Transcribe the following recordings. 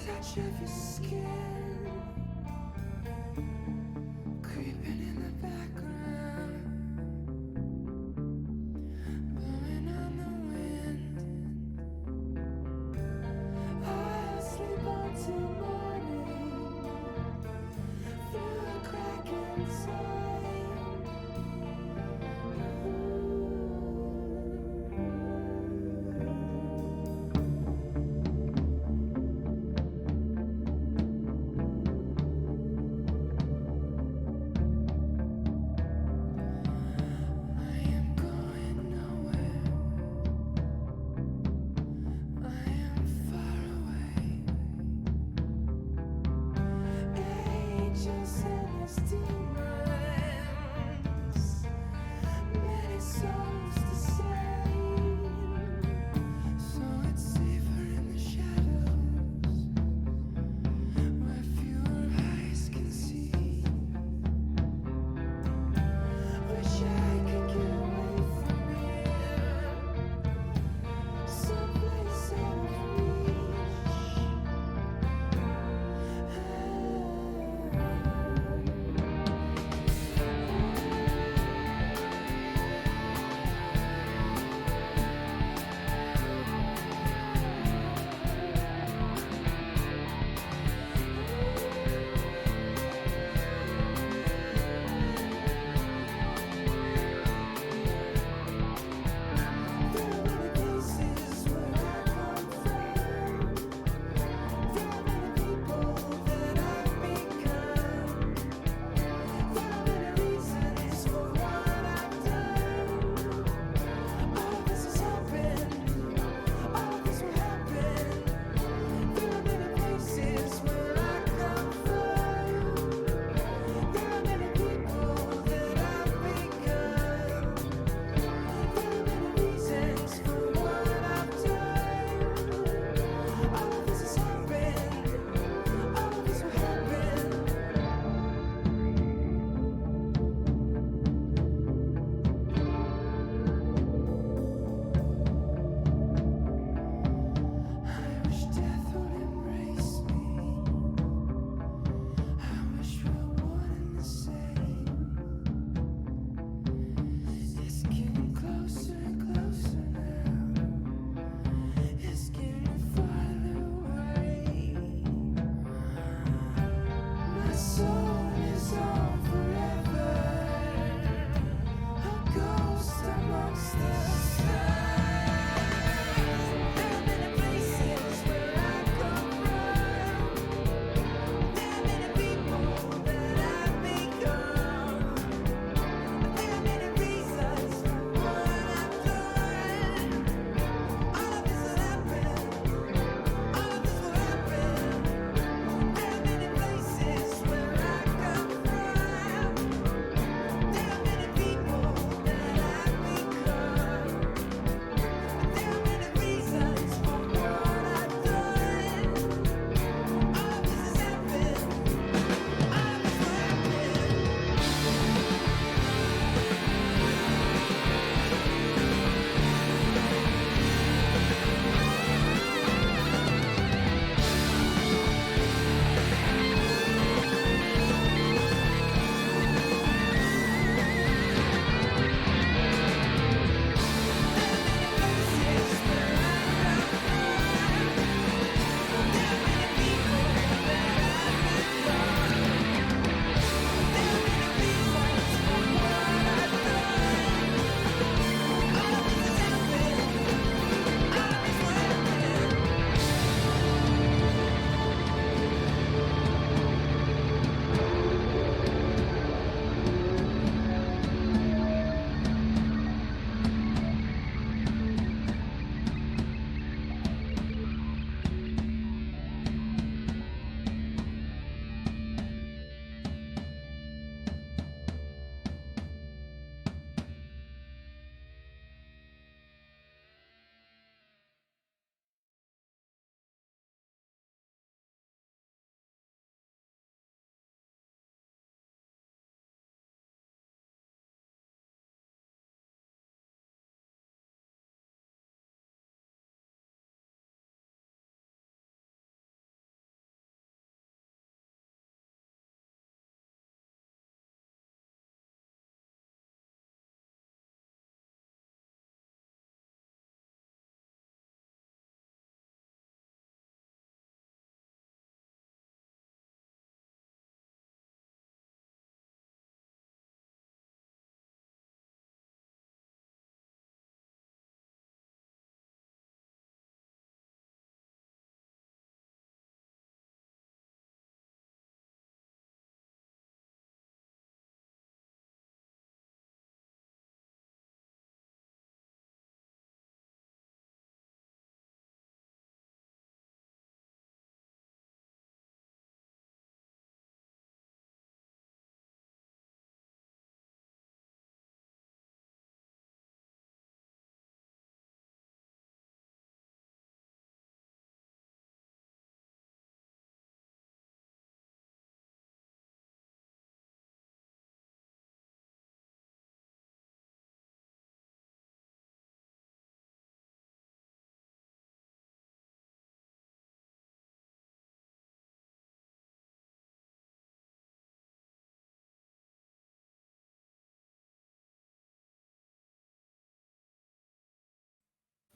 touch of your skin, creeping in the background, blowing on the wind. I'll sleep until morning through a crack inside.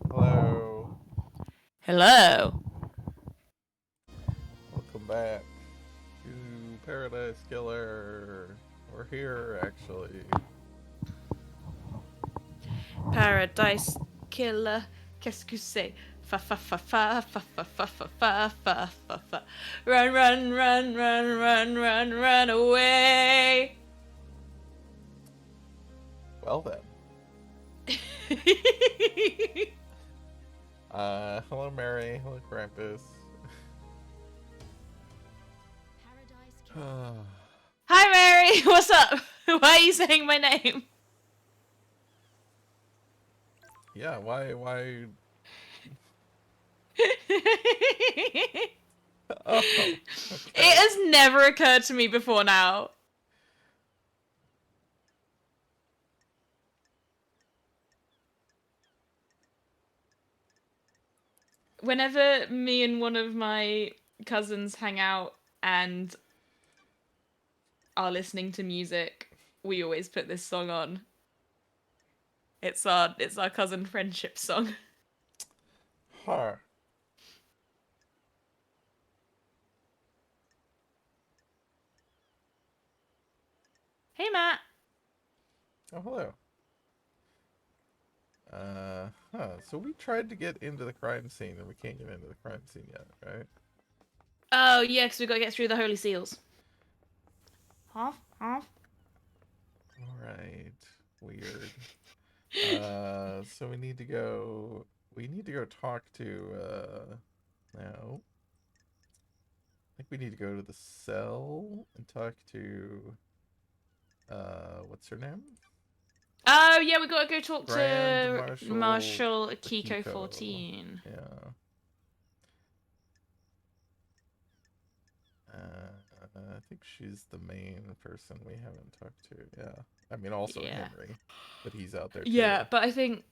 Hello. Hello. Welcome back to Paradise Killer. We're here, actually. Paradise killer. Qu'est-ce que c'est? Fa fa fa fa fa fa fa fa fa fa fa fa. Run, run, run, run, run, run, run away. Well then. Hello Mary. Hello Krampus. Hi, Mary. What's up? Why are you saying my name? Yeah, why? Oh, It okay. has never occurred to me before now. Whenever me and one of my cousins hang out and are listening to music, we always put this song on. It's our cousin friendship song. Huh. Hey, Matt. Oh, hello. So we tried to get into the crime scene and we can't get into the crime scene yet, right? Oh yeah, because we got to get through the holy seals. Half, half. Alright. Weird. So we need to go talk to, no. I think we need to go to the cell and talk to, what's her name? Oh yeah, we got to go talk Grand to Marshal Marshal Akiko Akiko. 14. Yeah. I think she's the main person we haven't talked to. Yeah. I mean, also Yeah. Henry, but he's out there too. Yeah, but I think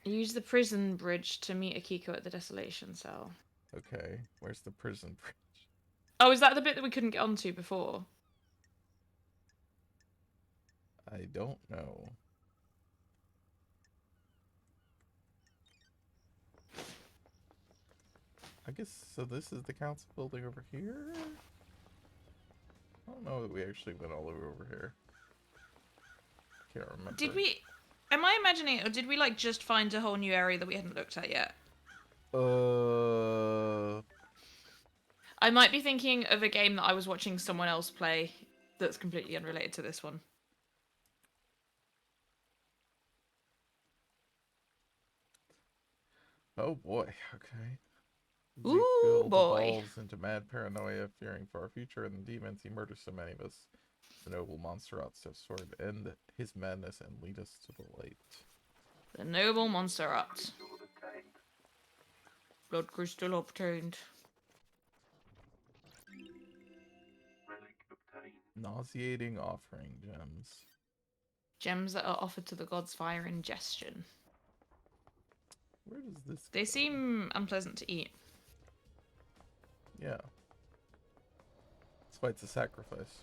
use the prison bridge to meet Akiko at the desolation cell. Okay. Where's the prison bridge? Oh, is that the bit that we couldn't get onto before? I don't know. I guess so. This is the council building over here. I don't know that we actually went all the way over here. Can't remember. Did we? Am I imagining it, or did we like just find a whole new area that we hadn't looked at yet? Uh. I might be thinking of a game that I was watching someone else play that's completely unrelated to this one. Oh boy. Okay. Ooh, Ezekiel boy. devolves into mad paranoia, fearing for our future and the demons. He murders so many of us. The noble monster steps forward to end his madness and lead us to the light. The noble Montserrat. Blood crystal obtained. Nauseating offering gems. Gems that are offered to the gods via ingestion. Where does this go? They seem unpleasant to eat. Yeah. That's why it's a sacrifice.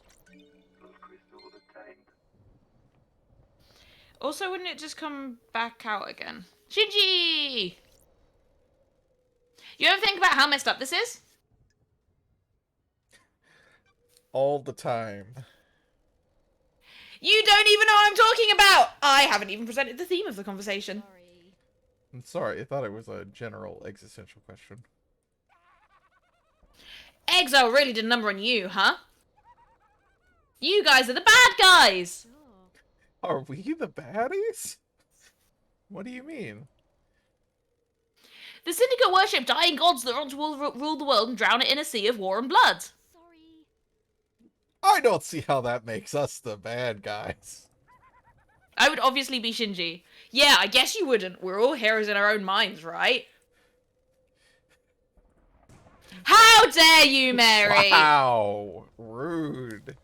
Also, wouldn't it just come back out again? Shinji! You ever think about how messed up this is? All the time. You don't even know what I'm talking about! I haven't even presented the theme of the conversation. I'm sorry, I thought it was a general existential question. Exile really did a number on you, huh? You guys are the bad guys! Are we the baddies? What do you mean? The Syndicate worship dying gods that want to rule the world and drown it in a sea of war and blood. I don't see how that makes us the bad guys. I would obviously be Shinji. Yeah, I guess you wouldn't. We're all heroes in our own minds, right? How dare you, Mary! Wow! Rude.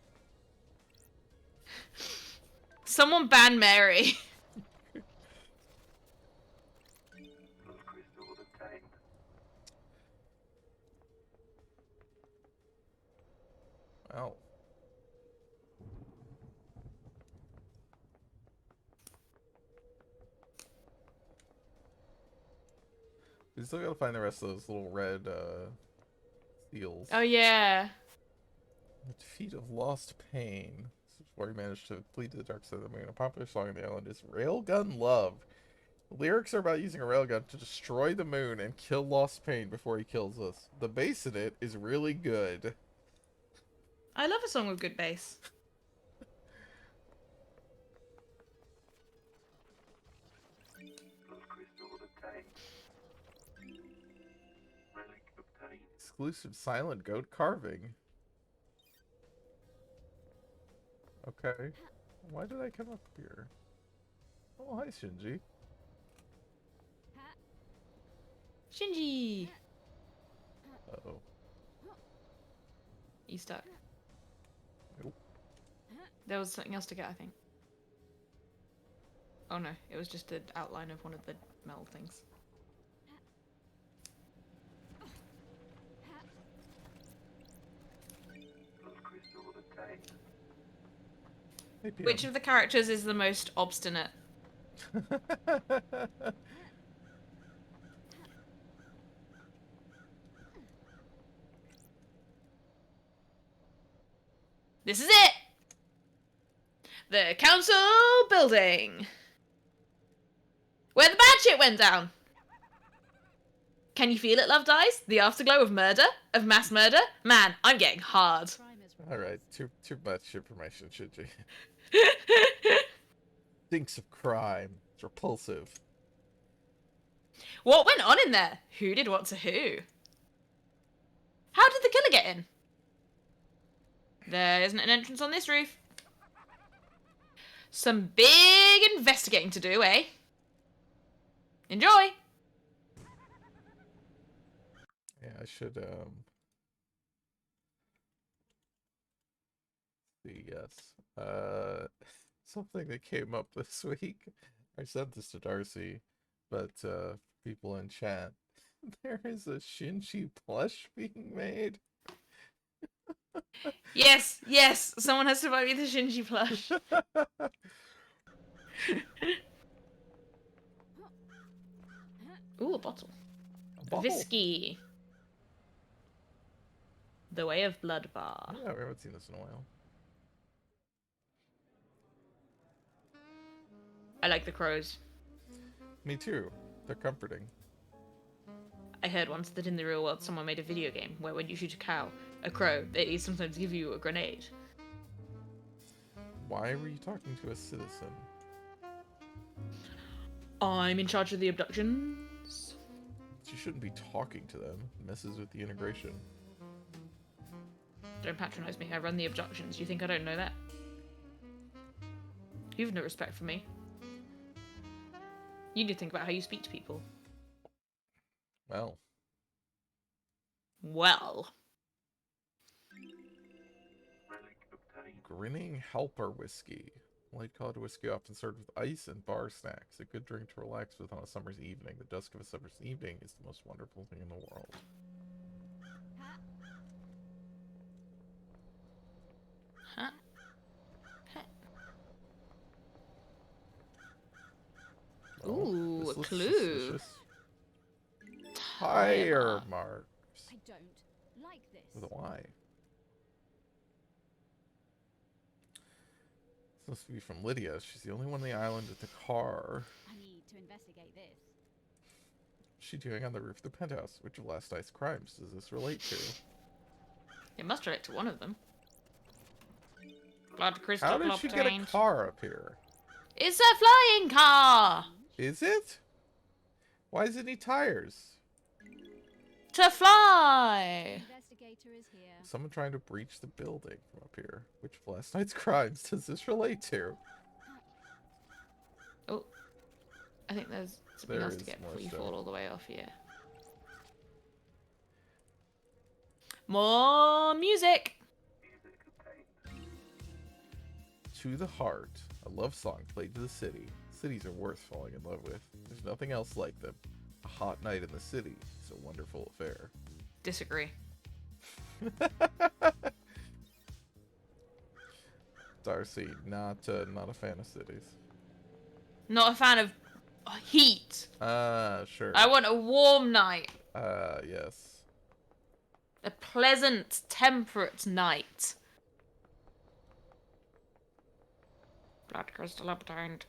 Someone ban Mary. Well. We still gotta find the rest of those little red seals. Oh yeah. The Defeat of Lost Pain. This is where he managed to flee to the dark side of the moon. A popular song on the island is Railgun Love. The lyrics are about using a railgun to destroy the moon and kill Lost Pain before he kills us. The bass in it is really good. I love a song with good bass. Exclusive silent goat carving. Okay. Why did I come up here? Oh, hi, Shinji. Shinji! Uh-oh. You stuck. Nope. There was something else to get, I think. Oh no, it was just the outline of one of the metal things. Hey, PM. Which of the characters is the most obstinate? This is it! The council building! Where the bad shit went down! Can you feel it, Love Dies? The afterglow of murder? Of mass murder? Man, I'm getting hard. Alright, too much information, Shinji. Thinks of crime. It's repulsive. What went on in there? Who did what to who? How did the killer get in? There isn't an entrance on this roof. Some big investigating to do, eh? Enjoy! Yeah, I should, see, yes. Something that came up this week. I sent this to Darcy, but, people in chat. There is a Shinji plush being made. Yes, yes, someone has to buy me the Shinji plush. Ooh, a bottle. Bottle. Whiskey. The Way of Blood bar. Yeah, we haven't seen this in a while. I like the crows. Me too. They're comforting. I heard once that in the real world someone made a video game where when you shoot a crow, they sometimes give you a grenade. Why were you talking to a citizen? I'm in charge of the abductions. You shouldn't be talking to them. It messes with the integration. Don't patronize me, I run the abductions. You think I don't know that? You've no respect for me. You need to think about how you speak to people. Well. Well. Grinning Helper Whiskey. Light colored whiskey often served with ice and bar snacks. A good drink to relax with on a summer's evening. The dusk of a summer's evening is the most wonderful thing in the world. Huh? Well, Ooh, this a looks clue. suspicious. Tire marks. I don't like this. With a Y. This must be from Lydia. She's the only one on the island with a car. I need to investigate this. What's she doing on the roof of the penthouse? Which of Last Night's crimes does this relate to? It must relate to one of them. Blood crystal How did she get a obtained. car up here? It's a flying car! Is it? Why does it need tires? To fly! Investigator is here. Someone trying to breach the building from up here. Which of Last Night's crimes does this relate to? Oh. I think there's something There else to is get more before you stuff. fall all the way off here. More music! To the Heart, a love song played to the city. Cities are worth falling in love with. There's nothing else like them. A hot night in the city is a wonderful affair. Disagree. Darcy, not a fan of cities. Not a fan of heat. Sure. I want a warm night. Yes. A pleasant, temperate night. Blood crystal obtained.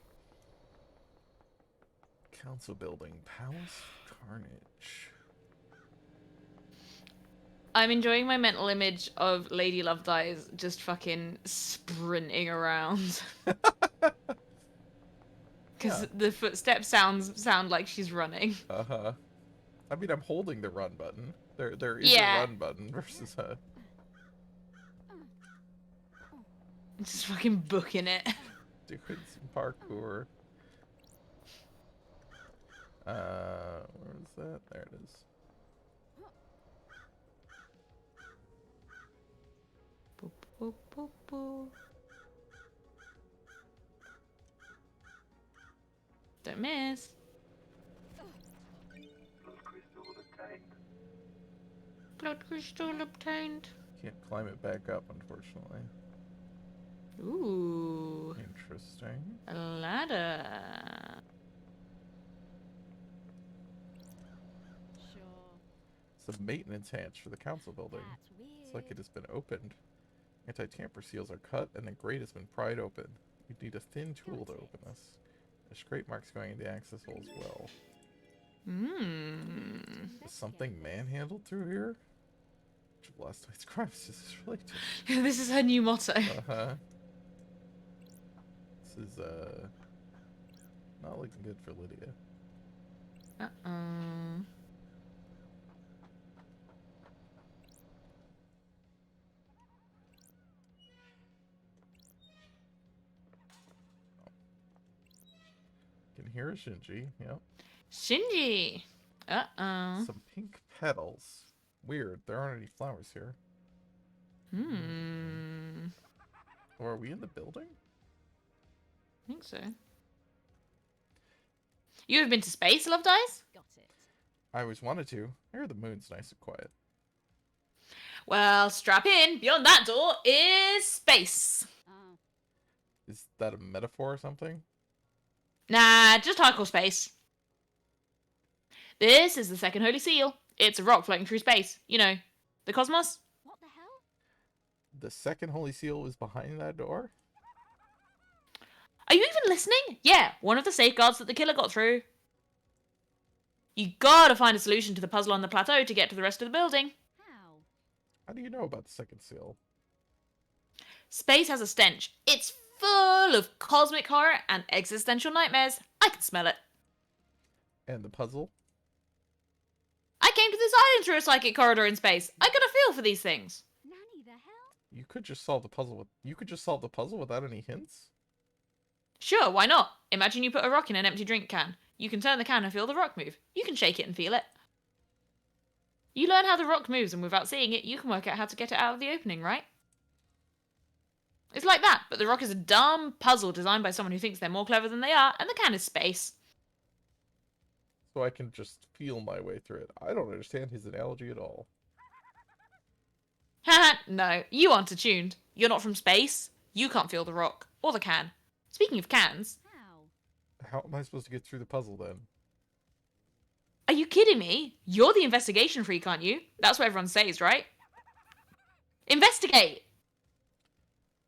Council building. Palace of Carnage. I'm enjoying my mental image of Lady Lovedeyes just fucking sprinting around. Because Yeah. the footsteps sound like she's running. Uh-huh. I mean, I'm holding the run button. There is a Yeah. run button versus a... Just fucking booking it. doing some parkour. Where is that? There it is. Boop, boop, boop, boop. Don't miss. Blood crystal obtained. Can't climb it back up, unfortunately. Ooh. Interesting. A ladder. Sure. Some maintenance hatch for the council building. That's weird. It's like it has been opened. Anti-tamper seals are cut, and the grate has been pried open. You need a thin tool to open this. There's scrape marks going into the access hole as well. Is something manhandled through here? Which of last night's crimes does this relate to? This is her new motto. Uh-huh. This is, not looking good for Lydia. Uh-oh. Can hear a Shinji, yep. Shinji. Uh-oh. Some pink petals. Weird, there aren't any flowers here. Or are we in the building? I think so. You have been to space, Lovedeyes? Got it. I always wanted to. I hear the moon's nice and quiet. Well, strap in. Beyond that door is space. Oh, Is that a metaphor or something? Nah, just hardcore space. This is the second holy seal. It's a rock floating through space. You know, the cosmos. what the hell? The second holy seal is behind that door? Are you even listening? Yeah, one of the safeguards that the killer got through. You gotta find a solution to the puzzle on the plateau to get to the rest of the building. How? How do you know about the second seal? Space has a stench. It's full of cosmic horror and existential nightmares. I can smell it. And the puzzle? I came to this island through a psychic corridor in space. I got a feel for these things. Nanny the hell? You could just solve the puzzle without any hints? Sure, why not? Imagine you put a rock in an empty drink can. You can turn the can and feel the rock move. You can shake it and feel it. You learn how the rock moves, and without seeing it, you can work out how to get it out of the opening, right? It's like that, but the rock is a dumb puzzle designed by someone who thinks they're more clever than they are, and the can is space. So I can just feel my way through it. I don't understand his analogy at all. Haha, no, you aren't attuned. You're not from space. You can't feel the rock, or the can. Speaking of cans, How? How am I supposed to get through the puzzle then? are you kidding me? You're the investigation freak, aren't you? That's what everyone says, right? Investigate!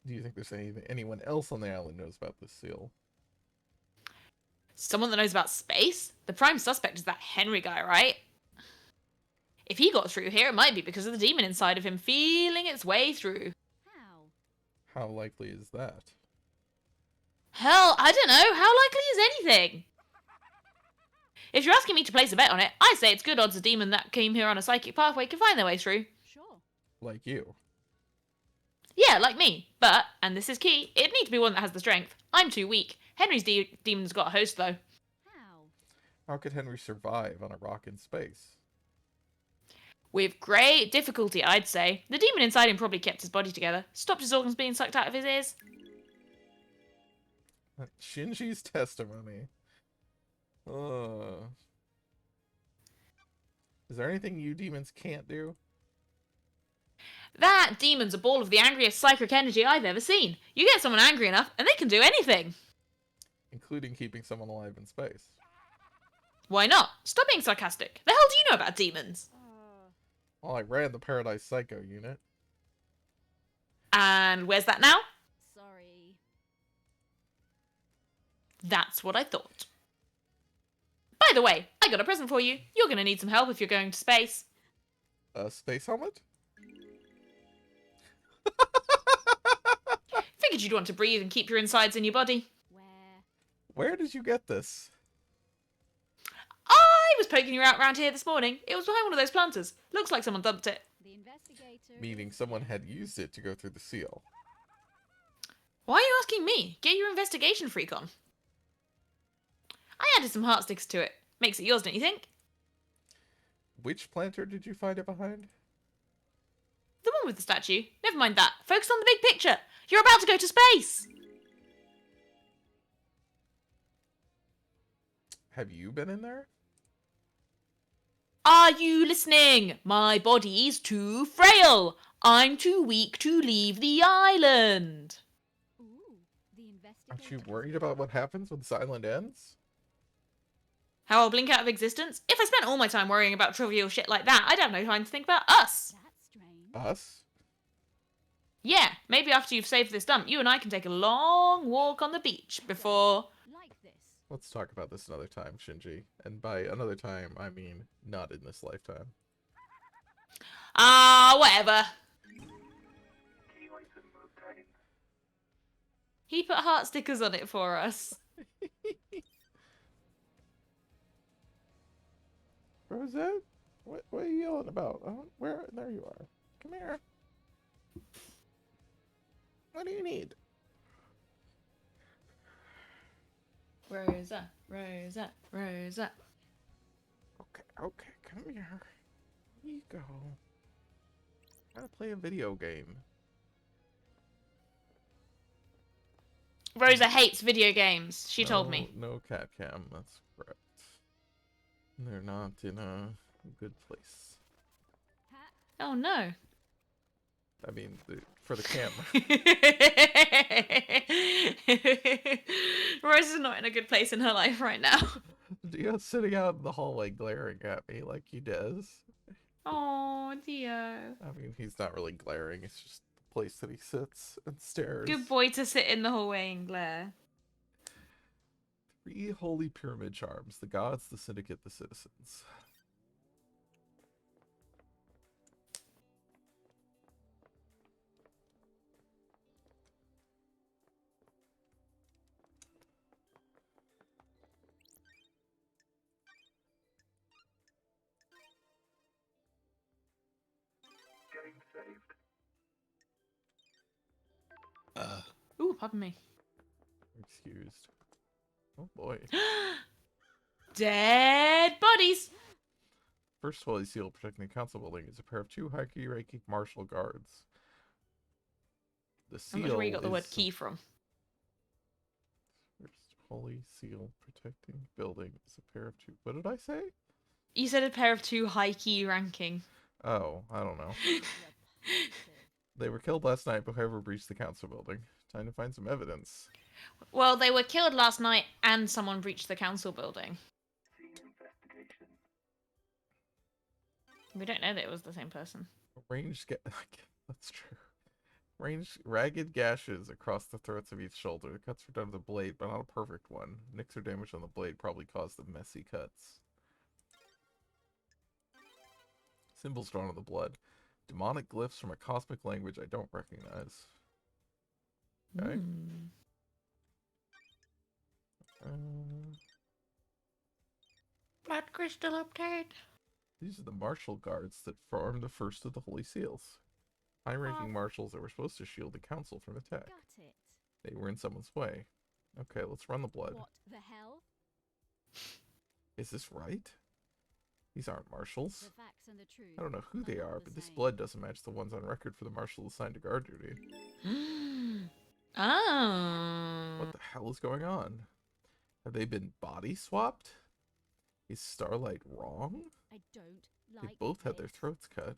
Do you think there's anyone else on the island knows about this seal? Someone that knows about space? The prime suspect is that Henry guy, right? If he got through here, it might be because of the demon inside of him feeling its way through. How? How likely is that? Hell, I don't know. How likely is anything? If you're asking me to place a bet on it, I say it's good odds a demon that came here on a psychic pathway can find their way through. Sure. Like you. Yeah, like me. But, and this is key, it'd need to be one that has the strength. I'm too weak. Henry's demon's got a host, though. How? How could Henry survive on a rock in space? With great difficulty, I'd say. The demon inside him probably kept his body together, stopped his organs being sucked out of his ears. Shinji's testimony. Is there anything you demons can't do? That demon's a ball of the angriest psychic energy I've ever seen. You get someone angry enough, and they can do anything. Including keeping someone alive in space. Why not? Stop being sarcastic. The hell do you know about demons? Well, I ran the Paradise Psycho unit. And where's that now? Sorry. That's what I thought. By the way, I got a present for you. You're gonna need some help if you're going to space. A space helmet? Figured you'd want to breathe and keep your insides in your body. Where did you get this? I was poking you out round here this morning. It was behind one of those planters. Looks like someone dumped it. The investigator. Meaning someone had used it to go through the seal. Why are you asking me? Get your investigation freak on. I added some heart sticks to it. Makes it yours, don't you think? Which planter did you find it behind? The one with the statue. Never mind that. Focus on the big picture. You're about to go to space. Have you been in there? Are you listening? My body's too frail. I'm too weak to leave the island. Ooh, the investigator. Aren't you worried about what happens when this island ends? How I'll blink out of existence? If I spent all my time worrying about trivial shit like that, I'd have no time to think about us. That's strange. Us? Yeah, maybe after you've saved this dump, you and I can take a long walk on the beach before... Like this. Let's talk about this another time, Shinji. And by another time, I mean not in this lifetime. Whatever. He put heart stickers on it for us. Rosette? What are you yelling about? Where? There you are. Come here. What do you need? Rosa, Rosa, Rosa. Okay, come here. Here you go. Gotta play a video game. Rosa hates video games, she told me. No cat cam, that's correct. They're not in a good place. Oh no. I mean, for the camera. Rosa's not in a good place in her life right now. Dio's sitting out in the hallway glaring at me like he does. Oh, Dio. I mean, he's not really glaring, it's just the place that he sits and stares. Good boy to sit in the hallway and glare. 3 holy pyramid charms. The gods, the syndicate, the citizens. Ooh, pardon me. Excused. Oh boy. Dead bodies. First holy seal protecting the council building is a pair of 2 hierarchy martial guards. The seal I'm not sure where you got the word is- key from. First holy seal protecting building is a pair of 2. What did I say? You said a pair of 2 high key ranking. Oh, I don't know. They were killed last night, but whoever breached the council building. Time to find some evidence. Well, they were killed last night and someone breached the council building. We don't know that it was the same person. That's true. Ranged ragged gashes across the throats of each shoulder. The cuts were done with a blade, but not a perfect one. Nicks or damage on the blade probably caused the messy cuts. Symbols drawn on the blood. Demonic glyphs from a cosmic language I don't recognize. Okay. Hmm. Blood crystal obtained. These are the martial guards that formed the first of the holy seals. High-ranking marshals that were supposed to shield the council from attack. Got it. They were in someone's way. Okay, let's run the blood. What the hell? Is this right? These aren't marshals. The facts and the truth. I don't know who they all are, the but this same. blood doesn't match the ones on record for the marshal assigned to guard duty. Oh. What the hell is going on? Have they been body swapped? Is Starlight wrong? I don't They like both had their this. throats cut.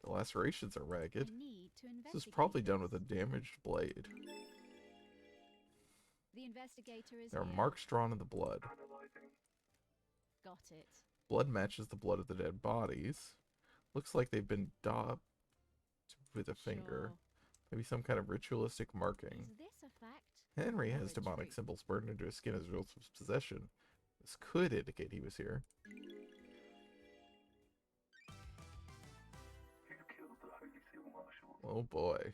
The lacerations are I ragged. need to This is probably done with a investigate damaged blade. this. The investigator is There are here. marks drawn in the blood. Got it. Blood matches the blood of the dead bodies. Looks like they've been daubed with a finger. Sure. Maybe some kind of ritualistic marking. Is this a fact? Henry or has a demonic truth? symbols burned into his skin as a result of his possession. This could indicate he was here. Oh boy.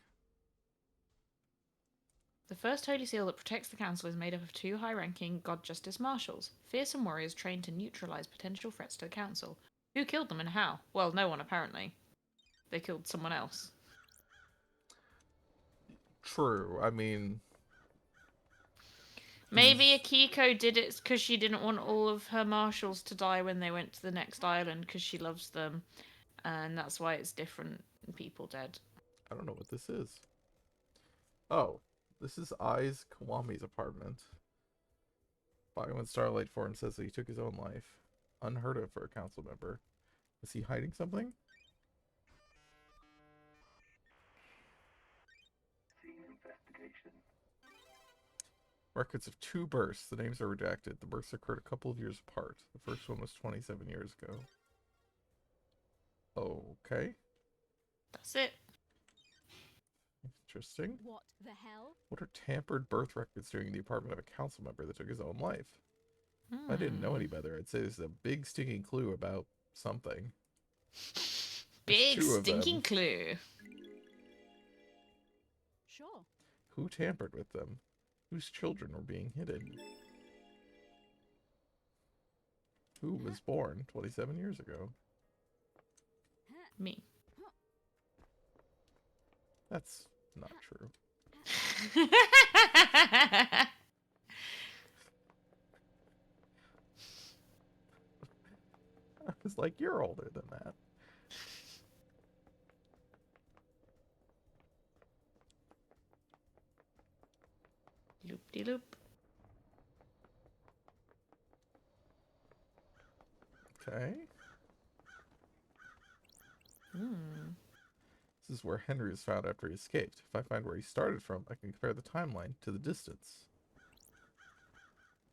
The first Holy Seal that protects the Council is made up of 2 high-ranking God Justice Marshals, fearsome warriors trained to neutralize potential threats to the Council. Who killed them and how? Well, no one apparently. They killed someone else. True. I mean, Maybe these- Akiko did it because she didn't want all of her marshals to die when they went to the next island because she loves them, and that's why it's different people dead. I don't know what this is. Oh, this is Ai's Kawami's apartment. Bioman Starlight Form says that he took his own life. Unheard of for a council member. Is he hiding something? Records of 2 births. The names are redacted. The births occurred a couple of years apart. The first one was 27 years ago. Okay. That's it. Interesting. What the hell? What are tampered birth records doing in the apartment of a council member that took his own life? If I didn't know any better, I'd say this is a big stinking clue about something. Big 2 of stinking them. clue. Sure. Who tampered with them? Whose children were being hidden? Who was born 27 years ago? Me. That's not true. I was like, you're older than that. Loop-de-loop. Okay. This is where Henry was found after he escaped. If I find where he started from, I can compare the timeline to the distance.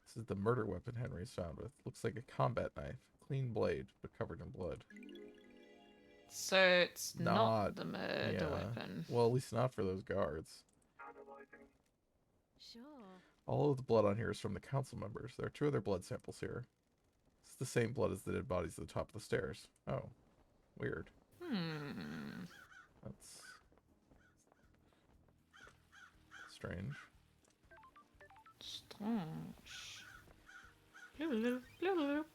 This is the murder weapon Henry's found with. Looks like a combat knife. Clean blade, but covered in blood. So it's not Not- the murder Yeah. weapon. Well, at least not for those guards. Sure. All of the blood on here is from the council members. There are 2 other blood samples here. It's the same blood as the dead bodies at the top of the stairs. Oh. Weird. That's strange. Strange. Loop-de-loop, loop-de-loop.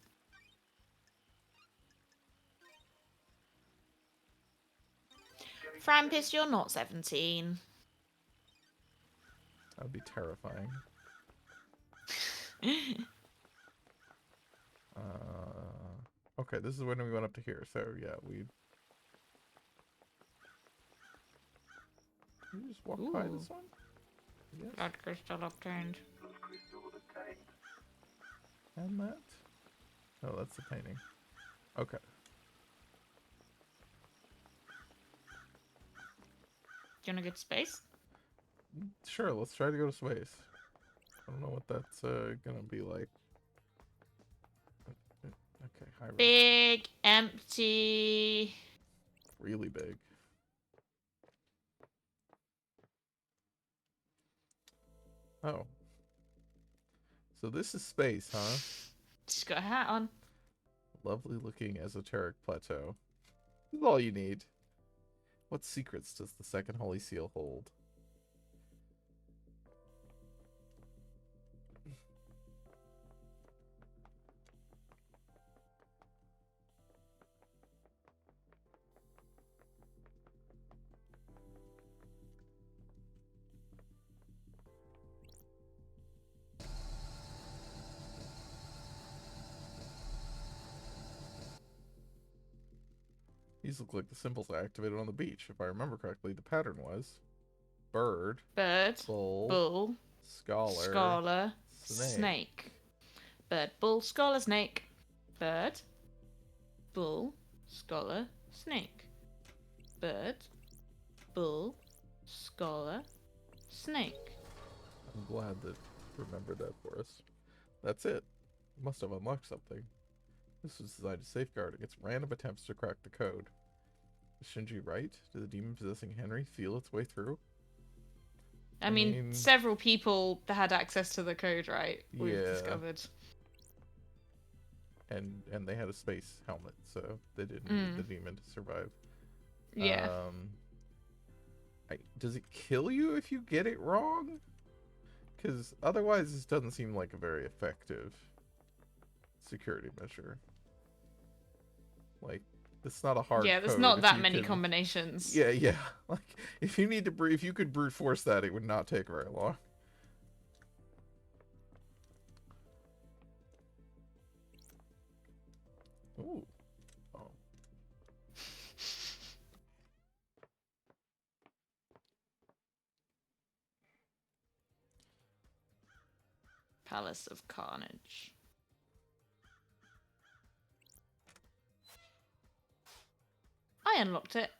Frampus, you're not 17. That would be terrifying. Okay, this is when we went up to here. So yeah, we just walk by Ooh. this one. Yes. Blood crystal obtained. And that. Oh, that's the painting. Okay. Do you want to get space? Sure, let's try to go to space. I don't know what that's gonna be like. Okay, high risk. Big, empty. Really big. Oh. So this is space, huh? Just got a hat on. Lovely looking esoteric plateau. This is all you need. What secrets does the second Holy Seal hold? These look like the symbols I activated on the beach. If I remember correctly, the pattern was bird, Bird, bull, bull, scholar, scholar, snake. snake. Bird, bull, scholar, snake. Bird, bull, scholar, snake. Bird, bull, scholar, snake. I'm glad that you remembered that for us. That's it. Must have unlocked something. This was designed to safeguard against random attempts to crack the code. Is Shinji right? Did the demon possessing Henry feel its way through? I mean, several people that had access to the code, right? We've Yeah. discovered. And they had a space helmet, so they didn't need the demon to survive. Yeah. Does it kill you if you get it wrong? Because otherwise this doesn't seem like a very effective security measure. Like, it's not a hard Yeah, there's code not if that you many can- combinations. Yeah. Like, if you need to if you could brute force that, it would not take very long. Ooh. Oh. Palace of Carnage. I unlocked it.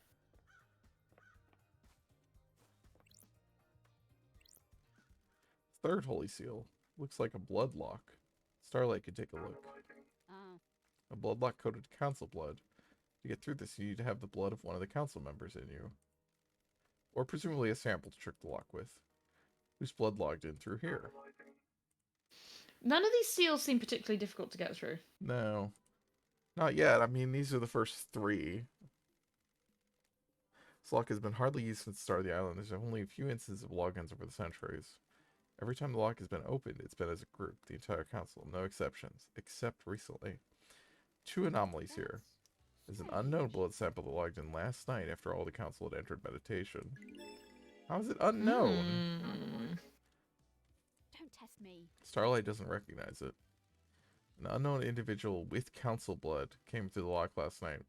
Third holy seal. Looks like a blood lock. Starlight could take a look. Oh. A blood lock coated to council blood. To get through this, you need to have the blood of one of the council members in you. Or presumably a sample to trick the lock with. Whose blood logged in through here? None of these seals seem particularly difficult to get through. No. Not yet. I mean, these are the first 3. This lock has been hardly used since the start of the island. There's only a few instances of logins over the centuries. Every time the lock has been opened, it's been as a group, the entire council, no exceptions, except recently. 2 anomalies here. There's an unknown blood sample that logged in last night after all the council had entered meditation. How is it unknown? Don't test me. Starlight doesn't recognize it. An unknown individual with council blood came through the lock last night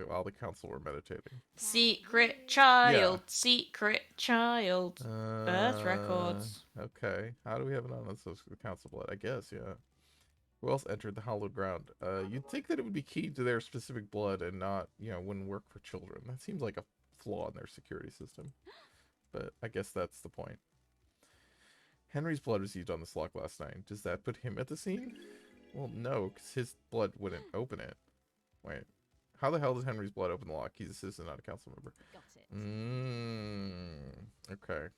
while the council were meditating. Secret child, secret child. Uh, Birth records. Okay. How do we have an unknown source with council blood? I guess, yeah. Who else entered the hallowed ground? You'd think that it would be key to their specific blood and not, wouldn't work for children. That seems like a flaw in their security system. But I guess that's the point. Henry's blood was used on this lock last night. Does that put him at the scene? Well, no, because his blood wouldn't open it. Wait. How the hell does Henry's blood open the lock? He's a citizen, not a council member. Got it. Okay.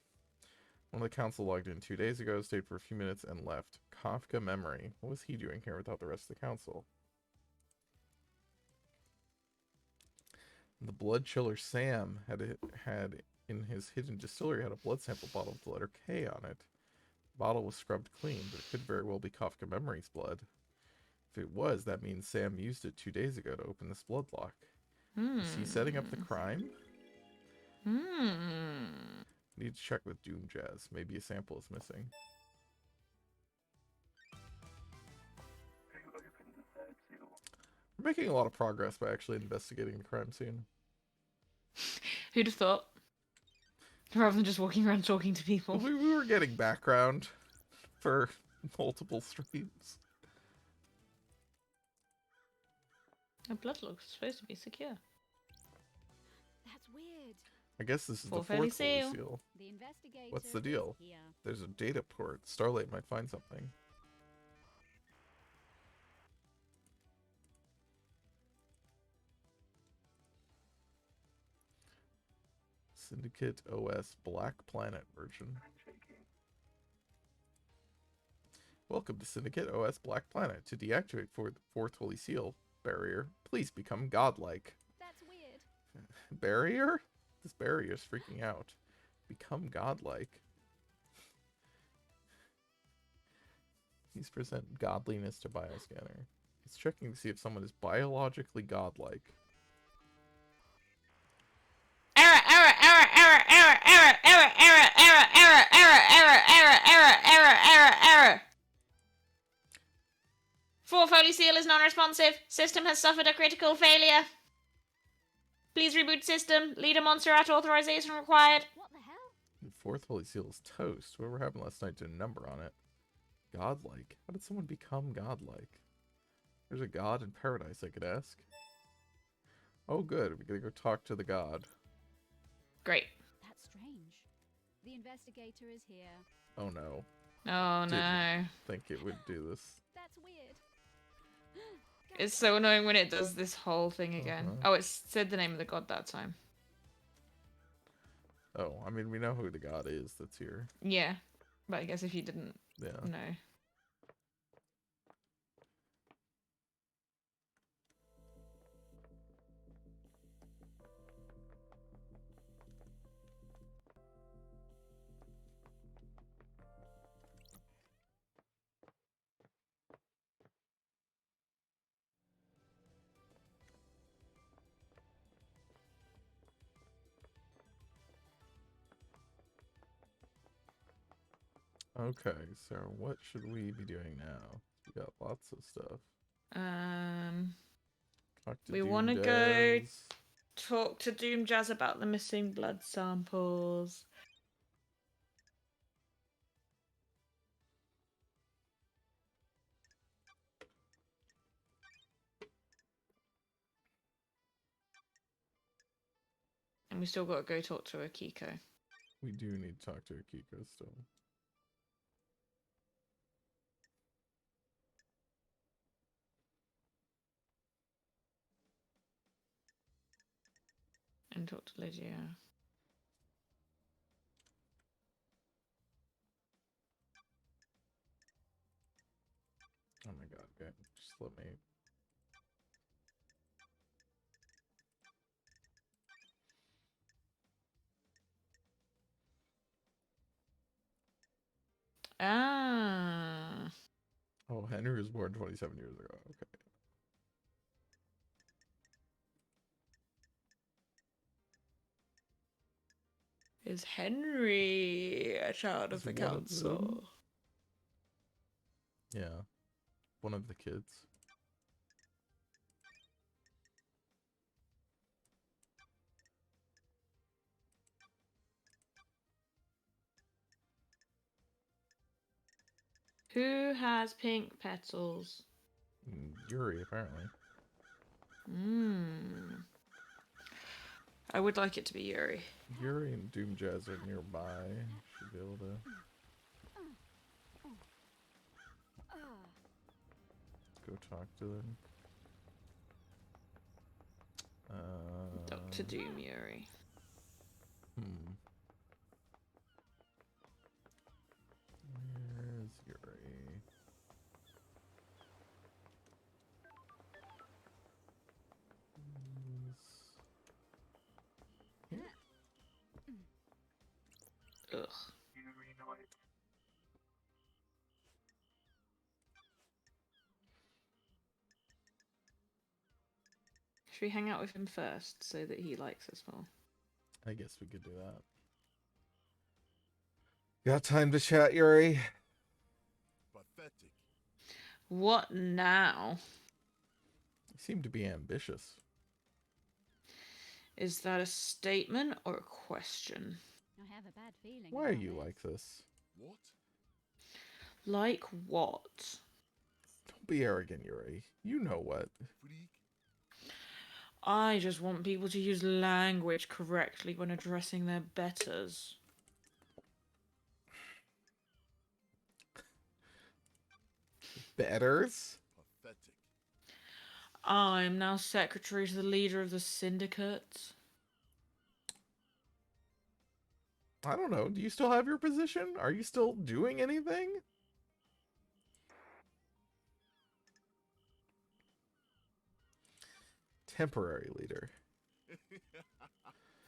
One of the council logged in 2 days ago, stayed for a few minutes, and left. Kafka memory. What was he doing here without the rest of the council? The blood chiller Sam had in his hidden distillery had a blood sample bottle with the letter K on it. The bottle was scrubbed clean, but it could very well be Kafka memory's blood. If it was, that means Sam used it 2 days ago to open this blood lock. Is he setting up the crime? Need to check with Doom Jazz. Maybe a sample is missing. We're making a lot of progress by actually investigating the crime scene. Who'd have thought? Rather than just walking around talking to people. We were getting background for multiple streams. A blood log's supposed to be secure. That's weird. I guess this is the Fourth fourth Holy holy Seal. seal. The investigator. What's the is deal? Here. There's a data port. Starlight might find something. Syndicate OS Black Planet version. Welcome to Syndicate OS Black Planet. To deactivate for the fourth holy seal barrier, please become godlike. That's weird. Barrier? This barrier is freaking out. Become godlike. Please present godliness to bioscanner. It's checking to see if someone is biologically godlike. Error, error, error, error, error, error, error, error, error, error, error, error, error, error, error, error. Fourth Holy Seal is non-responsive. System has suffered a critical failure. Please reboot system. Leader monster at authorization required. What the hell? The fourth holy seal is toast. Whatever happened last night did a number on it. Godlike? How did someone become godlike? There's a god in paradise, I could ask. Oh good, we gotta go talk to the god. Great. That's strange. The investigator is here. Oh no. Oh no. Didn't think it would do this. That's weird. It's so annoying when it does this whole thing again. Uh-huh. Oh, it said the name of the god that time. Oh, I mean, we know who the god is that's here. Yeah, but I guess if you didn't Yeah. know. Okay, so what should we be doing now? We got lots of stuff. Talk to We Doom want to go Jazz. talk to Doom Jazz about the missing blood samples. And we still got to go talk to Akiko. We do need to talk to Akiko still. And talk to Lydia. Oh my god, okay. Just let me. Ah. Oh, Henry was born 27 years ago. Okay. Is Henry a child of Is the one of them? council? Yeah. One of the kids. Who has pink petals? Yuri, apparently. I would like it to be Yuri. Yuri and Doom Jazz are nearby. Should be able to go talk to them. Dr. Doom Yuri. Where's Yuri? Ugh. Should we hang out with him first so that he likes us more? I guess we could do that. Got time to chat, Yuri? Pathetic. What now? You seem to be ambitious. Is that a statement or a question? I have a bad feeling. Why are about you this. like this? What? Like what? Don't be arrogant, Yuri. You know what. Freak? I just want people to use language correctly when addressing their betters. Betters? Pathetic. I'm now secretary to the leader of the syndicate. I don't know. Do you still have your position? Are you still doing anything? Temporary leader.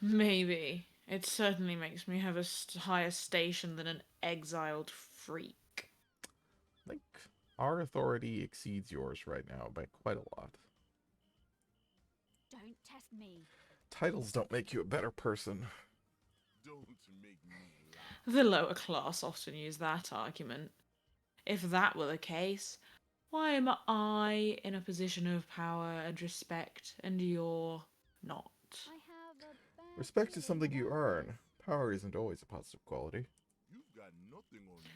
Maybe. It certainly makes me have a higher station than an exiled freak. I think our authority exceeds yours right now by quite a lot. Don't test me. Titles don't make you a better person. Don't make me laugh. The lower class often use that argument. If that were the case, why am I in a position of power and respect and you're not? I have a bad Respect is feeling something you about earn. this. Power isn't always a positive quality. You've got nothing on me.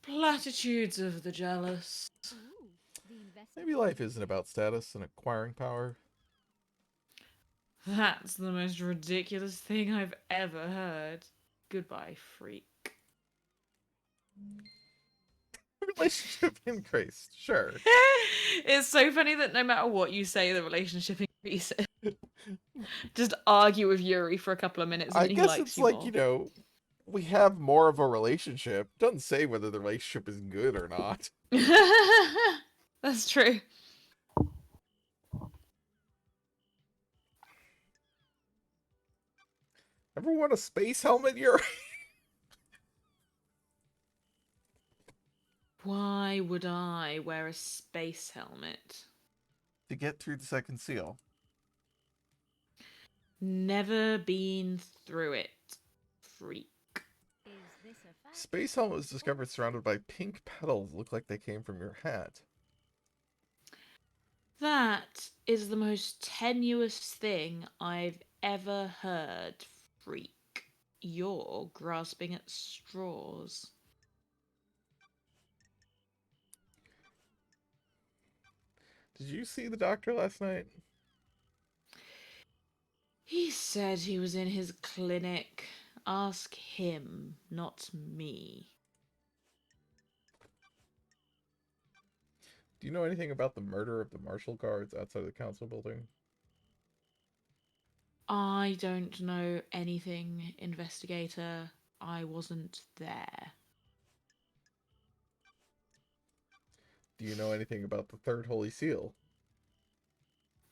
Platitudes of the jealous. Ooh, the Maybe life isn't about status and acquiring power. That's the most ridiculous thing I've ever heard. Goodbye, freak. relationship increased. Sure. It's so funny that no matter what you say, the relationship increases. Just argue with Yuri for a couple of minutes and I he guess likes it's you like, more. you know, we have more of a relationship. Doesn't say whether the relationship is good or not. That's true. Ever want a space helmet, Yuri? Why would I wear a space helmet? To get through the second seal. Never been through it. Freak. Is this a fact? Space helmet was discovered surrounded by pink petals that look like they came from your hat. That is the most tenuous thing I've ever heard, freak. You're grasping at straws. Did you see the doctor last night? He said he was in his clinic. Ask him, not me. Do you know anything about the murder of the marshal guards outside of the council building? I don't know anything, investigator. I wasn't there. Do you know anything about the third holy seal?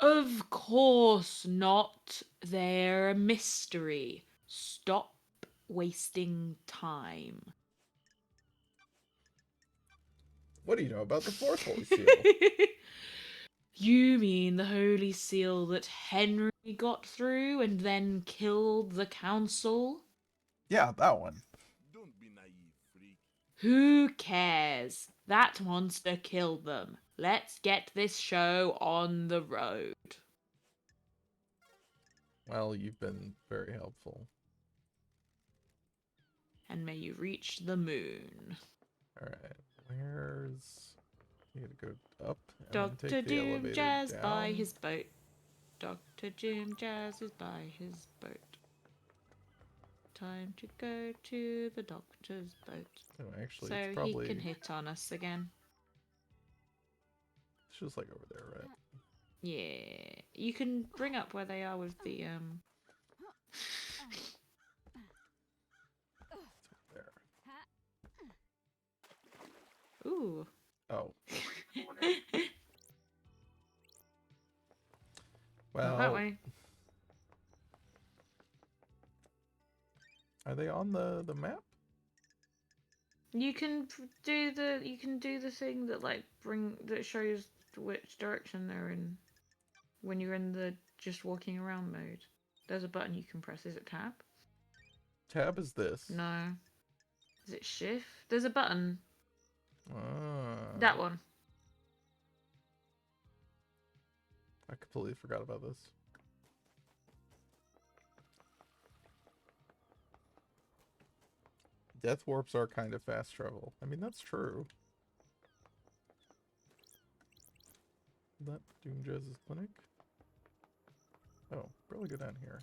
Of course not. They're a mystery. Stop wasting time. What do you know about the fourth holy seal? You mean the Holy Seal that Henry got through and then killed the council? Yeah, that one. Don't be naive, freak. Who cares? That monster killed them. Let's get this show on the road. Well, you've been very helpful. And may you reach the moon. Alright, where's... You gotta go up and then Dr. take the Doom elevator Jazz down. by his boat. Dr. Doom Jazz is by his boat. Time to go to the doctor's boat. Oh, actually, So it's probably... he can hit on us again. It's just like over there, right? Yeah. You can bring up where they are with the There. Ooh. Oh. Not that Well, way. are they on the map? You can do the thing that that shows which direction they're in when you're in the just walking around mode. There's a button you can press. Is it tab? Tab is this. No. Is it shift? There's a button. Ah, That one. I completely forgot about this. Death warps are kind of fast travel. I mean, that's true. Is that Doom Jazz's clinic? Oh, probably go down here.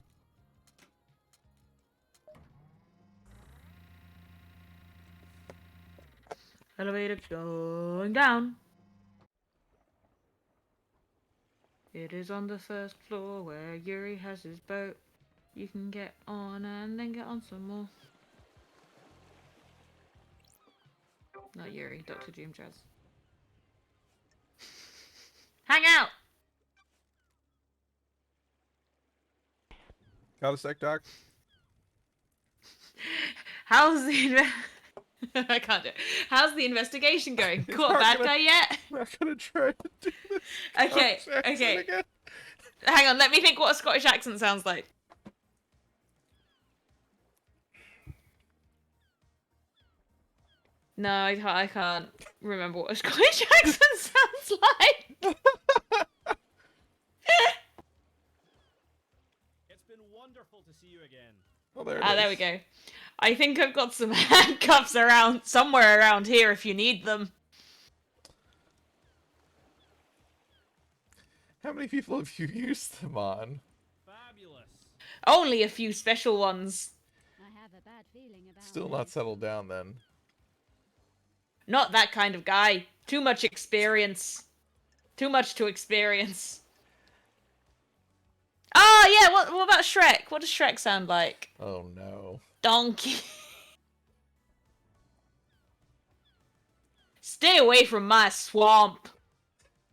Elevator going down. It is on the first floor where Yuri has his boat. You can get on and then get on some more. Not Yuri, Dr. Doom Jazz. Hang out! Got a sec, Doc? How's the I can't do it. How's the investigation going? He's Caught a not bad gonna- guy yet? I'm not gonna try to do this. Okay, Scottish accent okay. again. Hang on, let me think what a Scottish accent sounds like. No, I can't remember what a Scottish accent sounds like. It's been wonderful to see you again. Oh, there it Ah, is. there we go. I think I've got some handcuffs around somewhere around here if you need them. How many people have you used them on? Fabulous. Only a few special ones. I have a bad feeling about Still this. not settled down then. not that kind of guy. Too much experience. Too much to experience. Oh, yeah, what about Shrek? What does Shrek sound like? Oh no. Donkey. Stay away from my swamp.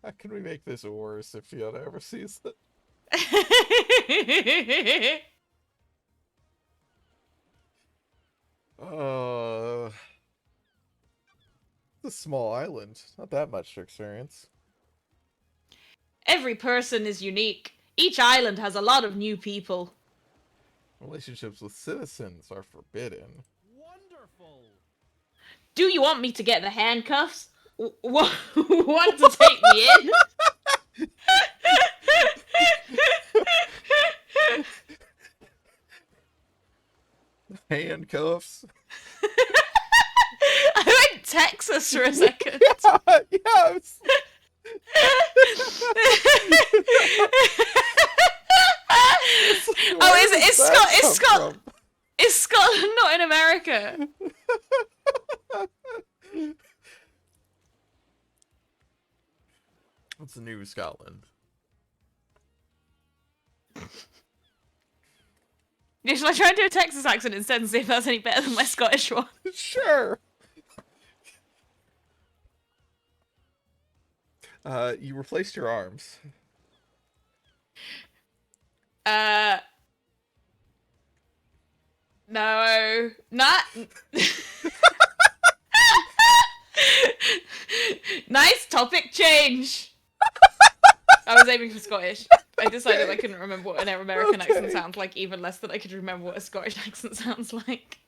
How can we make this worse if Fiona ever sees it? It's a small island. Not that much to experience. Every person is unique. Each island has a lot of new people. Relationships with citizens are forbidden. Wonderful. Do you want me to get the handcuffs? Want to take me in? Handcuffs? I went Texas for a second. Yeah. Is Scotland not in America? What's New Scotland? Yeah, shall I try and do a Texas accent instead and see if that's any better than my Scottish one? Sure. You replaced your arms. No, not. Nice topic change. I was aiming for Scottish. I decided I couldn't remember what an American accent sounds like, even less than I could remember what a Scottish accent sounds like.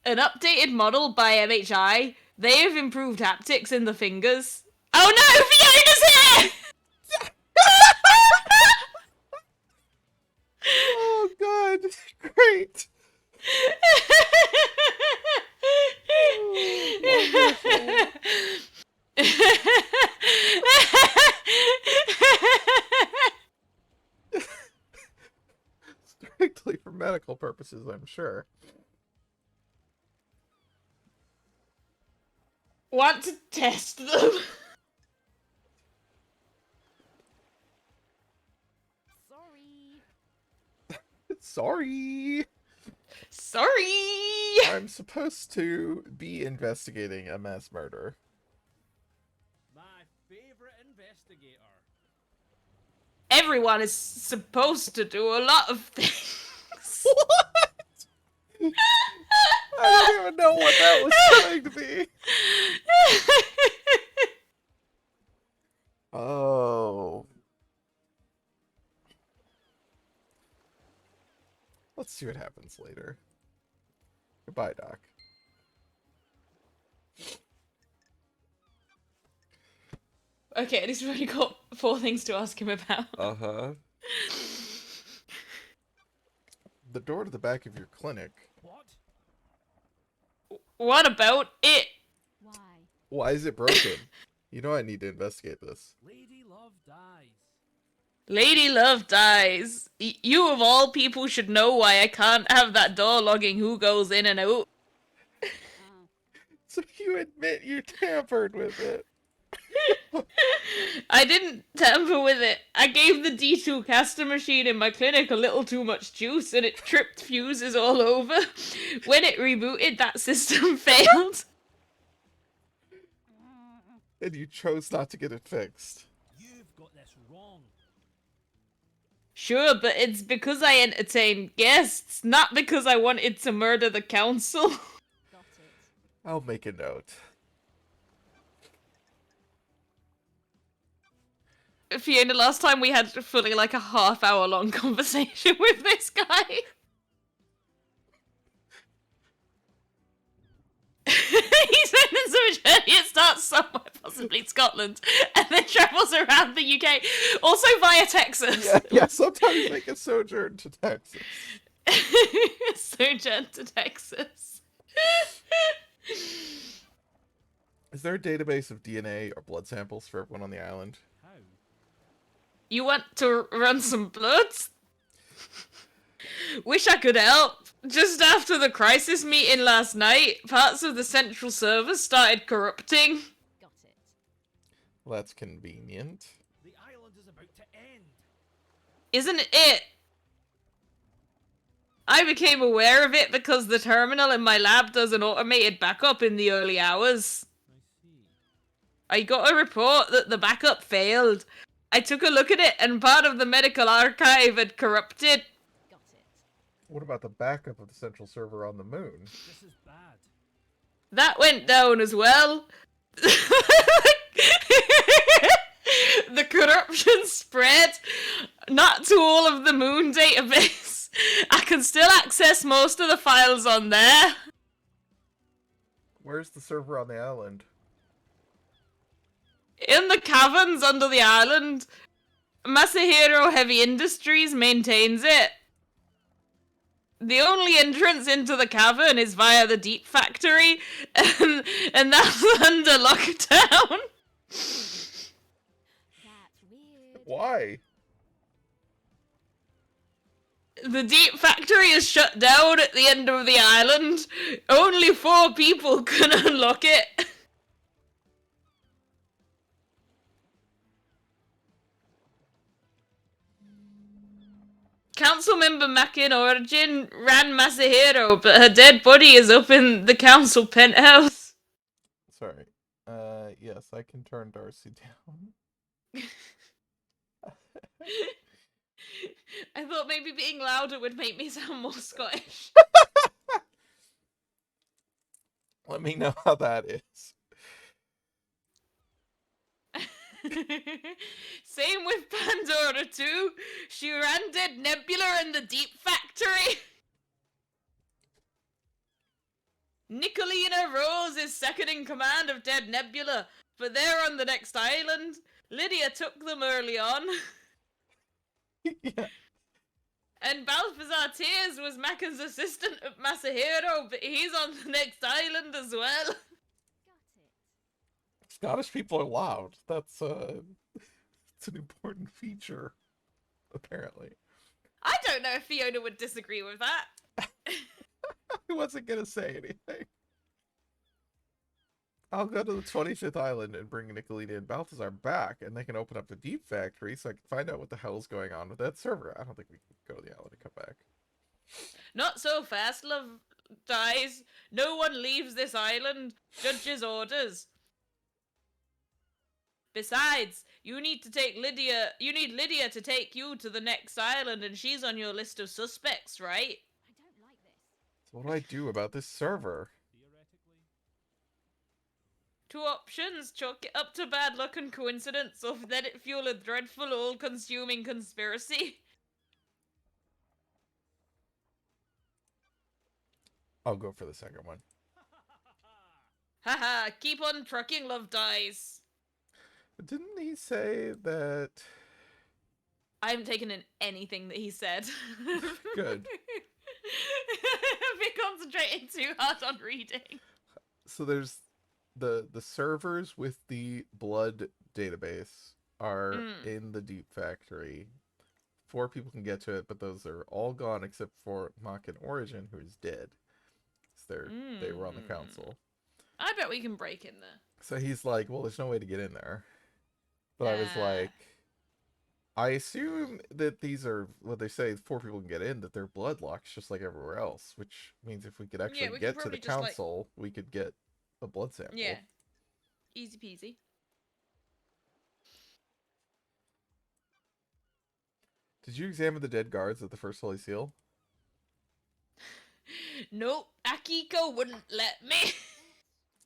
An updated model by MHI. They have improved haptics in the fingers. Oh no, Fiona's here! Oh god, great. Strictly for medical purposes, I'm sure. Want to test them? Sorry. Sorry. I'm supposed to be investigating a mass murder. My favorite investigator. Everyone is supposed to do a lot of things. What? I don't even know what that was going to be. Oh. Let's see what happens later. Goodbye, Doc. Okay, at least we've only got 4 things to ask him about. Uh-huh. The door to the back of your clinic. What? What about it? Why? Why is it broken? You know I need to investigate this. Lady Love dies. Lady Love dies. You of all people should know why I can't have that door logging who goes in and out. Oh. So you admit you tampered with it. I didn't tamper with it. I gave the D2 caster machine in my clinic a little too much juice and it tripped fuses all over. When it rebooted, that system failed. And you chose not to get it fixed. You've got this wrong. Sure, but it's because I entertained guests, not because I wanted to murder the council. Got it. I'll make a note. Fiona, last time we had fully like a half-hour long conversation with this guy. He spends some journey. It starts somewhere, possibly Scotland, and then travels around the UK, also via Texas. Yeah, sometimes make a sojourn to Texas. Sojourn to Texas. Is there a database of DNA or blood samples for everyone on the island? How? You want to run some bloods? Wish I could help. Just after the crisis meeting last night, parts of the central server started corrupting. Got it. Well, that's convenient. The island is about to end. Isn't it? I became aware of it because the terminal in my lab does an automated backup in the early hours. I see. I got a report that the backup failed. I took a look at it and part of the medical archive had corrupted. Got it. What about the backup of the central server on the moon? This is bad. That went down as well. The corruption spread, not to all of the moon database. I can still access most of the files on there. Where's the server on the island? In the caverns under the island, Masahiro Heavy Industries maintains it. The only entrance into the cavern is via the Deep Factory, and that's under lockdown. That's weird. Why? The Deep Factory is shut down at the end of the island. Only 4 people can unlock it. Council member Makin Origin ran Masahiro, but her dead body is up in the council penthouse. Sorry. Yes, I can turn Darcy down. I thought maybe being louder would make me sound more Scottish. Let me know how that is. Same with Pandora too. She ran Dead Nebula in the Deep Factory. Nicolina Rose is second in command of Dead Nebula, but they're on the next island. Lydia took them early on. Yeah. And Balthazar Tears was Macca's assistant at Masahiro, but he's on the next island as well. Got it. Scottish people are loud. That's it's an important feature, apparently. I don't know if Fiona would disagree with that. I wasn't gonna say anything. I'll go to the 25th island and bring Nicolina and Balthazar back, and they can open up the Deep Factory so I can find out what the hell's going on with that server. I don't think we can go to the island and come back. Not so fast, love dies. No one leaves this island. Judge's orders. Besides, you need Lydia to take you to the next island, and she's on your list of suspects, right? I don't like this. So what do I do about this server? Theoretically. 2 options: chalk it up to bad luck and coincidence, or let it fuel a dreadful, all-consuming conspiracy. I'll go for the second one. Haha, keep on trucking, love dies. Didn't he say that? I haven't taken in anything that he said. Good. I've been concentrating too hard on reading. So there's the servers with the blood database are in the Deep Factory. 4 people can get to it, but those are all gone except for Mach and Origin, who is dead. So they were on the council. I bet we can break in there. So he's like, well, there's no way to get in there. But I was like, I assume that these are what they say 4 people can get in, that they're blood locks just like everywhere else, which means if we could actually we could get to the probably just, like- council, we could get a blood sample. Yeah. Easy peasy. Did you examine the dead guards at the First Holy Seal? Nope, Akiko wouldn't let me.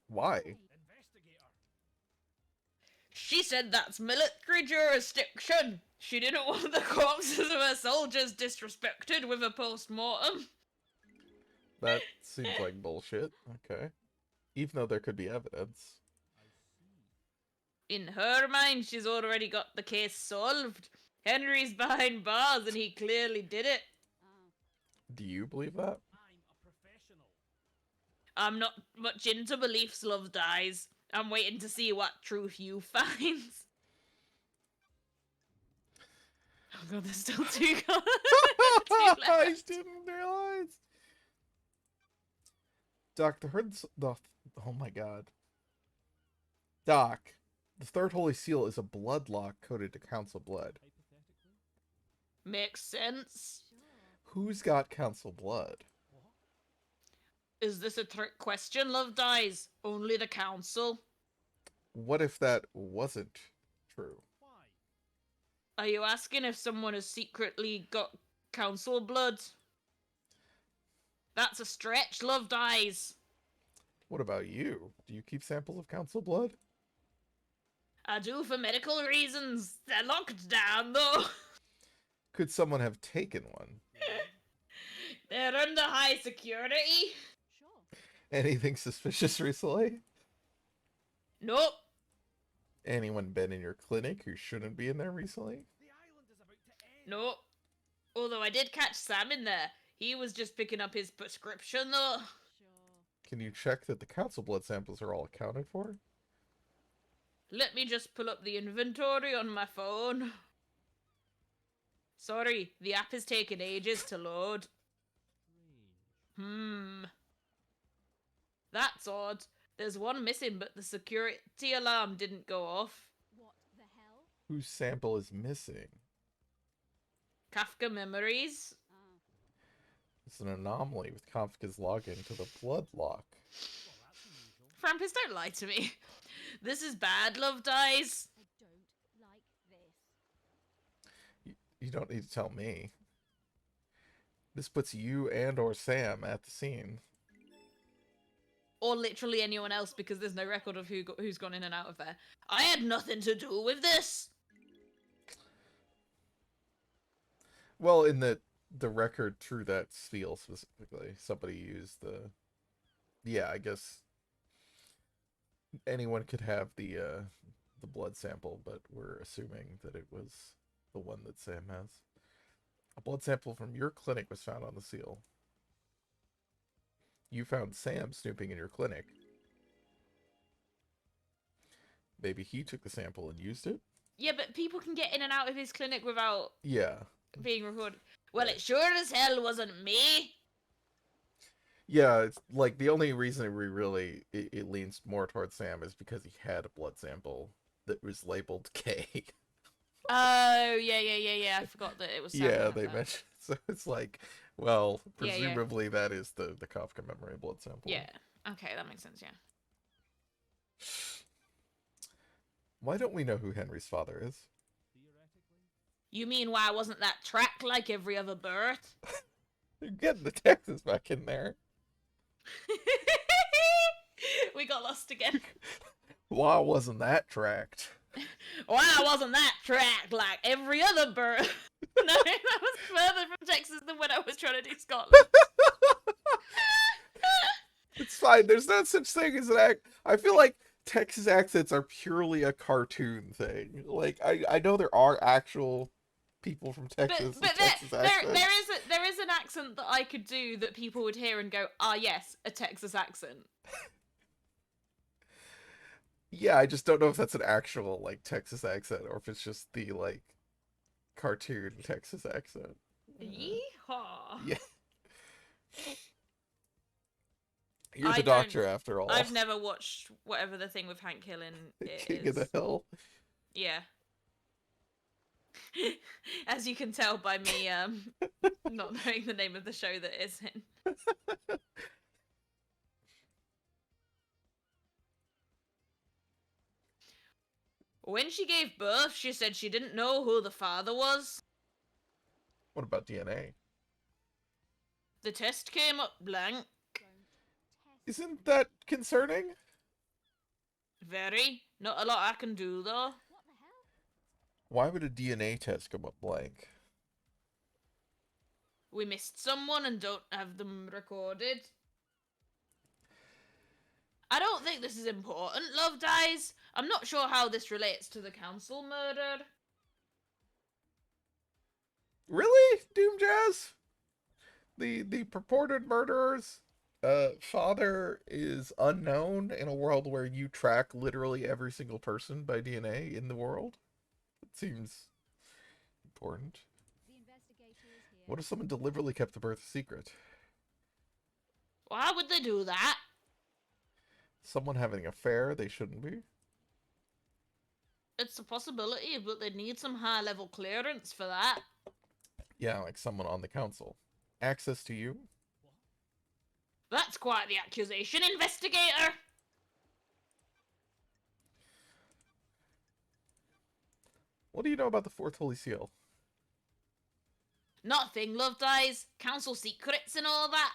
Why? Investigator. She said that's military jurisdiction. She didn't want the corpses of her soldiers disrespected with a post-mortem. That seems like bullshit. Okay. Even though there could be evidence. I see. In her mind, she's already got the case solved. Henry's behind bars and he clearly did it. Oh, Do you believe that? I'm a professional. I'm not much into beliefs, love dies. I'm waiting to see what truth you find. Oh god, there's still two cards. I left. didn't realize. Doc, oh my god. Doc, the third holy seal is a blood lock coded to council blood. Hypothetically. Makes sense. Sure. Who's got council blood? What? Is this a trick question, Love Dies? Only the council? What if that wasn't true? Why? Are you asking if someone has secretly got council blood? That's a stretch, Love Dies. What about you? Do you keep samples of council blood? I do for medical reasons. They're locked down, though. Could someone have taken one? They're under high security. Sure. Anything suspicious recently? Nope. Anyone been in your clinic who shouldn't be in there recently? The island is about to end. Nope. Although I did catch Sam in there. He was just picking up his prescription, though. Sure. Can you check that the council blood samples are all accounted for? Let me just pull up the inventory on my phone. Sorry, the app is taking ages to load. Strange. That's odd. There's one missing, but the security alarm didn't go off. What the hell? Whose sample is missing? Kafka Memories? It's an anomaly with Kafka's login to the blood lock. Well, that's unusual. Frampus, don't lie to me. This is bad, Love Dies. I don't like this. You don't need to tell me. This puts you and or Sam at the scene. Or literally anyone else, because there's no record of who's gone in and out of there. I had nothing to do with this. Well, in the record through that seal specifically, somebody used the... Yeah, I guess anyone could have the blood sample, but we're assuming that it was the one that Sam has. A blood sample from your clinic was found on the seal. You found Sam snooping in your clinic. Maybe he took the sample and used it? Yeah, but people can get in and out of his clinic without Yeah. being recorded. Well, it sure as hell wasn't me. Yeah, it's like the only reason we really it leans more towards Sam is because he had a blood sample that was labeled K. Oh, yeah. I forgot that it was Sam Yeah, like they that. mentioned. So it's like, well, Yeah, yeah. presumably that is the Kafka memory blood sample. Yeah. Okay, that makes sense, yeah. Why don't we know who Henry's father is? Theoretically. You mean why wasn't that tracked like every other birth? You're getting the Texas back in there. We got lost again. Why wasn't that tracked? Why wasn't that tracked like every other birth? No, that was further from Texas than when I was trying to do Scotland. It's fine. There's no such thing as an act. I feel like Texas accents are purely a cartoon thing. Like I know there are actual people from Texas But with Texas accents. there is an accent that I could do that people would hear and go, ah yes, a Texas accent. Yeah, I just don't know if that's an actual like Texas accent or if it's just the like cartoon Texas accent. Yeehaw. Yeah. You're I the doctor after all. I've never watched whatever the thing with Hank Hill in The it King of the is. Hill. Yeah. As you can tell by me not knowing the name of the show that it's in. When she gave birth, she said she didn't know who the father was. What about DNA? The test came up blank. Don't test. Isn't that concerning? Very. Not a lot I can do though. What the hell? Why would a DNA test come up blank? We missed someone and don't have them recorded. I don't think this is important, Love Dies. I'm not sure how this relates to the council murder. Really? Doom Jazz? The purported murderer's father is unknown in a world where you track literally every single person by DNA in the world? It seems important. What if someone deliberately kept the birth a secret? Why would they do that? Someone having an affair they shouldn't be? It's a possibility, but they'd need some high level clearance for that. Yeah, like someone on the council. Access to you? That's quite the accusation, investigator! What do you know about the Fourth Holy Seal? Nothing, love dies, council secrets and all that.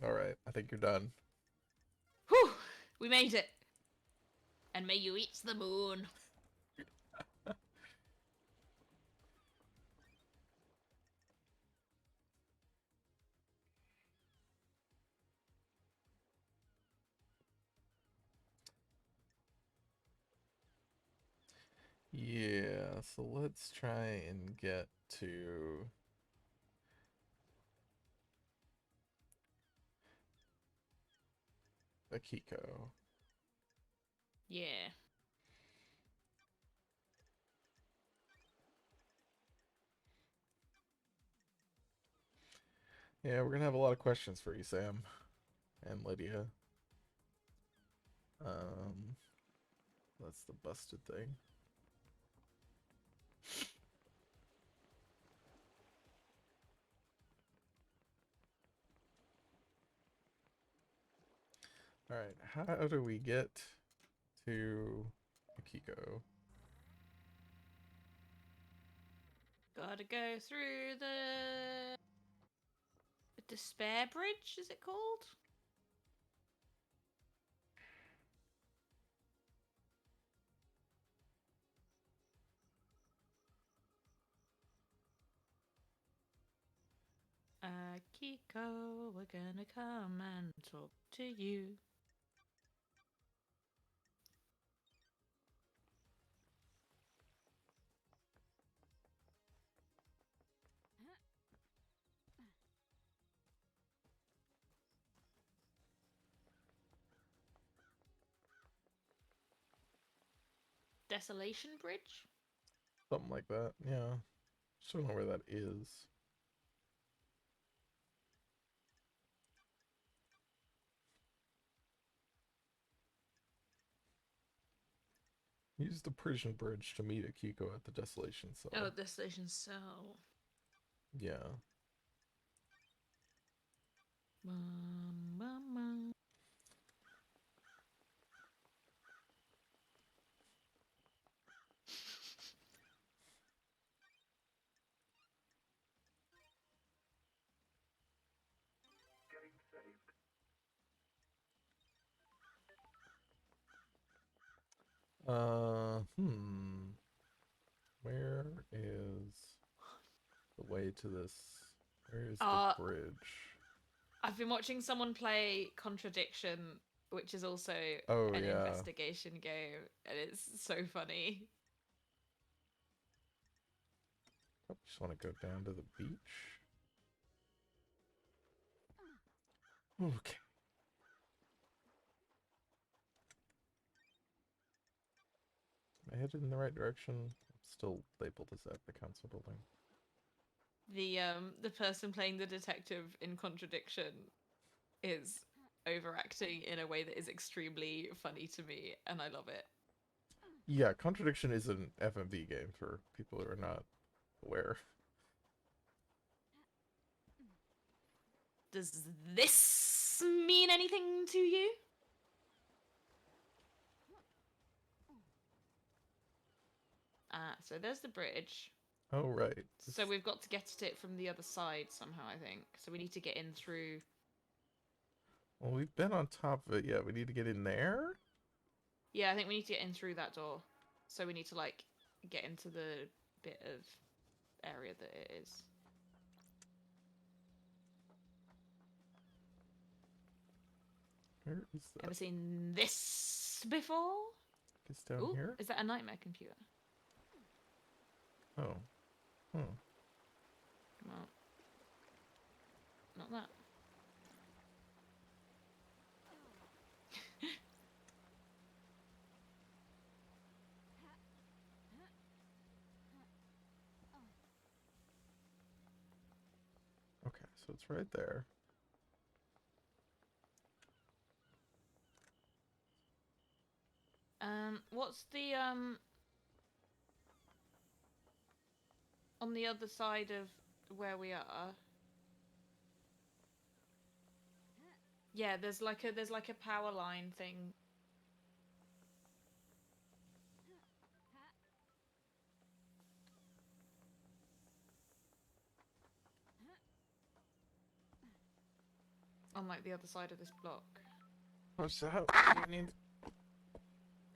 Alright, I think you're done. Whew, we made it. And may you eat the moon. Yeah, so let's try and get to... Akiko. Yeah. Yeah, we're gonna have a lot of questions for you, Sam. And Lydia. That's the busted thing. Alright, how do we get to Akiko? Gotta go through the Despair Bridge, is it called? Kiko, we're gonna come and talk to you. Desolation Bridge? Something like that, yeah. Just don't know where that is. Use the prison bridge to meet Akiko at the Desolation Cell. Oh, Desolation Cell. Yeah. Bum. Where is the way to this? Where is Uh, the bridge? I've been watching someone play Contradiction, which is also Oh, an yeah. investigation game, and it's so funny. Probably just want to go down to the beach. Okay. Am I headed in the right direction? I'm still labeled as at the council building. The person playing the detective in Contradiction is overacting in a way that is extremely funny to me, and I love it. Yeah, Contradiction is an FMV game for people who are not aware. Does this mean anything to you? So there's the bridge. Oh, right. So we've got to get at it from the other side somehow, I think. So we need to get in through... Well, we've been on top of it. Yeah, we need to get in there? Yeah, I think we need to get in through that door. So we need to, like, get into the bit of area that it is. Where is that? Ever seen this before? It's down Ooh, here? is that a nightmare computer? Oh. Hmm. Come on. Not that. Okay, so it's right there. What's the on the other side of where we are? Yeah, there's like a power line thing. On like the other side of this block. What's that? You need to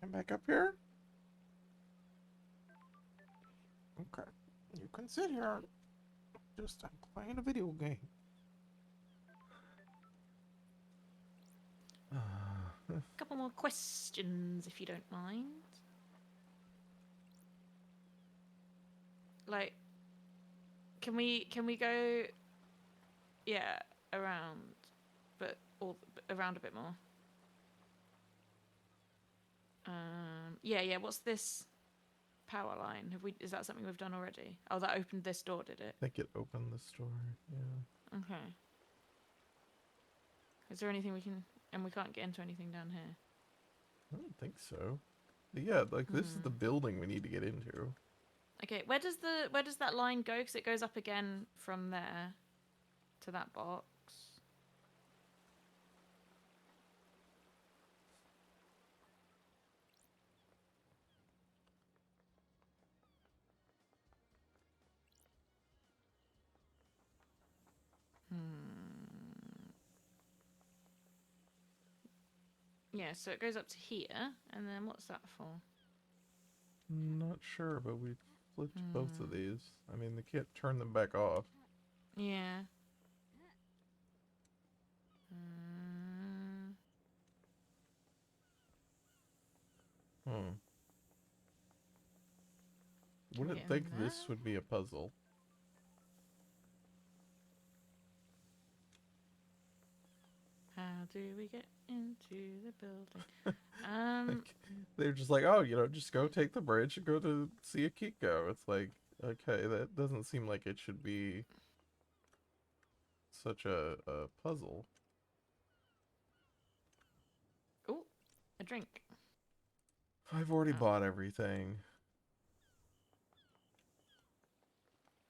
come back up here? Okay. You can sit here. Just, I'm playing a video game. Couple more questions, if you don't mind. Like, can we go? Yeah, around, but around a bit more. Yeah. What's this power line? Is that something we've done already? Oh, that opened this door, did it? I think it opened this door, yeah. Okay. Is there anything we can? And we can't get into anything down here. I don't think so. But yeah, like this is the building we need to get into. Okay, where does that line go? Because it goes up again from there to that box. Yeah, so it goes up to here, and then what's that for? Not sure, but we flipped both of these. I mean, they can't turn them back off. Yeah. Hmm. Can we Wouldn't get in think this there? would be a puzzle. How do we get into the building? Like, they're just like, oh, just go take the bridge and go to see a Kiko. It's like, okay, that doesn't seem like it should be such a puzzle. Oh, a drink. I've already Oh. bought everything.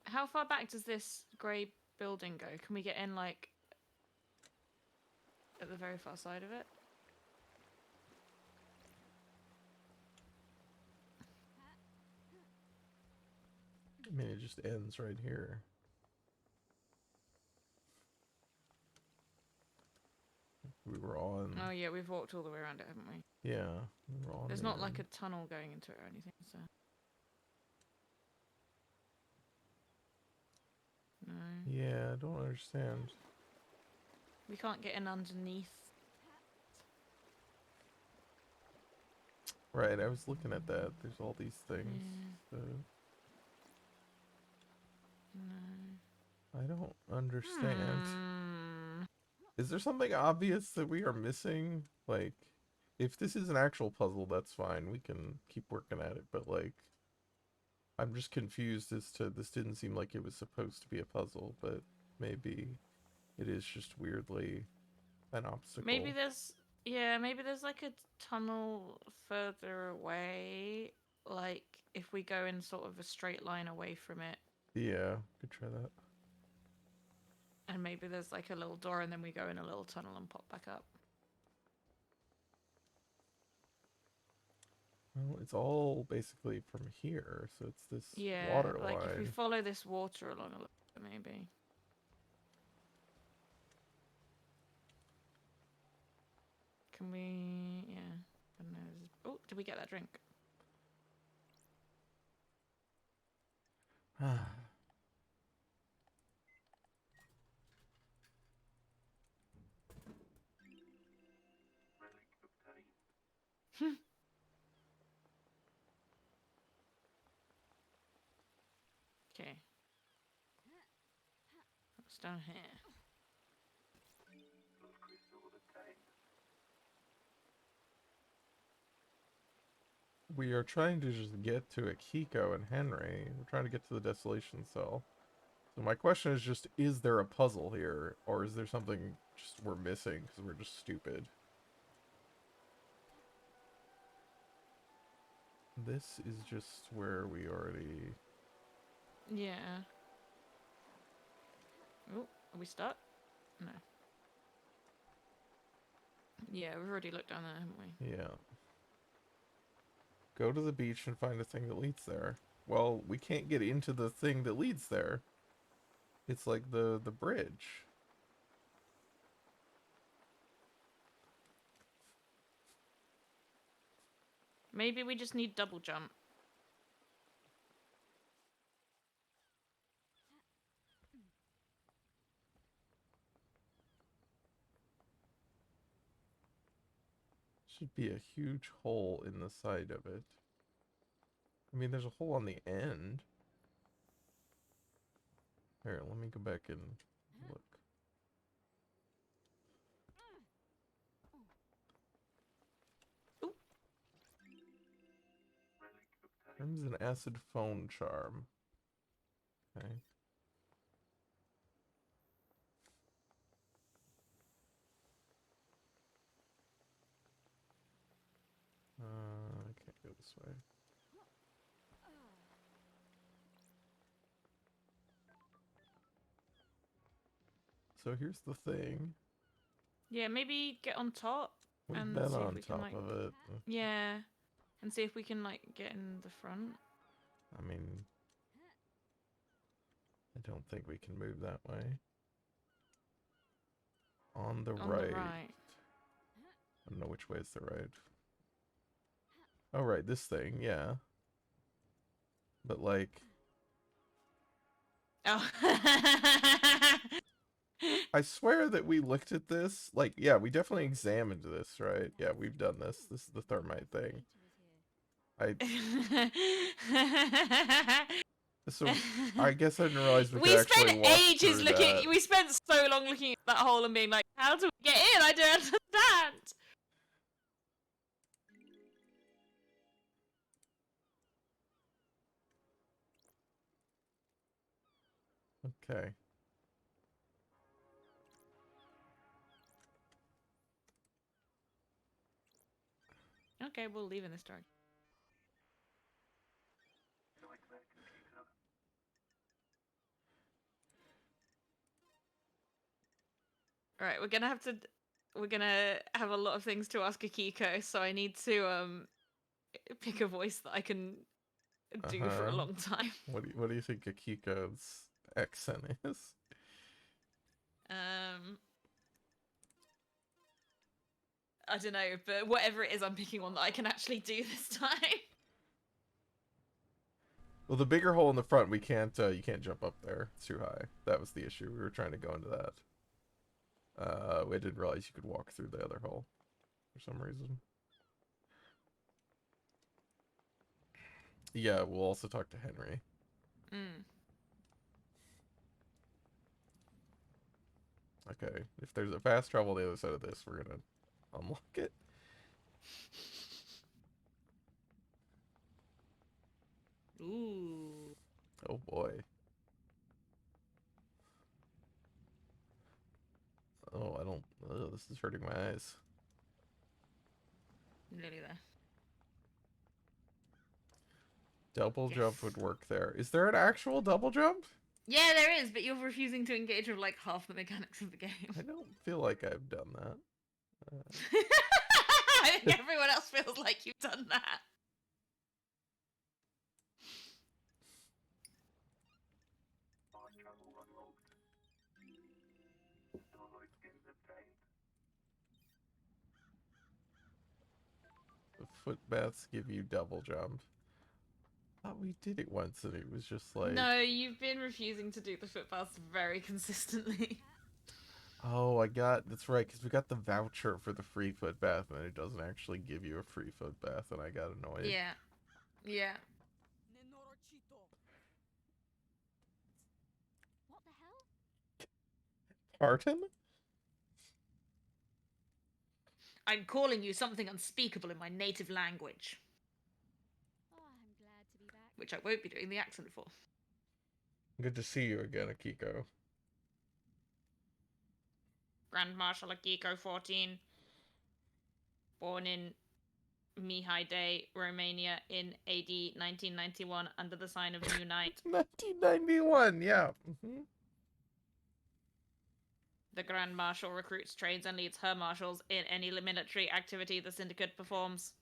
How far back does this grey building go? Can we get in, like, at the very far side of it? I mean, it just ends right here. We were on. Oh yeah, we've walked all the way around it, haven't we? Yeah, we were on. There's the not like a end. tunnel going into it or anything, so. No. Yeah, I don't understand. We can't get in underneath. Right, I was looking at that. There's all these things. So No. I don't understand. Hmm. Is there something obvious that we are missing? Like, if this is an actual puzzle, that's fine. We can keep working at it. But, like, I'm just confused as to this didn't seem like it was supposed to be a puzzle, but maybe it is just weirdly an obstacle. Maybe there's like a tunnel further away. Like if we go in sort of a straight line away from it, Yeah, could try that. and maybe there's like a little door, and then we go in a little tunnel and pop back up. Well, it's all basically from here, so it's this Yeah, water like if we line. follow this water along a little bit, maybe. Can we? Yeah. I don't know. Oh, did we get that drink? Okay. What's down here? We are trying to just get to Akiko and Henry. We're trying to get to the desolation cell. So my question is just, is there a puzzle here? Or is there something just we're missing because we're just stupid? This is just where we already... Yeah. Oh, are we stuck? No. Yeah, we've already looked down there, haven't we? Yeah. Go to the beach and find a thing that leads there. Well, we can't get into the thing that leads there. It's like the bridge. Maybe we just need double jump. Should be a huge hole in the side of it. I mean, there's a hole on the end. Here, let me go back and look. Ooh. Crimson acid phone charm. Okay. I can't go this way. So here's the thing. Yeah, maybe get on top We've and been see if on we can, top like... of it. Yeah. And see if we can, like, get in the front. I mean, I don't think we can move that way. On the On right. the right. I don't know which way is the right. Oh, right, this thing, yeah. But, like, Oh. I swear that we looked at this. Like, yeah, we definitely examined this, right? Yeah, we've done this. This is the thermite thing. So, I guess I didn't realize we could We actually spent walk ages through looking. that. We spent so long looking at that hole and being like, "How do we get in? I don't understand." Okay. Okay, we'll leave in this direction. All right, we're gonna have to. We're gonna have a lot of things to ask Akiko, so I need to pick a voice that I can do for a long time. What do you think Akiko's accent is? I don't know, but whatever it is, I'm picking one that I can actually do this time. Well, the bigger hole in the front, we can't. You can't jump up there. It's too high. That was the issue. We were trying to go into that. We didn't realize you could walk through the other hole for some reason. Yeah, we'll also talk to Henry. Mm. Okay, if there's a fast travel on the other side of this, we're gonna unlock it. Ooh. Oh boy. Oh, I don't. Oh, this is hurting my eyes. Nearly there. Double jump Yes. would work there. Is there an actual double jump? Yeah, there is, but you're refusing to engage with like half the mechanics of the game. I don't feel like I've done that. I think everyone else feels like you've done that. The foot baths give you double jump. Thought we did it once and it was just like... No, you've been refusing to do the footpaths very consistently. Oh, that's right, because we got the voucher for the free foot bath and it doesn't actually give you a free foot bath and I got annoyed. Yeah. Yeah. What the hell? Pardon? I'm calling you something unspeakable in my native language, Oh, I'm glad to be back. which I won't be doing the accent for. Good to see you again, Akiko. Grand Marshal Akiko 14, born in Mihai Day, Romania in AD 1991 under the sign of New Night. 1991, yeah. The Grand Marshal recruits, trains, and leads her marshals in any military activity the Syndicate performs.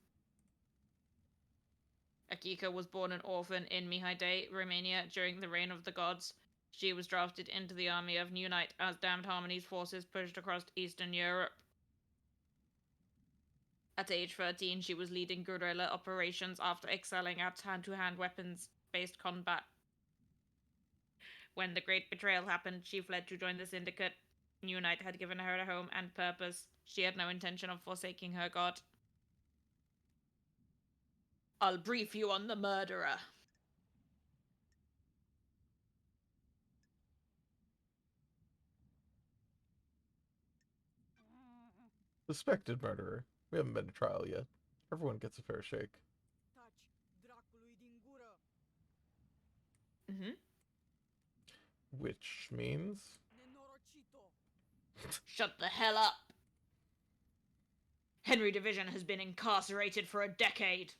Akiko was born an orphan in Mihai Day, Romania during the reign of the gods. She was drafted into the army of New Night as Damned Harmony's forces pushed across Eastern Europe. At age 13, she was leading guerrilla operations after excelling at hand-to-hand weapons-based combat. When the Great Betrayal happened, she fled to join the Syndicate. New Night had given her a home and purpose. She had no intention of forsaking her god. I'll brief you on the murderer. Suspected murderer. We haven't been to trial yet. Everyone gets a fair shake. Taci, dracului din gură! Mm-hmm. Which means... Nenorocito! Shut the hell up. Henry Division has been incarcerated for a decade.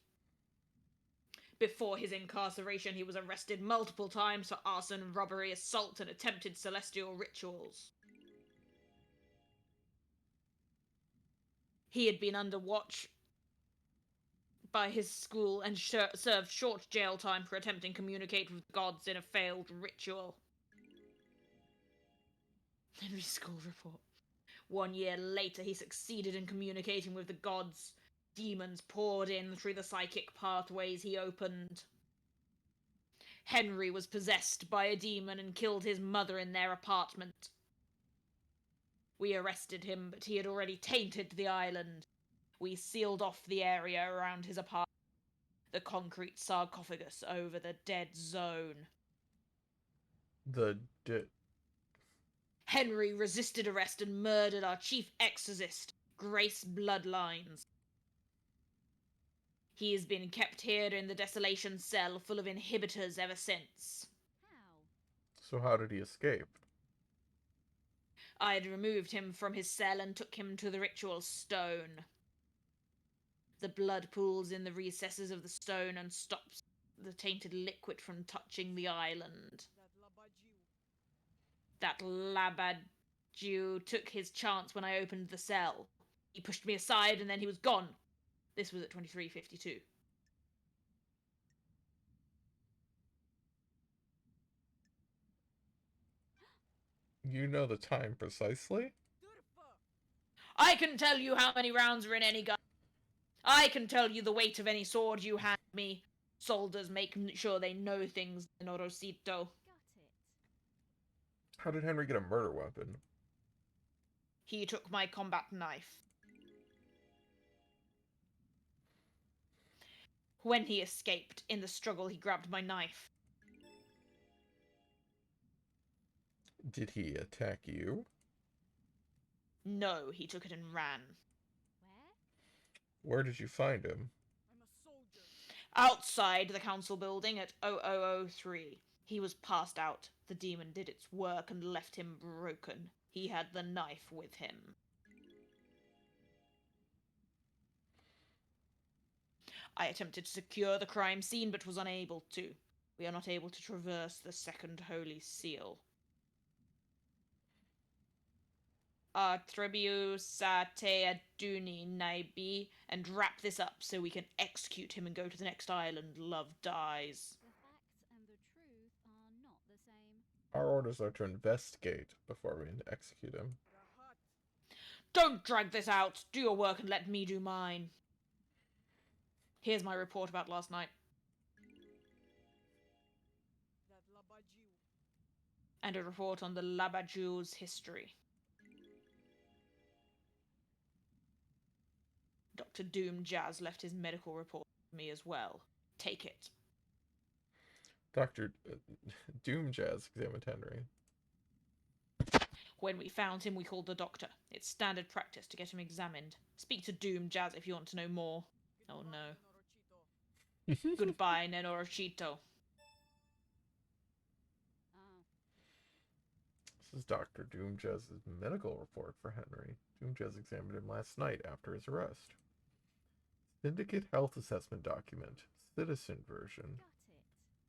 Before his incarceration, he was arrested multiple times for arson, robbery, assault, and attempted celestial rituals. He had been under watch by his school and served short jail time for attempting to communicate with the gods in a failed ritual. Henry's school report. 1 year later, he succeeded in communicating with the gods. Demons poured in through the psychic pathways he opened. Henry was possessed by a demon and killed his mother in their apartment. We arrested him, but he had already tainted the island. We sealed off the area around his apartment, the concrete sarcophagus over the dead zone. Henry resisted arrest and murdered our chief exorcist, Grace Bloodlines. He has been kept here in the desolation cell full of inhibitors ever since. How? So how did he escape? I had removed him from his cell and took him to the ritual stone. The blood pools in the recesses of the stone and stops the tainted liquid from touching the island. That labagiu! That Labadju took his chance when I opened the cell. He pushed me aside and then he was gone. This was at 23:52. You know the time precisely? Târfă! I can tell you how many rounds are in any gun. I can tell you the weight of any sword you hand me. Soldiers make sure they know things, Norosito. Got it. How did Henry get a murder weapon? He took my combat knife. When he escaped, in the struggle he grabbed my knife. Did he attack you? No, he took it and ran. Where? Where did you find him? I'm a soldier! Outside the council building at 0003. He was passed out. The demon did its work and left him broken. He had the knife with him. I attempted to secure the crime scene, but was unable to. We are not able to traverse the second holy seal. Atrebiusa te aduni naibi, and wrap this up so we can execute him and go to the next island. Love dies. The facts and the truth are not the same. Our orders are to investigate before we execute him. Rahat! Don't drag this out. Do your work and let me do mine. Here's my report about last night. That labagiu! And a report on the Labaju's history. Dr. Doom Jazz left his medical report with me as well. Take it. Dr. Doom Jazz examined Henry. When we found him, we called the doctor. It's standard practice to get him examined. Speak to Doom Jazz if you want to know more. Oh no. Nenorocito! Goodbye, Nenorocito. This is Dr. Doomjez's medical report for Henry. Doomjez examined him last night after his arrest. Syndicate health assessment document, citizen version. Got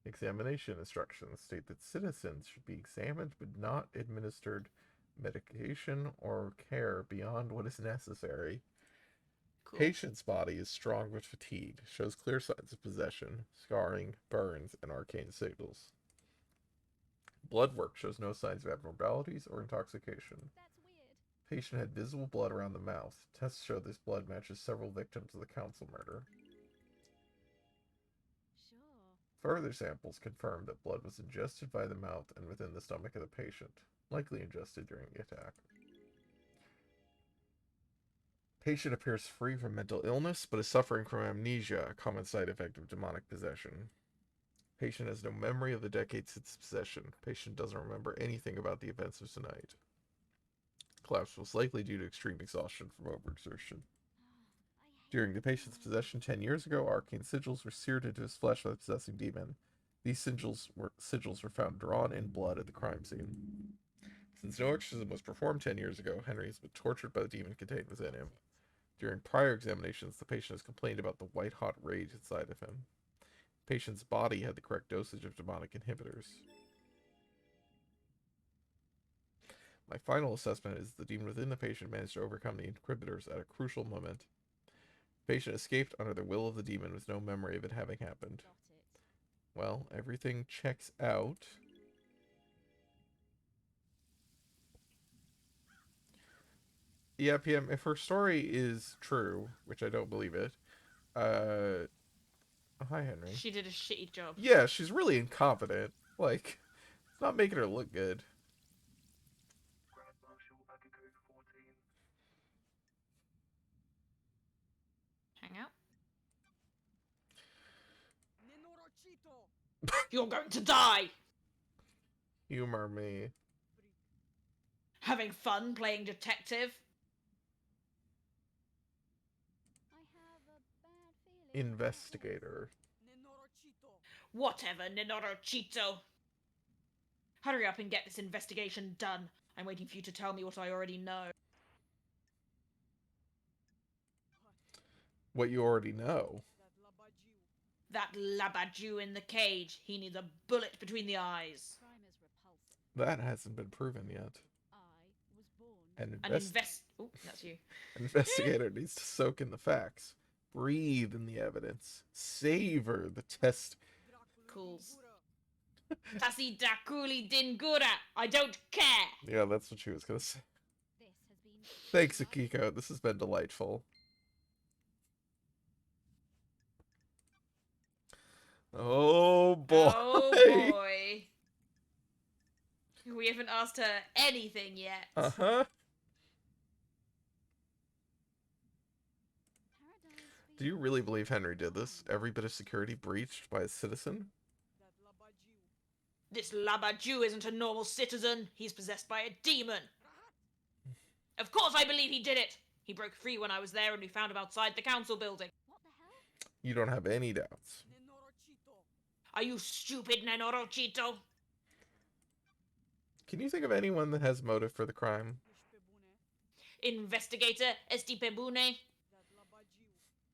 it. Examination instructions state that citizens should be examined but not administered medication or care beyond what is necessary. Cool. Patient's body is strong but fatigued, shows clear signs of possession, scarring, burns, and arcane signals. Blood work shows no signs of abnormalities or intoxication. That's weird. Patient had visible blood around the mouth. Tests show this blood matches several victims of the council murder. Sure. Further samples confirm that blood was ingested by the mouth and within the stomach of the patient, likely ingested during the attack. Patient appears free from mental illness, but is suffering from amnesia, a common side effect of demonic possession. Patient has no memory of the decades since possession. Patient doesn't remember anything about the events of tonight. Collapse was likely due to extreme exhaustion from overexertion. During the patient's possession 10 years ago, arcane sigils were seared into his flesh by the possessing demon. These sigils were found drawn in blood at the crime scene. Since no exorcism was performed 10 years ago, Henry has been tortured by the demon contained within him. During prior examinations, the patient has complained about the white-hot rage inside of him. The patient's body had the correct dosage of demonic inhibitors. My final assessment is the demon within the patient managed to overcome the inhibitors at a crucial moment. The patient escaped under the will of the demon with no memory of it having happened. Got it. Well, everything checks out. Yeah, PM, if her story is true, which I don't believe it, oh, hi, Henry. She did a shitty job. Yeah, she's really incompetent. Like, it's not making her look good. Hang out. Nenorocito. You're going to die! Humor me. Having fun playing detective? I have a bad feeling. Investigator. Nenorocito. Whatever, Nenorocito. Hurry up and get this investigation done. I'm waiting for you to tell me what I already know. What you already know. That labaju. That Labadju in the cage. He needs a bullet between the eyes. Crime is repulsive. That hasn't been proven yet. I was born. An Oh, that's you. investigator needs to soak in the facts, breathe in the evidence, savor the test. Cools. Tassi Dakuli Dingura. I don't care. Yeah, that's what she was gonna say. This has been. Thanks, Akiko. This has been delightful. Oh boy. Oh boy. We haven't asked her anything yet. Uh-huh. Paradise Do you really believe Henry did this? Every bit of security breached by a citizen? That labaju. This Labadju isn't a normal citizen. He's possessed by a demon. Of course I believe he did it. He broke free when I was there and we found him outside the council building. What the hell? You don't have any doubts. Nenorocito. Are you stupid, Nenorocito? Can you think of anyone that has motive for the crime? Ishpebune. Investigator Estipebune. That labaju.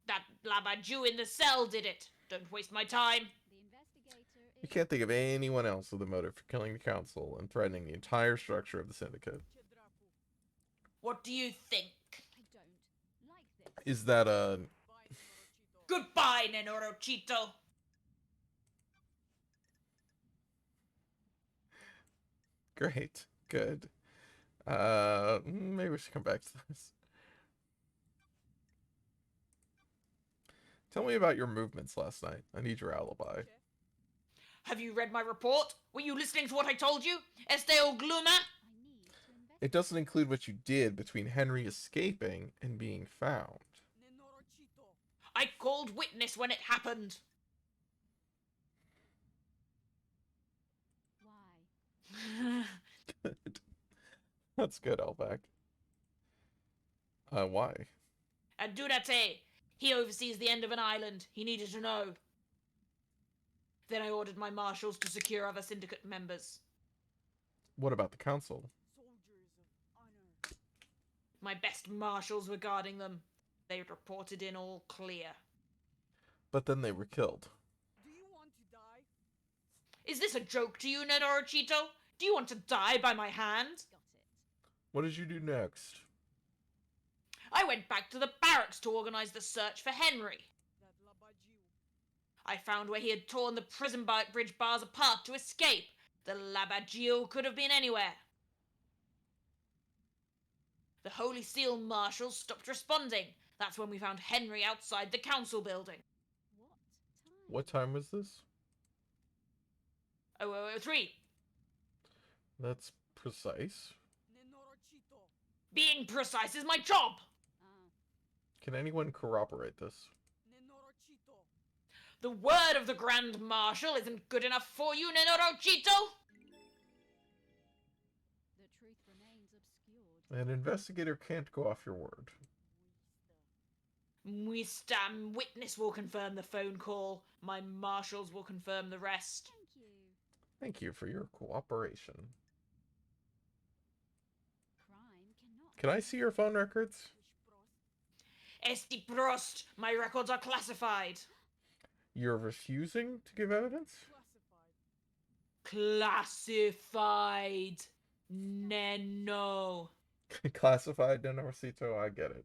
That Labadju in the cell did it. Don't waste my time. The investigator You is. can't think of anyone else with a motive for killing the council and threatening the entire structure of the syndicate. Chedraku. What do you think? I don't like this. Is that Bye, Nenorocito. Goodbye, Nenorocito. great? Good. Maybe we should come back to this. Tell me about your movements last night. I need your alibi. Have you read my report? Were you listening to what I told you? Esteo Gluma? I need to investigate. It doesn't include what you did between Henry escaping and being found. Nenorocito. I called witness when it happened. Why? Good. That's good, Alvac. Why? And Durate, he oversees the end of an island. He needed to know. Then I ordered my marshals to secure other syndicate members. What about the council? My best marshals were guarding them. They reported in all clear. But then they were killed. Do you want to die? Is this a joke to you, Nedorochito? Do you want to die by my hand? Got it. What did you do next? I went back to the barracks to organize the search for Henry. That labajiu. I found where he had torn the prison bridge bars apart to escape. The Labagio could have been anywhere. The Holy Seal marshals stopped responding. That's when we found Henry outside the council building. What time? What time was this? 0003. That's precise. Nenorochito. Being precise is my job. Ah, Can anyone corroborate this? Nenorochito. The word of the Grand Marshal isn't good enough for you, Nenorochito. the truth remains obscured. An investigator can't go off your word. Mr. Witness will confirm the phone call. My marshals will confirm the rest. Thank you. Thank you for your cooperation. Crime cannot. Can I see your phone records? Esti Prost, my records are classified. You're refusing to give evidence? Classified. Classified. Neno. Classified, Nenorcito, I get it.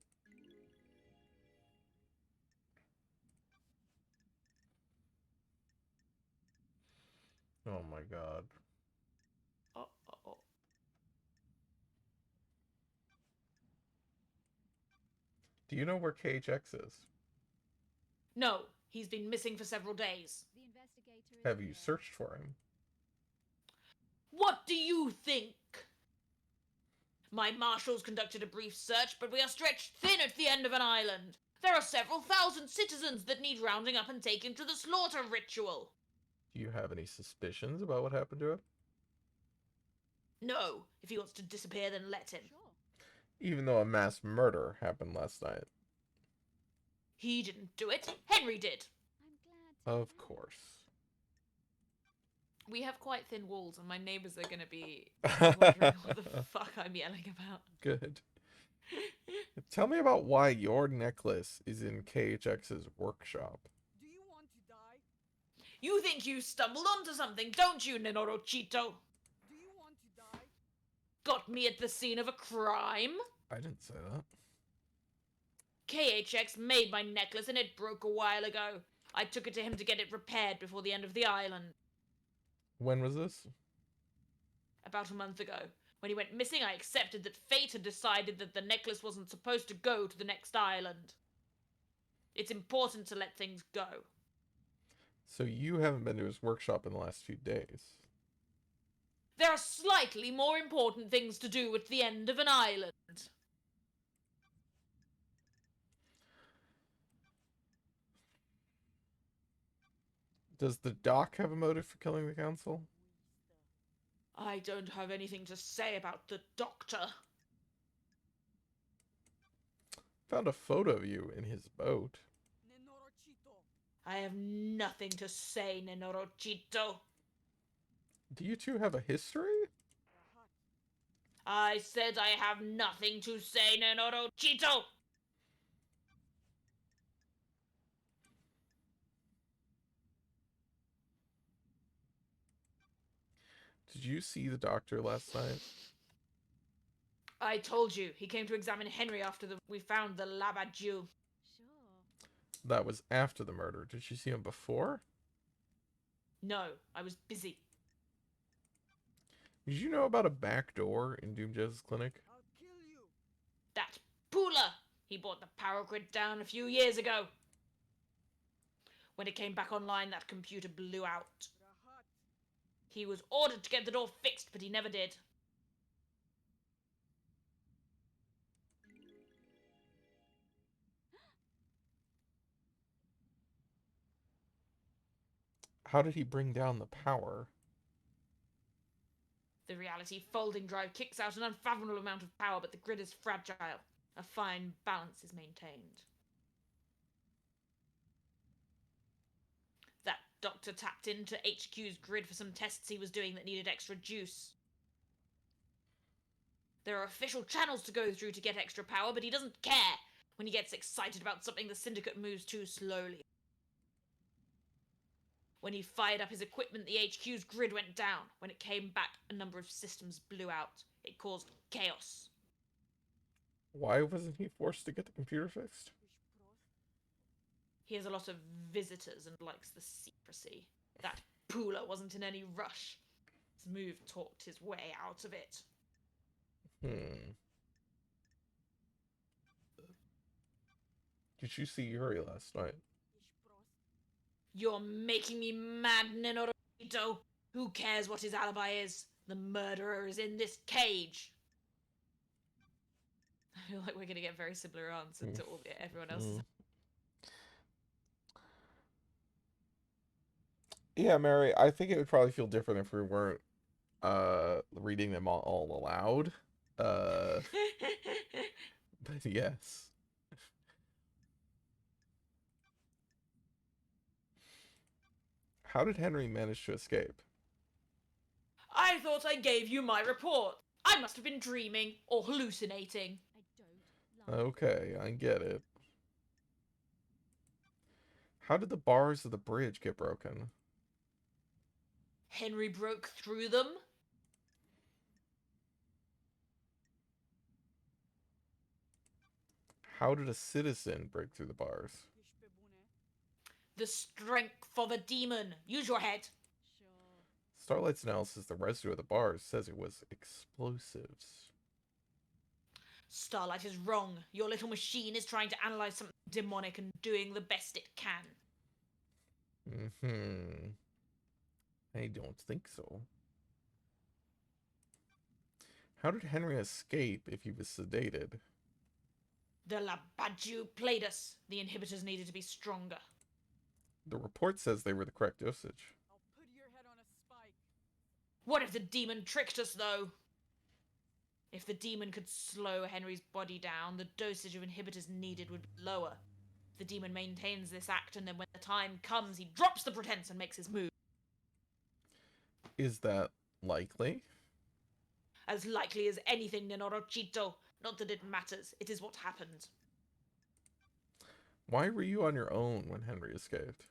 Oh my god. Uh-oh. Do you know where KHX is? No, he's been missing for several days. The investigator is Have you here. searched for him? What do you think? My marshals conducted a brief search, but we are stretched thin at the end of an island. There are several thousand citizens that need rounding up and taken to the slaughter ritual. Do you have any suspicions about what happened to him? No, if he wants to disappear, then let him. Sure. Even though a mass murder happened last night. He didn't do it. Henry did. I'm glad to Of know. course. We have quite thin walls, and my neighbors are going to be wondering what the fuck I'm yelling about. Good. Tell me about why your necklace is in KHX's workshop. Do you want to die? You think you stumbled onto something, don't you, Nenorochito? Do you want to die? Got me at the scene of a crime? I didn't say that. KHX made my necklace and it broke a while ago. I took it to him to get it repaired before the end of the island. When was this? About a month ago. When he went missing, I accepted that fate had decided that the necklace wasn't supposed to go to the next island. It's important to let things go. So you haven't been to his workshop in the last few days. There are slightly more important things to do at the end of an island. Does the doc have a motive for killing the council? I don't have anything to say about the doctor. Found a photo of you in his boat. Nenorochito. I have nothing to say, Nenorochito. Do you two have a history? Rahat. I said I have nothing to say, Nenorochito. Did you see the doctor last night? I told you, he came to examine Henry after we found the Labadju. Sure. That was after the murder. Did you see him before? No, I was busy. Did you know about a back door in Doomjez's clinic? I'll kill you. That Pula! He brought the power grid down a few years ago. When it came back online, that computer blew out. Rahat. He was ordered to get the door fixed, but he never did. How did he bring down the power? The reality folding drive kicks out an unfathomable amount of power, but the grid is fragile. A fine balance is maintained. That doctor tapped into HQ's grid for some tests he was doing that needed extra juice. There are official channels to go through to get extra power, but he doesn't care. When he gets excited about something, the Syndicate moves too slowly. When he fired up his equipment, the HQ's grid went down. When it came back, a number of systems blew out. It caused chaos. Why wasn't he forced to get the computer fixed? He has a lot of visitors and likes the secrecy. That Pooler wasn't in any rush. His move talked his way out of it. Did you see Yuri last night? You're making me mad, Nenorito. Who cares what his alibi is? The murderer is in this cage. I feel like we're going to get very similar answers to everyone else's. Yeah, Mary, I think it would probably feel different if we weren't reading them all aloud. But yes. How did Henry manage to escape? I thought I gave you my report. I must have been dreaming or hallucinating. I don't lie. Okay, I get it. How did the bars of the bridge get broken? Henry broke through them. How did a citizen break through the bars? The strength of a demon. Use your head. Sure. Starlight's analysis of the residue of the bars says it was explosives. Starlight is wrong. Your little machine is trying to analyze something demonic and doing the best it can. I don't think so. How did Henry escape if he was sedated? The Labadju played us. The inhibitors needed to be stronger. The report says they were the correct dosage. I'll put your head on a spike. What if the demon tricked us, though? If the demon could slow Henry's body down, the dosage of inhibitors needed would be lower. The demon maintains this act, and then when the time comes, he drops the pretense and makes his move. Is that likely? As likely as anything, Nenorochito. Not that it matters. It is what happened. Why were you on your own when Henry escaped?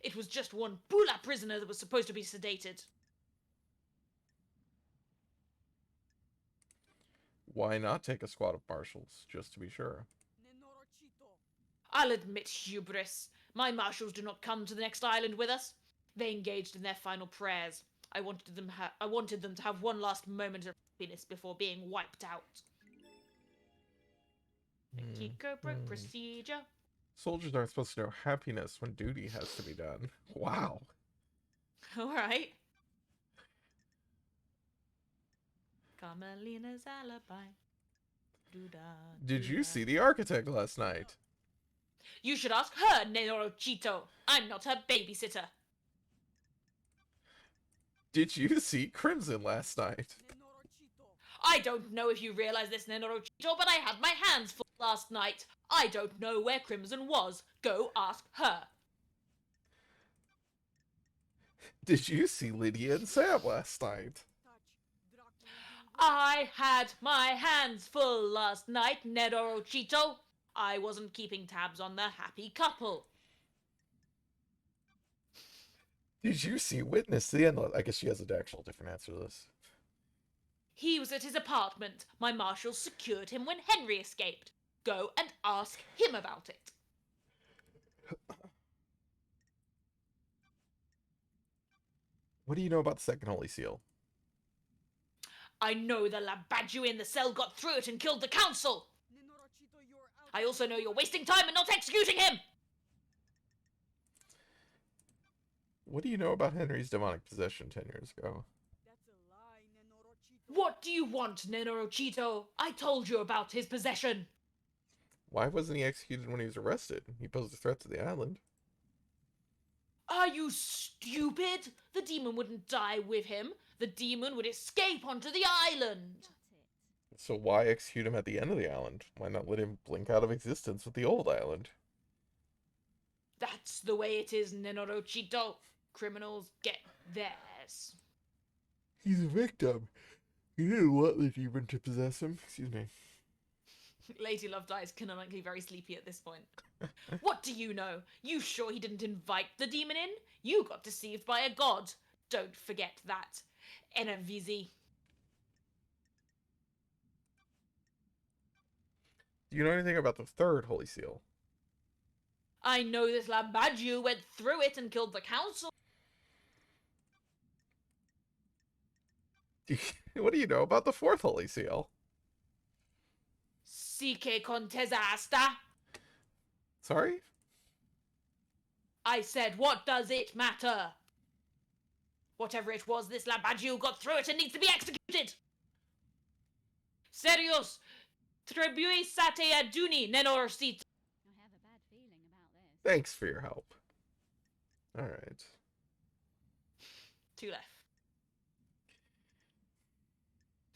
It was just one Bula prisoner that was supposed to be sedated. Why not take a squad of marshals, just to be sure? Nenorochito. I'll admit hubris. My marshals do not come to the next island with us. They engaged in their final prayers. I wanted them to have one last moment of happiness before being wiped out. Kiko broke procedure. Soldiers aren't supposed to know happiness when duty has to be done. Wow. Alright. Carmelina's alibi. Doo-da, Did you doo-da. see the architect last night? You should ask her, Nenorochito. I'm not her babysitter. Did you see Crimson last night? Nenorochito. I don't know if you realize this, Nenorochito, but I had my hands full last night. I don't know where Crimson was. Go ask her. Did you see Lydia and Sam last night? Touch. Dracula. I had my hands full last night, Nedorochito. I wasn't keeping tabs on the happy couple. Did you see Witness the end? I guess she has an actual different answer to this. He was at his apartment. My marshals secured him when Henry escaped. Go and ask him about it. What do you know about the second Holy Seal? I know the Labadju in the cell got through it and killed the council. Nenorochito, you're out. I also know you're wasting time and not executing him. What do you know about Henry's demonic possession 10 years ago? That's a lie, Nenorochito. What do you want, Nenorochito? I told you about his possession. Why wasn't he executed when he was arrested? He posed a threat to the island. Are you stupid? The demon wouldn't die with him. The demon would escape onto the island. Got it. So why execute him at the end of the island? Why not let him blink out of existence with the old island? That's the way it is, Nenorochito. Criminals get theirs. He's a victim. He didn't want the demon to possess him. Excuse me. Lady Love Dies canonically very sleepy at this point. What do you know? You sure he didn't invite the demon in? You got deceived by a god. Don't forget that. NMVZ. Do you know anything about the third Holy Seal? I know this Labadju went through it and killed the council. What do you know about the fourth Holy Seal? Sike contesa hasta. Sorry? I said, what does it matter? Whatever it was, this Labadju got through it and needs to be executed. Serios. Tribui sate aduni nenorcito. I have a bad feeling about this. Thanks for your help. Alright. 2 left.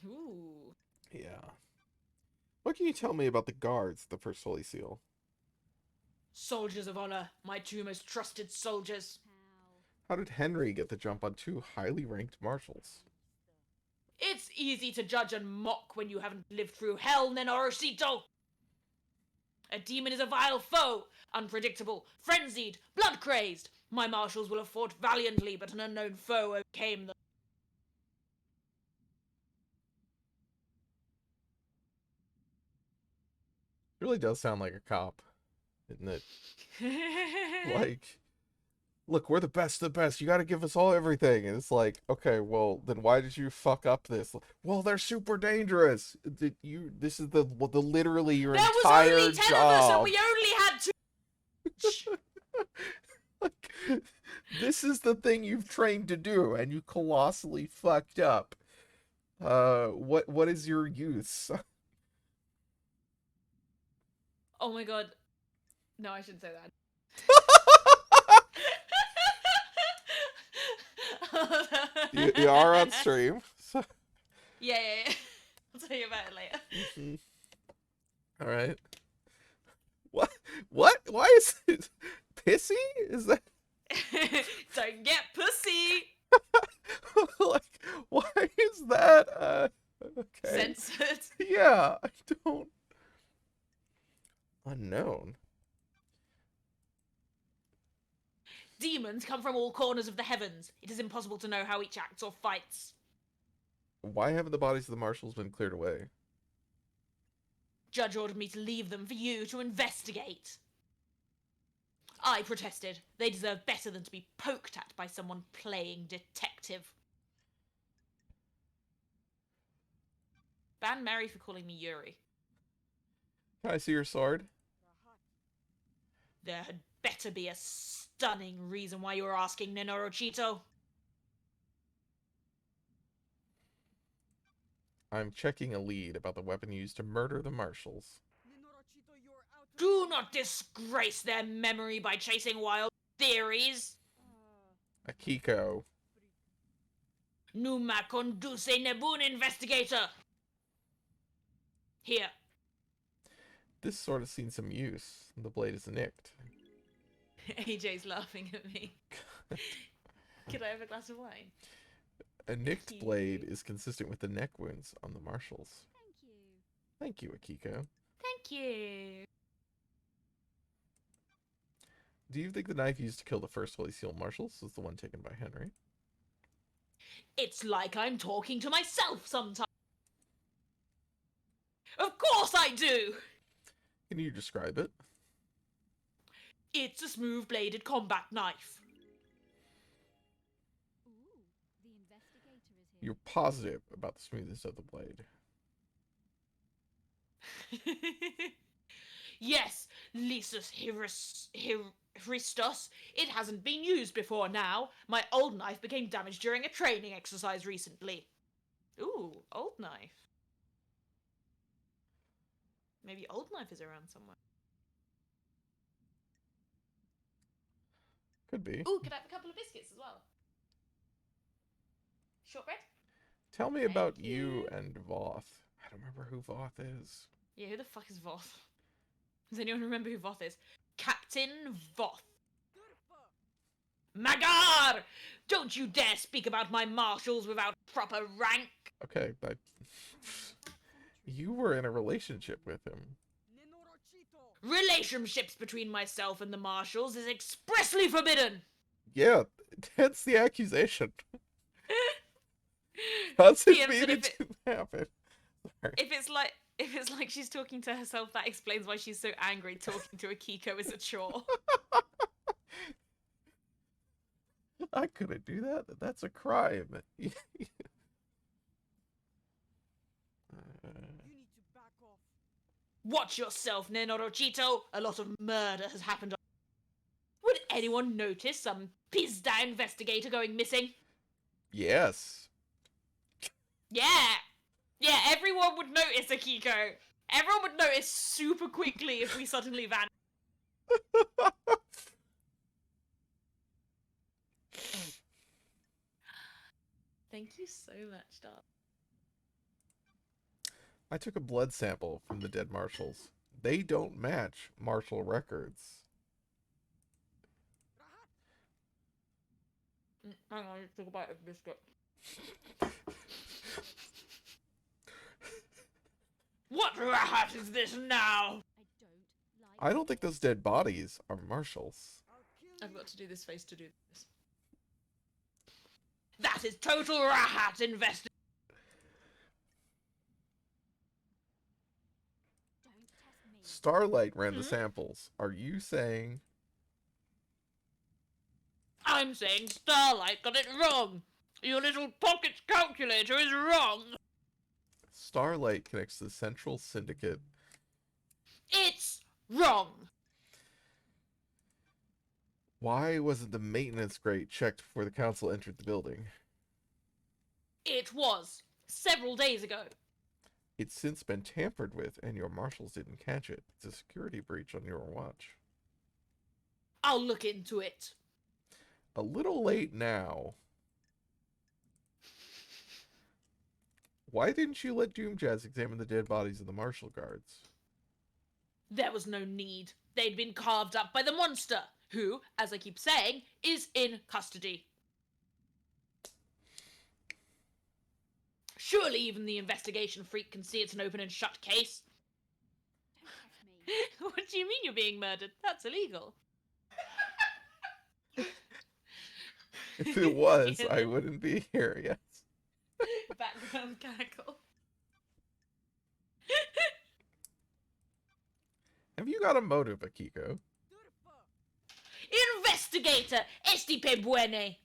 Ooh. Yeah. What can you tell me about the guards at the first Holy Seal? Soldiers of honor, my 2 most trusted soldiers. How? How did Henry get the jump on 2 highly ranked marshals? It's easy to judge and mock when you haven't lived through hell, Nenorosito! A demon is a vile foe, unpredictable, frenzied, blood-crazed. My marshals will have fought valiantly, but an unknown foe overcame them. It really does sound like a cop, isn't it? Like, look, we're the best of the best. You got to give us all everything. And it's like, okay, well, then why did you fuck up this? Well, they're super dangerous. This is the literally your There was entire only 10 job. of us, and we only had 2. Like, this is the thing you've trained to do, and you colossally fucked up. What is your use? Oh my god. No, I shouldn't say that. You are on stream. So. Yeah. I'll tell you about it later. All right. What? Why is it pissy? Is that Don't get pussy! like why is that? Okay. Censored. Yeah, I don't. Unknown. Demons come from all corners of the heavens. It is impossible to know how each acts or fights. Why haven't the bodies of the marshals been cleared away? Judge ordered me to leave them for you to investigate. I protested. They deserve better than to be poked at by someone playing detective. Ban Mary for calling me Yuri. Can I see your sword? There had better be a stunning reason why you're asking, Nenorochito. I'm checking a lead about the weapon used to murder the marshals. Nenorochito, you're out. Do not disgrace their memory by chasing wild theories. Akiko. Numa conduce nebun investigator. Here. This sword has seen some use. The blade is nicked. AJ's laughing at me. Could I have a glass of wine? A nicked blade is consistent with the neck wounds on the marshals. Thank you. Thank you, Akiko. Thank you. Do you think the knife used to kill the first Holy Seal marshals was the one taken by Henry? It's like I'm talking to myself sometimes. Of course I do! Can you describe it? It's a smooth-bladed combat knife. Ooh, the investigator is here. You're positive about the smoothness of the blade. Yes, Lysus Hristos. It hasn't been used before now. My old knife became damaged during a training exercise recently. Ooh, old knife. Maybe old knife is around somewhere. Could be. Ooh, could I have a couple of biscuits as well? Shortbread? Tell me Thank about you. you and Voth. I don't remember who Voth is. Yeah, who the fuck is Voth? Does anyone remember who Voth is? Captain Voth. Magar! Don't you dare speak about my marshals without proper rank! Okay, but you were in a relationship with him. Nenorochito! Relationships between myself and the marshals is expressly forbidden. Yeah, that's the accusation. How's it PM said made it to happen? Sorry. if it's like she's talking to herself, that explains why she's so angry. Talking to a Kiko is a chore. I couldn't do that. That's a crime. You need to back off. Watch yourself, Nenorochito. A lot of murder has happened. Would anyone notice some pizda investigator going missing? Yes. Yeah, everyone would notice, Akiko. Everyone would notice super quickly if we suddenly vanished. Thank you so much, Darcy. I took a blood sample from the dead marshals. They don't match marshal records. Hang on, let's talk about a biscuit. What rat is this now? I don't like I don't think those dead bodies are marshals. I'll kill I've you. got to do this face to do this. That is total rat investigation. don't test me. Starlight ran the samples. Are you saying... I'm saying Starlight got it wrong. Your little pocket calculator is wrong. Starlight connects to the Central Syndicate? It's wrong. Why wasn't the maintenance grate checked before the council entered the building? It was several days ago. It's since been tampered with, and your marshals didn't catch it. It's a security breach on your watch. I'll look into it. A little late now. Why didn't you let Doomjazz examine the dead bodies of the marshal guards? There was no need. They'd been carved up by the monster, who, as I keep saying, is in custody. Surely even the investigation freak can see it's an open and shut case. Don't test me. What do you mean you're being murdered? That's illegal. If it was, Yeah, I wouldn't be here, yes. Background cackle. Have you got a motive, Akiko? Durfa! Investigator, estipe buene.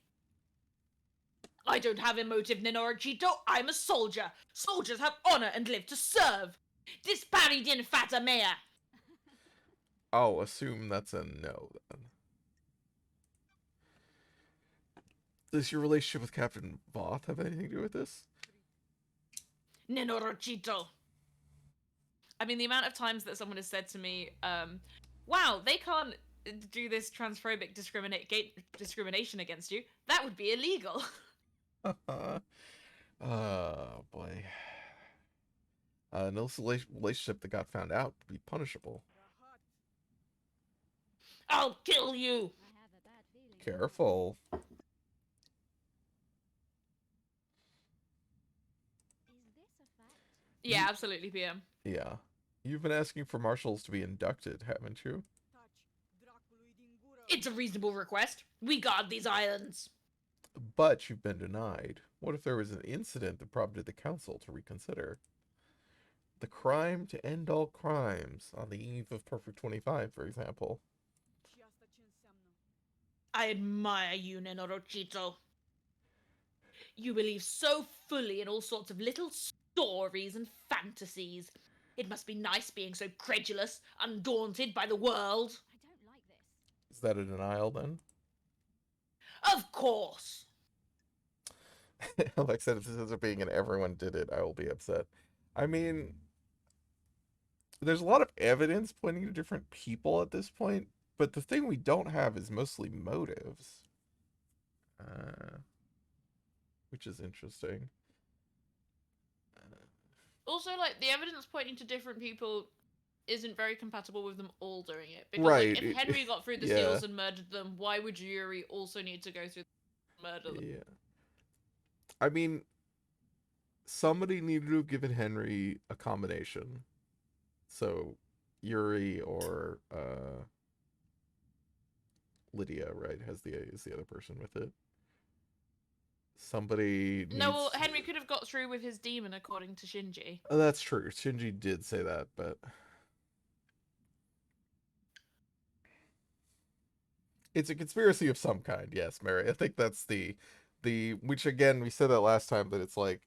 I don't have a motive, Nenorochito. I'm a soldier. Soldiers have honor and live to serve. Dispari din fata mea. I'll assume that's a no, then. Does your relationship with Captain Voth have anything to do with this? Nenorochito. I mean, the amount of times that someone has said to me, wow, they can't do this transphobic discrimination against you. That would be illegal. Oh, boy. No relationship that got found out would be punishable. Rahat! I'll kill you. I have a bad feeling. Careful. Is this a fact? Yeah, absolutely, PM. Yeah. You've been asking for marshals to be inducted, haven't you? Touch! Dracului din gură! It's a reasonable request. We guard these islands. But you've been denied. What if there was an incident that prompted the council to reconsider? The crime to end all crimes on the eve of Perfect 25, for example. Și asta ce înseamnă? I admire you, Nenorochito. You believe so fully in all sorts of little stories and fantasies. It must be nice being so credulous, undaunted by the world. I don't like this. Is that a denial, then? Of course. Like I said, if this ends up being an everyone did it, I will be upset. I mean, there's a lot of evidence pointing to different people at this point, but the thing we don't have is mostly motives. Which is interesting. Also, like, the evidence pointing to different people isn't very compatible with them all doing it. Because, Right, like, if Henry got through the yeah. seals and murdered them, why would Yuri also need to go through the murder them? Yeah. I mean, somebody needed to have given Henry a combination. So Yuri or Lydia, right, is the other person with it. Somebody needs. No, well, Henry could have got through with his demon, according to Shinji. Oh, that's true. Shinji did say that, but it's a conspiracy of some kind. Yes, Mary. I think that's the which again we said that last time, but it's like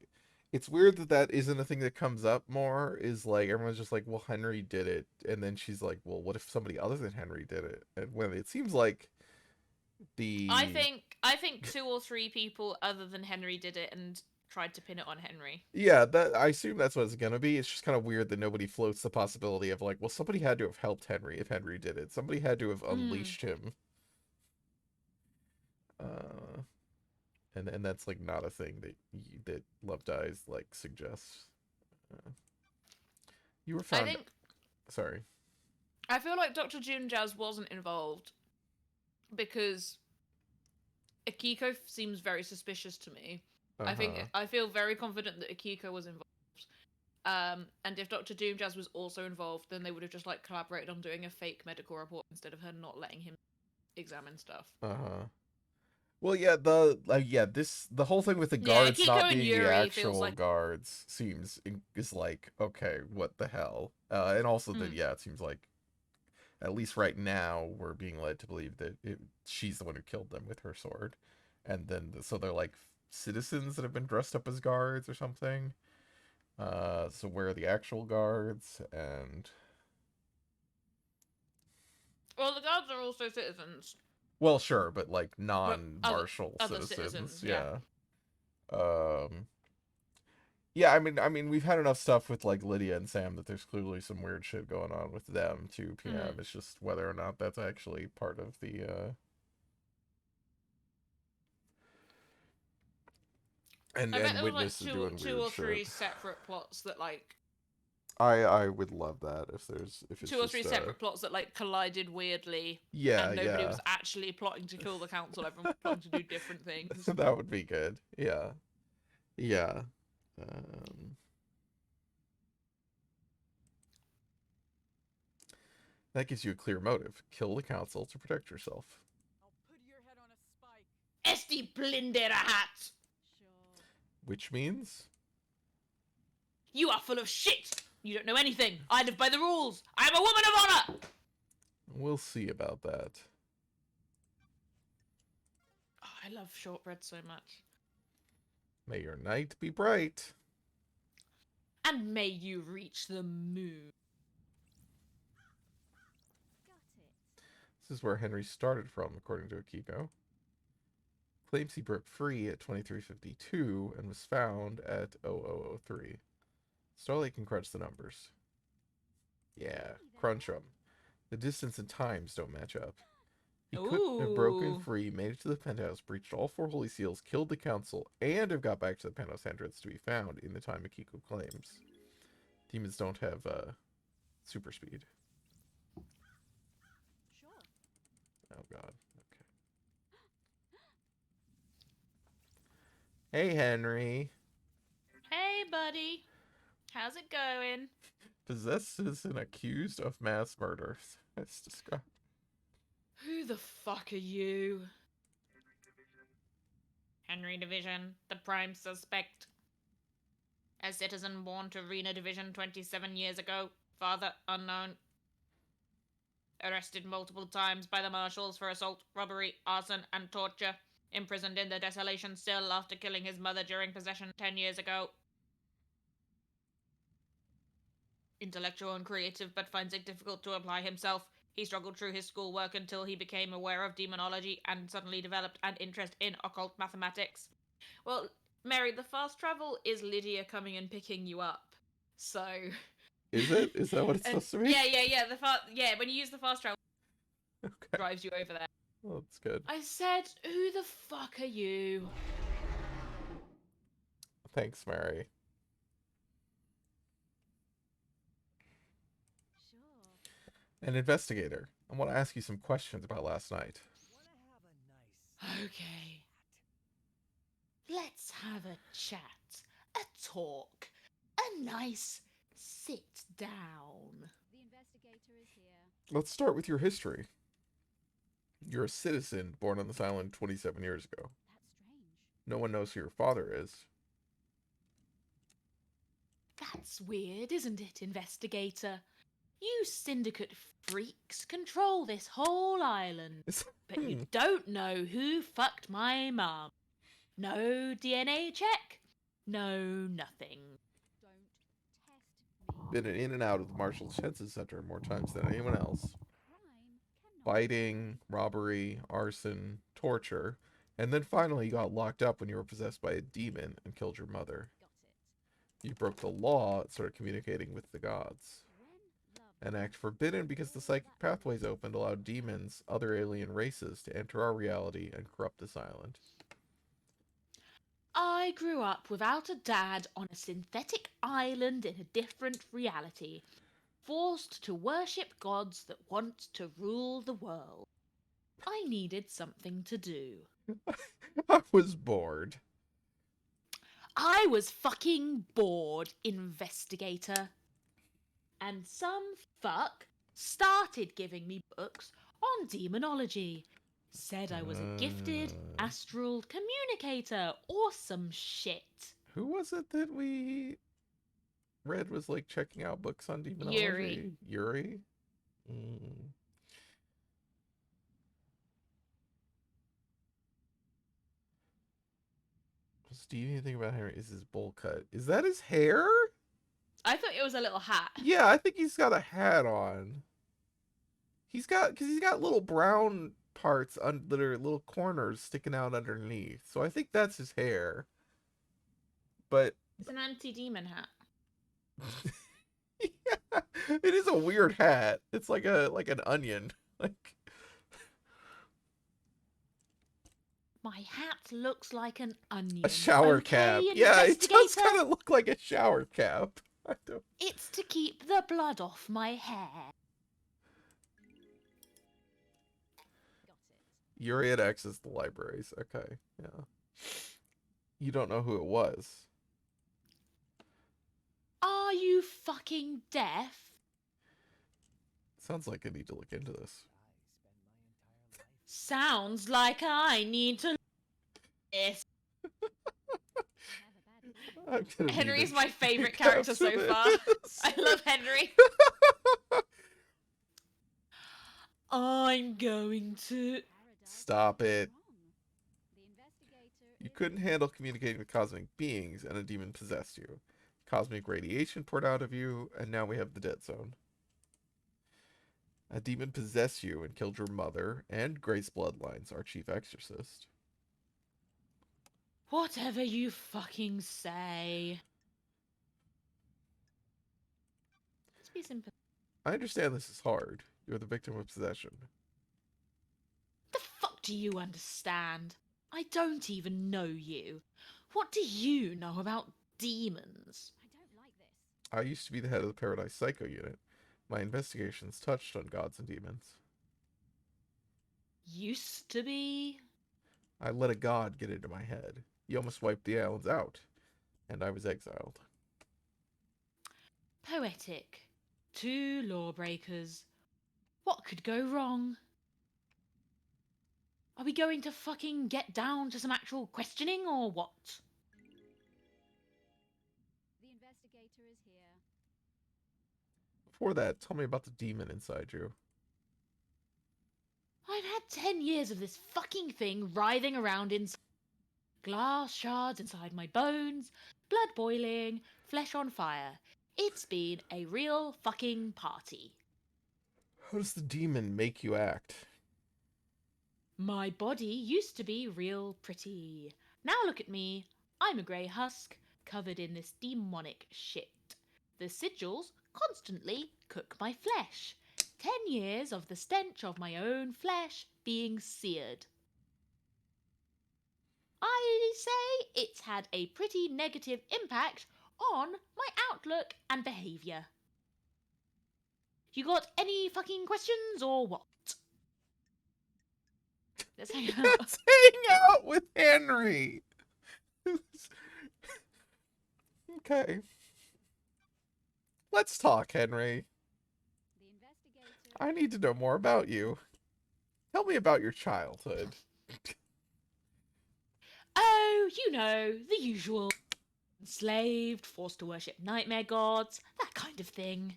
it's weird that that isn't a thing that comes up more. Is like everyone's just like, well, Henry did it, and then she's like, well, what if somebody other than Henry did it? And when it seems like the I think 2 or 3 people other than Henry did it and tried to pin it on Henry. yeah, that I assume that's what it's gonna be. It's just kind of weird that nobody floats the possibility of like, well, somebody had to have helped Henry if Henry did it. Somebody had to have unleashed him. And that's like not a thing that Love Dies like suggests. You were found. Sorry. I feel like Dr. June Jazz wasn't involved because Akiko seems very suspicious to me. I feel very confident that Akiko was involved. And if Dr. Doom Jazz was also involved, then they would have just like collaborated on doing a fake medical report instead of her not letting him examine stuff. Well, yeah, the whole thing with the guards Akiko not and being Yuri the feels actual like- guards is like, okay, what the hell? And also that it seems like at least right now we're being led to believe that she's the one who killed them with her sword, and then so they're like citizens that have been dressed up as guards or something. So where are the actual guards? And well, the guards are also citizens. well, sure, but like non-martial other citizens, yeah. Yeah, I mean, we've had enough stuff with like Lydia and Sam that there's clearly some weird shit going on with them too. PM. It's just whether or not that's actually part of the. And I bet there was Witness like is doing two weird or 3 shit. separate plots that like. I would love that if it's 2 or 3 separate plots that like collided weirdly. Yeah, and nobody yeah. was actually plotting to kill the council. Everyone was plotting to do different things. That would be good. Yeah, yeah. That gives you a clear motive: kill the council to protect yourself. I'll put your head on a spike. Esti blindera hat! Sure. Which means You are full of shit! You don't know anything! I live by the rules! I am a woman of honor! we'll see about that. Oh, I love shortbread so much. May your night be bright. And may you reach the moon. Got it. This is where Henry started from, according to Akiko. Claims he broke free at 2352 and was found at 0003. Starlight can crunch the numbers. Yeah, crunch them. The distance and times don't match up. He couldn't have broken Ooh. free, made it to the penthouse, breached all 4 holy seals, killed the council, and have got back to the penthouse entrance to be found in the time Akiko claims. Demons don't have super speed. Sure. Oh god. Okay. Hey, Henry. Hey, buddy. How's it going? Possessed citizen accused of mass murder. That's described. Who the fuck are you? Henry Division, the prime suspect. A citizen born to Rena Division 27 years ago. Father unknown. Arrested multiple times by the marshals for assault, robbery, arson, and torture. Imprisoned in the desolation cell after killing his mother during possession 10 years ago. Intellectual and creative, but finds it difficult to apply himself. He struggled through his schoolwork until he became aware of demonology and suddenly developed an interest in occult mathematics. Well, Mary, the fast travel is Lydia coming and picking you up. So... Is it? Is that what it's supposed to be? Yeah, when you use the fast travel, it Okay. drives you over there. Well, that's good. I said, who the fuck are you? Thanks, Mary. Sure. An investigator. I want to ask you some questions about last night. Okay. Let's have a chat. A talk. A nice sit down. The investigator is here. Let's start with your history. You're a citizen born on this island 27 years ago. That's strange. No one knows who your father is. That's weird, isn't it, investigator? You syndicate freaks control this whole island, but you don't know who fucked my mum. No DNA check, no nothing. Don't test me. Been in and out of the Marshall Detention Center more times than anyone else. Crime cannot. Biting, robbery, arson, torture, and then finally you got locked up when you were possessed by a demon and killed your mother. Got it. You broke the law and started communicating with the gods. When love. An act forbidden because the psychic pathways opened allowed demons, other alien races, to enter our reality and corrupt this island. I grew up without a dad on a synthetic island in a different reality, forced to worship gods that want to rule the world. I needed something to do. I was bored. I was fucking bored, investigator. And some fuck started giving me books on demonology. Said I was a gifted astral communicator or some shit. Who was it that we read was like checking out books on demonology? Yuri? Mm. Steve, anything about Henry? Is his bowl cut? Is that his hair? I thought it was a little hat. Yeah, I think he's got a hat on. He's got little brown parts that are little corners sticking out underneath. So I think that's his hair. But It's an anti-demon hat. yeah, it is a weird hat. It's like an onion. Like My hat looks like an onion. a shower Okay, cap. Yeah, it does investigator? kind of look like a shower cap. I don't. It's to keep the blood off my hair. Got it. Yuri had access to libraries. Okay, yeah. You don't know who it was. Are you fucking deaf? Sounds like I need to look into this. Sounds like I need to. Yes. I have a bad feeling. I'm gonna need Henry's a my favourite recap character so for far. this. I love Henry. I'm going to. Paradise Stop is it. wrong. The investigator You is couldn't handle communicating with cosmic beings, and a demon possessed you. Cosmic radiation poured out of you, and now we have the dead zone. A demon possessed you and killed your mother and Grace Bloodlines, our chief exorcist. Whatever you fucking say. Let's be simple. I understand this is hard. You're the victim of possession. The fuck do you understand? I don't even know you. What do you know about demons? I don't like this. I used to be the head of the Paradise Psycho Unit. My investigations touched on gods and demons. Used to be. I let a god get into my head. He almost wiped the islands out, and I was exiled. Poetic. Two lawbreakers. What could go wrong? Are we going to fucking get down to some actual questioning or what? The investigator is here. Before that, tell me about the demon inside you. I've had 10 years of this fucking thing writhing around in glass shards inside my bones, blood boiling, flesh on fire. It's been a real fucking party. How does the demon make you act? My body used to be real pretty. Now look at me. I'm a grey husk, covered in this demonic shit. The sigils constantly cook my flesh. 10 years of the stench of my own flesh being seared. I say it's had a pretty negative impact on my outlook and behaviour. You got any fucking questions or what? Let's hang out. Let's hang out with Henry. Okay. Let's talk, Henry. The investigator. I need to know more about you. Tell me about your childhood. Oh, you know, the usual. Enslaved, forced to worship nightmare gods, that kind of thing.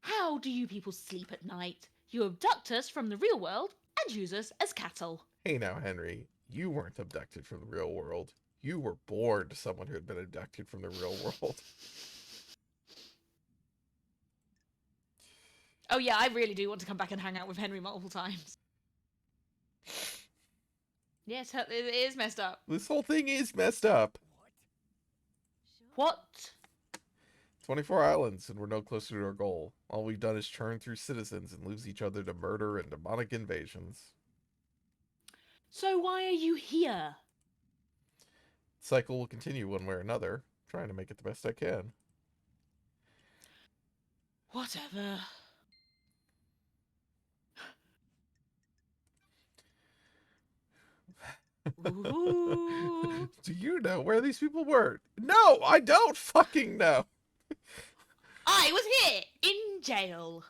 How do you people sleep at night? You abduct us from the real world and use us as cattle. Hey now, Henry. You weren't abducted from the real world. You were born to someone who had been abducted from the real world. Oh yeah, I really do want to come back and hang out with Henry multiple times. Yes, it is messed up. This whole thing is messed up. Sure. What? 24 islands, and we're no closer to our goal. All we've done is churn through citizens and lose each other to murder and demonic invasions. So why are you here? Cycle will continue one way or another. Trying to make it the best I can. Whatever. Ooh. Do you know where these people were? No, I don't fucking know. I was here in jail.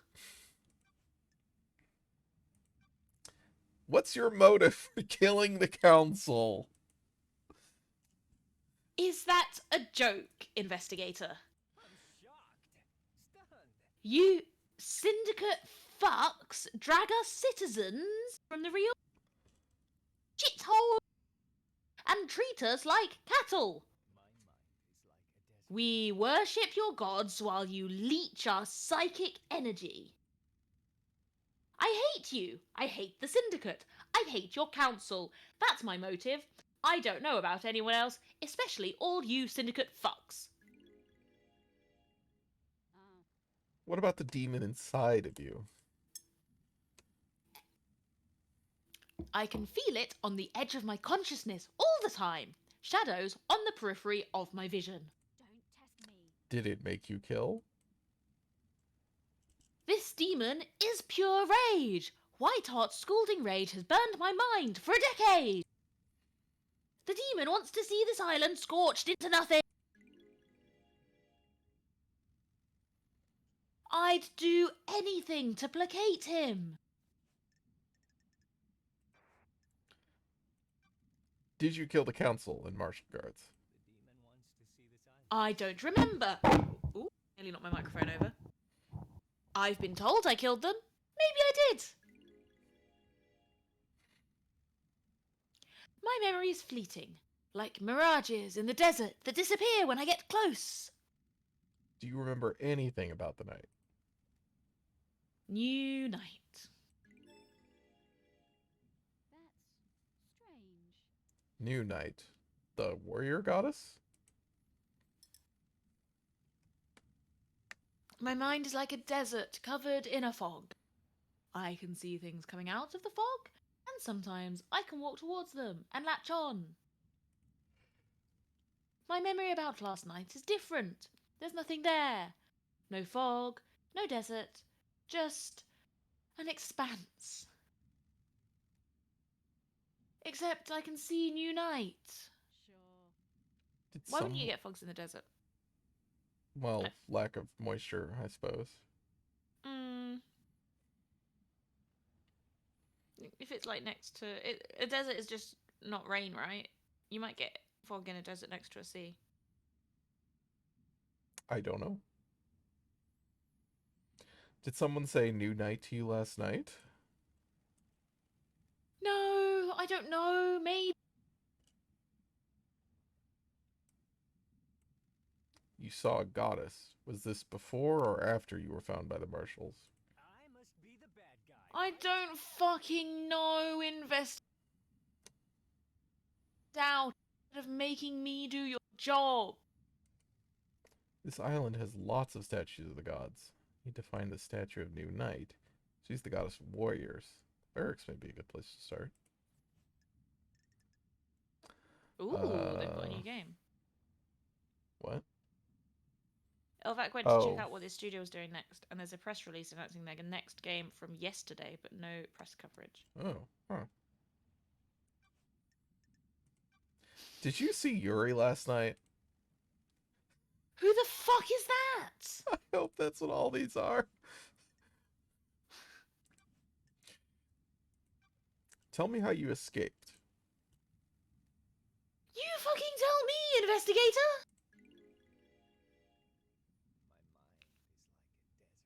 What's your motive for killing the council? Is that a joke, investigator? I'm shocked. Stunned. You syndicate fucks drag us citizens from the real shithole and treat us like cattle. My mind is like a desert. We worship your gods while you leech our psychic energy. I hate you. I hate the syndicate. I hate your council. That's my motive. I don't know about anyone else, especially all you syndicate fucks. Ah, What about the demon inside of you? I can feel it on the edge of my consciousness all the time. Shadows on the periphery of my vision. don't test me. Did it make you kill? This demon is pure rage. Whiteheart's scalding rage has burned my mind for a decade. The demon wants to see this island scorched into nothing. I'd do anything to placate him. Did you kill the council and martial guards? The demon wants to see this island. I don't remember. Ooh, nearly knocked my microphone over. I've been told I killed them. Maybe I did. My memory is fleeting, like mirages in the desert that disappear when I get close. Do you remember anything about the night? New night. That's strange. New Night. The warrior goddess? My mind is like a desert covered in a fog. I can see things coming out of the fog, and sometimes I can walk towards them and latch on. My memory about last night is different. There's nothing there. No fog, no desert, just an expanse. Except I can see new night. Sure. Did Why wouldn't you some- get fogs in the desert? Well, No. lack of moisture, I suppose. If it's like next to it, a desert is just not rain, right? You might get fog in a desert next to a sea. I don't know. Did someone say new night to you last night? No, I don't know. Maybe. You saw a goddess. Was this before or after you were found by the marshals? I must be the bad guy. I don't fucking know. Invest out of making me do your job. This island has lots of statues of the gods. Need to find the statue of New Night. She's the goddess of warriors. Barracks may be a good place to start. Ooh, they've got a new game. What? Elvac went to Oh. check out what his studio was doing next, and there's a press release announcing their next game from yesterday, but no press coverage. Oh, huh. Did you see Yuri last night? fuck is that? I hope that's what all these are. Tell me how you escaped. You fucking tell me, investigator! My mind is like a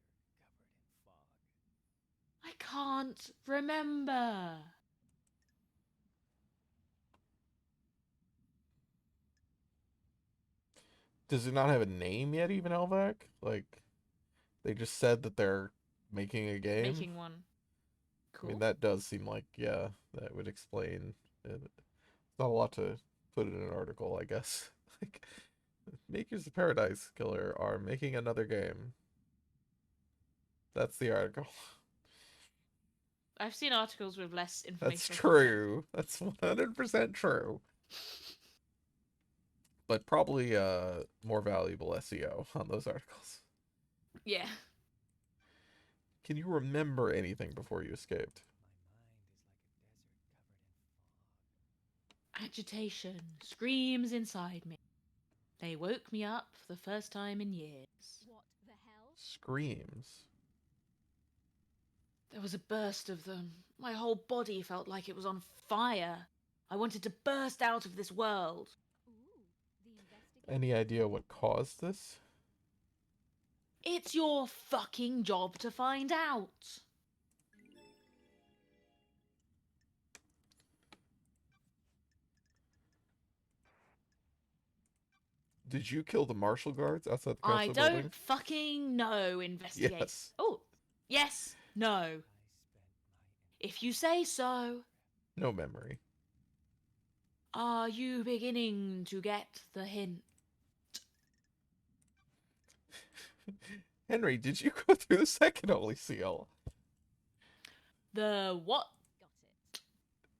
desert covered in fog. I can't remember. Does it not have a name yet, even Elvac? Like, they just said that they're making a game? Making one. I Cool. mean, that does seem like, yeah, that would explain it. It's not a lot to put in an article, I guess. Like, Makers of Paradise Killer are making another game. That's the article. I've seen articles with less information. That's true. That's 100% true. But probably more valuable SEO on those articles. Yeah. Can you remember anything before you escaped? My mind is like a desert covered in fog. Agitation screams inside me. They woke me up for the first time in years. What the hell? Screams. There was a burst of them. My whole body felt like it was on fire. I wanted to burst out of this world. Ooh, the investigator. Any idea what caused this? It's your fucking job to find out. Did you kill the martial guards outside the I council don't building? fucking know, investigator. Yes. Oh, yes, no. I spent my If you say so. No memory. Are you beginning to get the hint? Henry, did you go through the second Holy Seal? The what? Got it.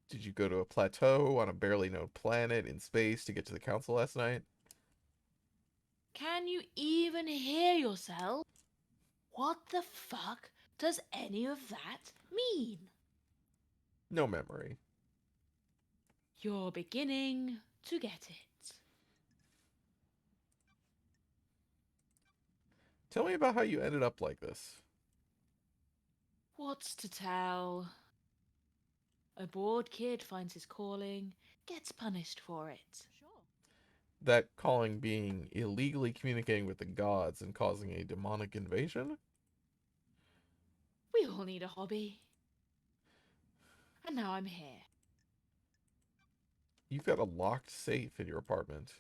Did you go to a plateau on a barely known planet in space to get to the council last night? Can you even hear yourself? What the fuck does any of that mean? No memory. You're beginning to get it. Tell me about how you ended up like this. What's to tell? A bored kid finds his calling, gets punished for it. Sure. That calling being illegally communicating with the gods and causing a demonic invasion? We all need a hobby. And now I'm here. You've got a locked safe in your apartment.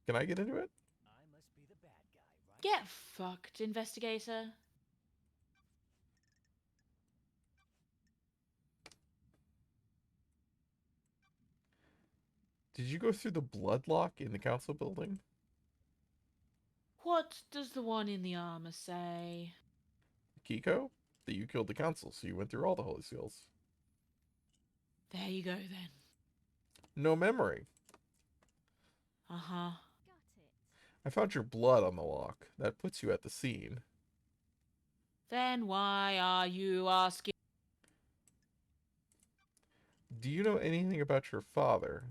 Can I get into it? I must be the bad guy, right? Get fucked, investigator. Did you go through the bloodlock in the council building? What does the one in the armor say? Kiko? That you killed the council, so you went through all the Holy Seals. There you go then. No memory. Uh-huh. Got it. I found your blood on the lock. That puts you at the scene. Then why are you asking? Do you know anything about your father?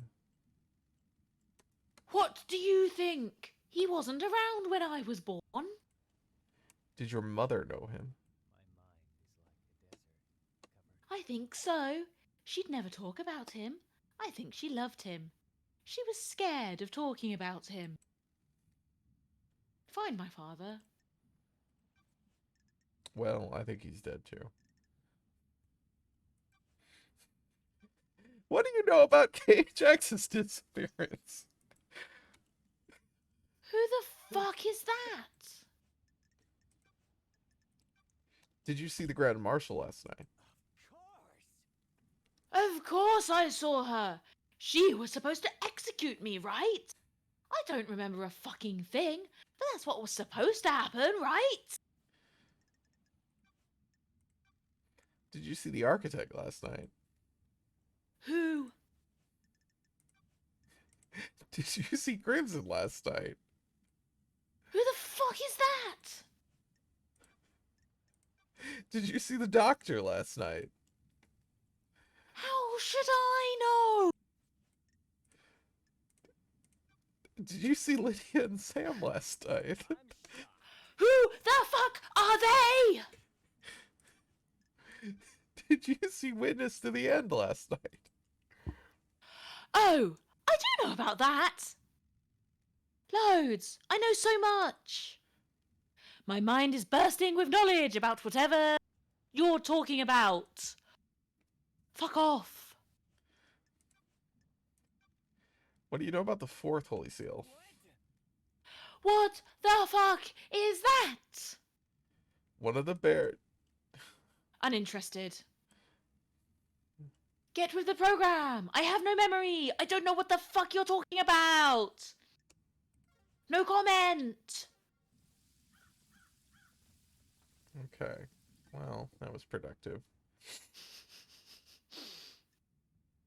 What do you think? He wasn't around when I was born. Did your mother know him? My mind is like a desert covered. I think so. She'd never talk about him. I think she loved him. She was scared of talking about him. Find my father. Well, I think he's dead too. What do you know about KHX's disappearance? Who the fuck is that? Did you see the Grand Marshal last night? Of course. Of course I saw her. She was supposed to execute me, right? I don't remember a fucking thing, but that's what was supposed to happen, right? Did you see the architect last night? Who? Did you see Crimson last night? Who the fuck is that? Did you see the doctor last night? How should I know? Did you see Lydia and Sam last night? I'm shocked. Why? Did you see Witness to the End last night? Oh, I do know about that. Loads. I know so much. My mind is bursting with knowledge about whatever you're talking about. Fuck off. What do you know about the fourth Holy Seal? What the fuck is that? One of the bear. Uninterested. Get with the program. I have no memory. I don't know what the fuck you're talking about. No comment. Okay. Well, that was productive.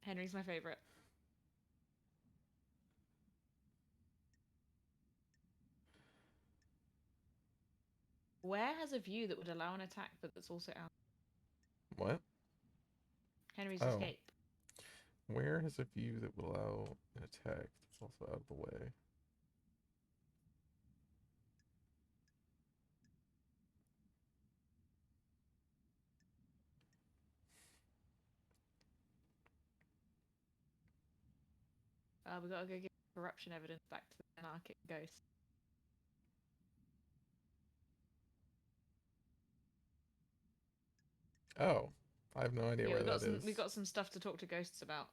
Henry's my favorite. Where has a view that would allow an attack, but that's also out? What? Henry's Oh. escape. Where has a view that will allow an attack that's also out of the way? We gotta go give corruption evidence back to the anarchic ghost. Oh, I have no idea Yeah, where we got that some. is. We got some stuff to talk to ghosts about.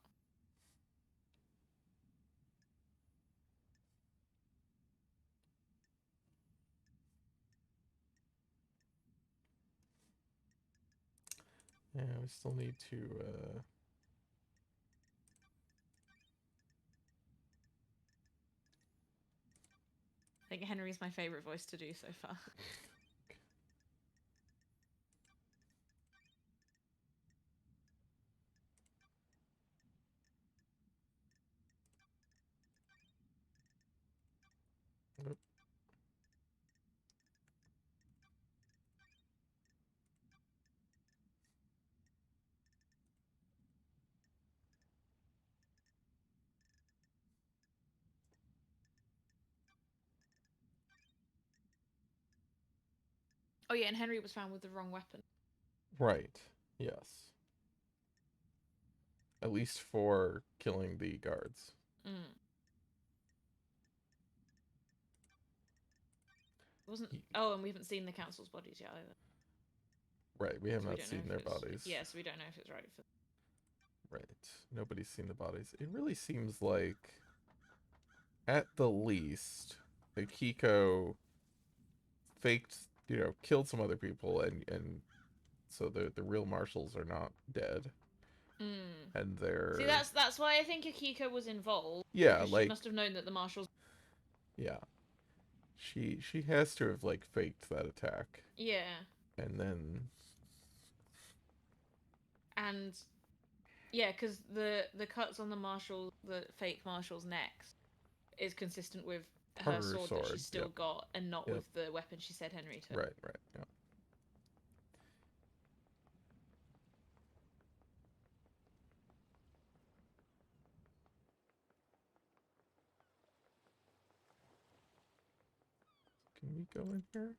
Yeah, we still need to. I think Henry's my favorite voice to do so far. Oop. Oh yeah, and Henry was found with the wrong weapon. Right. Yes. At least for killing the guards. Mm. Wasn't. Oh, and we haven't seen the council's bodies yet either. Right. We have So we not don't know seen if their it's- bodies. Yeah, so we don't know if it's right for. Right. Nobody's seen the bodies. It really seems like, at the least, Akiko faked, killed some other people, and so the real marshals are not dead, Mm. and they're See, that's why I think Akiko was involved. yeah, Because like she must have known that the marshals. yeah, she has to have like faked that attack, Yeah, and then and yeah, because the cuts on the fake marshal's necks, is consistent with her sword that she's still yep. got, and not Yep. with the weapon she said Henry took. Right, yeah. Can we go in here?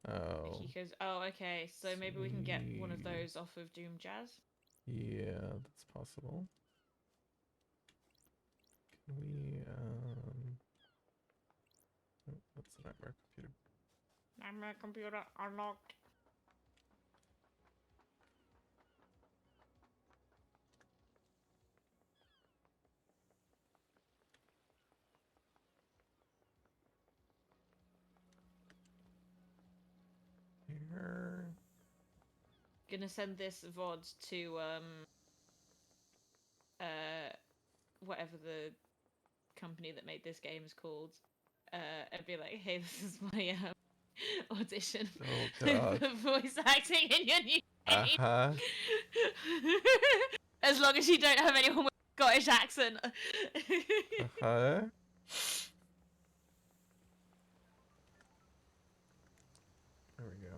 Oh, Akiko's. Oh, okay. So maybe we can get one of see. those off of Doom Jazz. Yeah, that's possible. Can we oh, that's the nightmare computer. My computer unlocked. Here. Gonna send this VOD to whatever the company that made this game is called. And be like, hey, this is my audition Oh god. for voice acting in your new game. Uh-huh. As long as you don't have anyone with a Scottish accent. Uh-huh. There we go.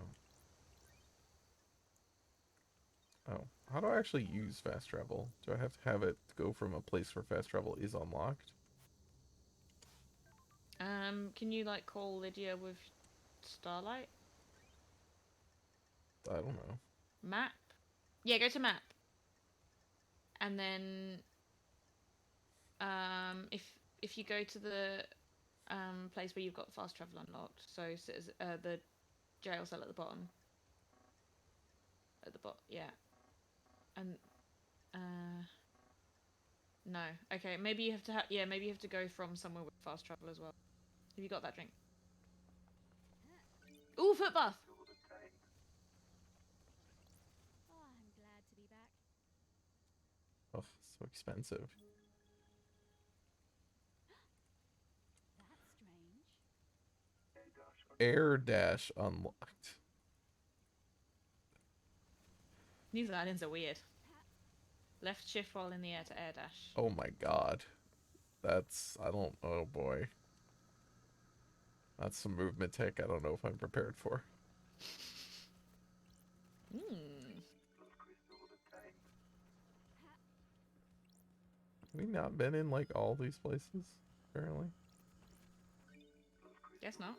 Oh, how do I actually use fast travel? Do I have to have it go from a place where fast travel is unlocked? Can you like call Lydia with Starlight? I don't know. Map? Yeah, go to map. And then if you go to the place where you've got fast travel unlocked, so the jail cell at the bottom. At the bottom, yeah. And no. Okay, maybe you have to maybe you have to go from somewhere with fast travel as well. Have you got that drink? Ooh, foot bath. Oh, I'm glad to be back. Oh, so expensive. That's strange. Air dash unlocked. These islands are weird. Left shift while in the air to air dash. Oh my god. That's, I don't, oh boy. That's some movement tech I don't know if I'm prepared for. Hmm. Have we not been in like all these places, apparently? Guess not.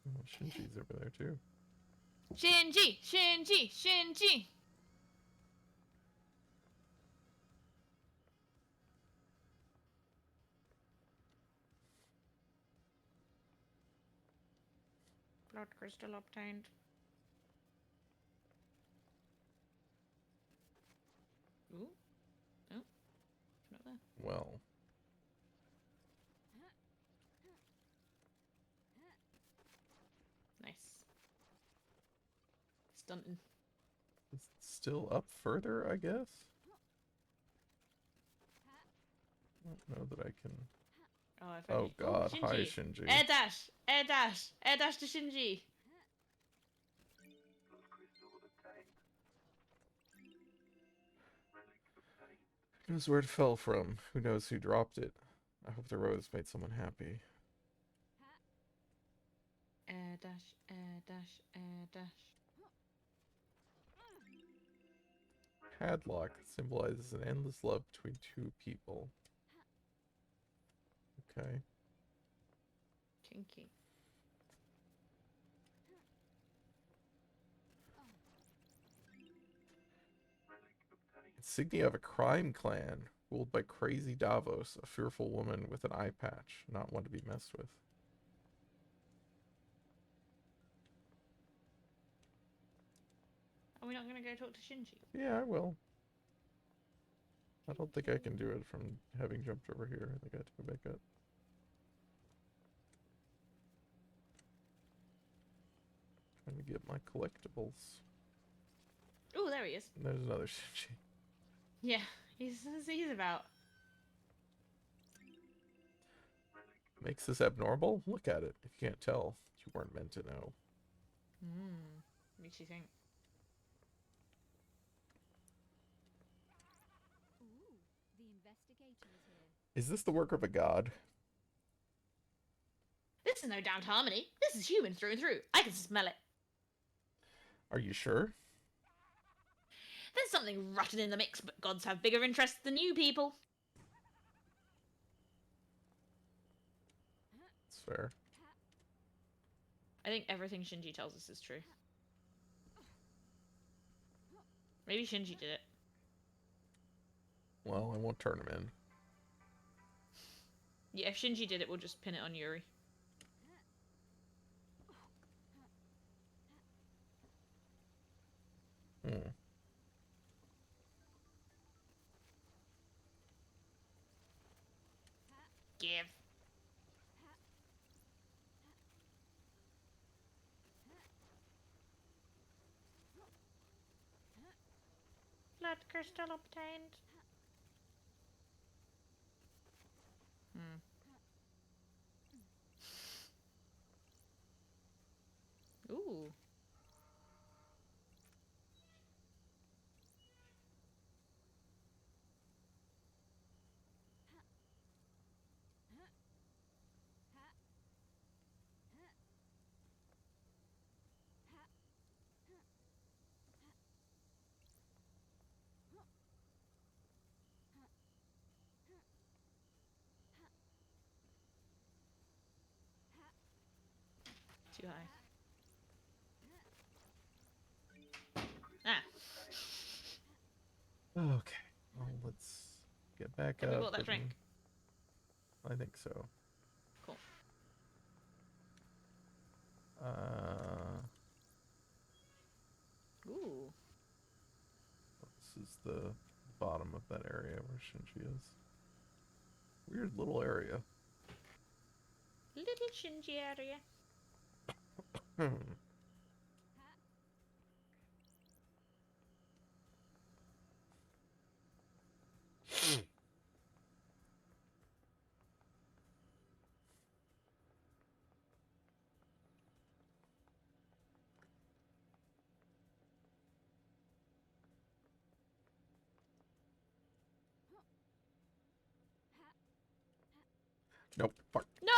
Oh, Shinji's over there too. Shinji! Shinji! Shinji! Blood crystal obtained. Ooh. Oh. It's not there. Well, Nice. Stunting. it's still up further, I guess? I don't know that I can... Oh, if Oh only. Ooh, god, hi Shinji. Shinji. Air dash! Air dash! Air dash to Shinji! Who knows where it fell from? Who knows who dropped it? I hope the rose made someone happy. Air dash, air dash, air dash. Padlock symbolizes an endless love between two people. Okay. Kinky. Insignia of a crime clan, ruled by crazy Davos, a fearful woman with an eye patch, not one to be messed with. Are we not going to go talk to Shinji? Yeah, I will. I don't think I can do it from having jumped over here. I think I have to go back up. Trying to get my collectibles. Oh, there he is. And there's another Shinji. Yeah, he's about. Makes this abnormal? Look at it. If you can't tell, you weren't meant to know. Hmm. Makes you think. Ooh, the investigator is here. Is this the work of a god? This is no damned harmony. This is human through and through. I can smell it. Are you sure? There's something rotten in the mix, but gods have bigger interests than you people. It's fair. I think everything Shinji tells us is true. Maybe Shinji did it. Well, I won't turn him in. Yeah, if Shinji did it, we'll just pin it on Yuri. Hmm. Give. Blood crystal obtained. Hmm. Ooh. too high. Ah, Okay. Well, let's get back have we up. bought that and- drink? I think so. Cool. Ooh. This is the bottom of that area where Shinji is. Weird little area. Little Shinji area. Hmm. Nope. Fuck. No!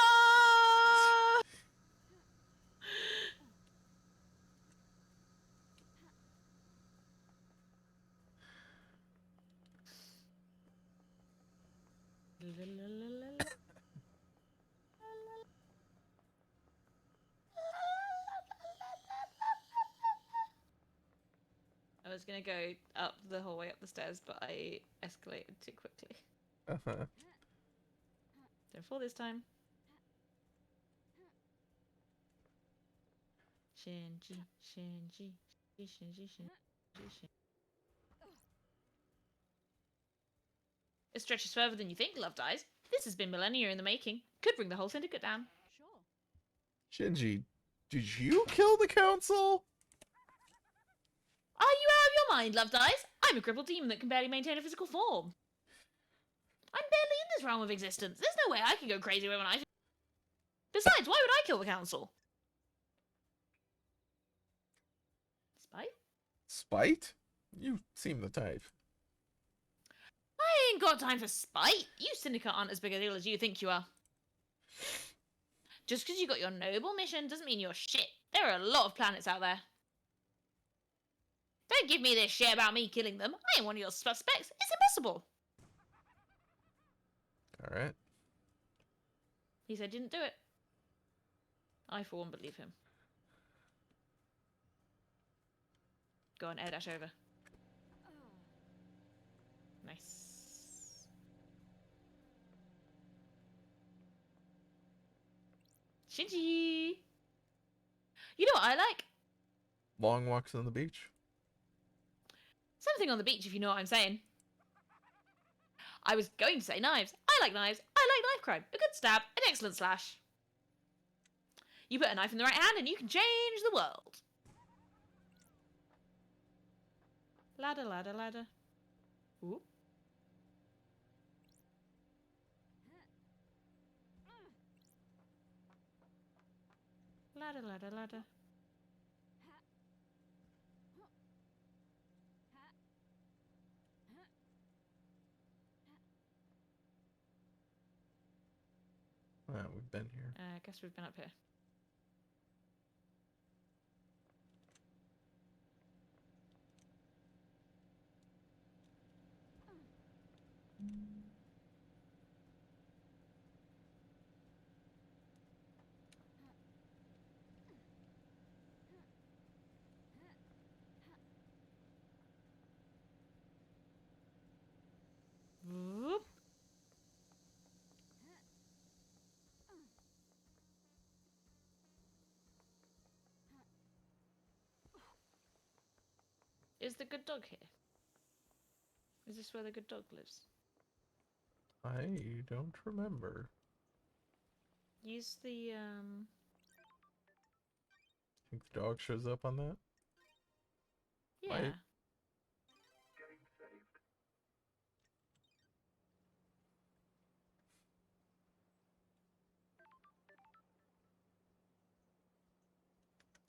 I was gonna go up the whole way up the stairs, but I escalated too quickly. Uh-huh. Don't fall this time. Shinji, Shinji, Shinji, Shinji, Shinji. It stretches further than you think, Love Dies. This has been millennia in the making. Could bring the whole syndicate down. Sure. Shinji, did you kill the council? Are you out of your mind, Love Dies? I'm a crippled demon that can barely maintain a physical form. I'm barely in this realm of existence. There's no way I can go crazy when I... Besides, why would I kill the council? Spite? Spite? You seem the type. I ain't got time for spite. You syndicate aren't as big a deal as you think you are. Just because you got your noble mission doesn't mean you're shit. There are a lot of planets out there. Don't give me this shit about me killing them. I ain't one of your suspects. It's impossible. Alright. He said didn't do it. I, for one, believe him. Go on, air dash over. Nice. Shinji! You know what I like? Long walks on the beach. Something on the beach, if you know what I'm saying. I was going to say knives. I like knives. I like knife crime. A good stab, an excellent slash. You put a knife in the right hand and you can change the world. Ladder, ladder, ladder. Ooh. Ladder, ladder, ladder. We've been here. I guess we've been up here. Whoop. Is the good dog here? Is this where the good dog lives? I don't remember. Use the, Think the dog shows up on that? yeah. Might.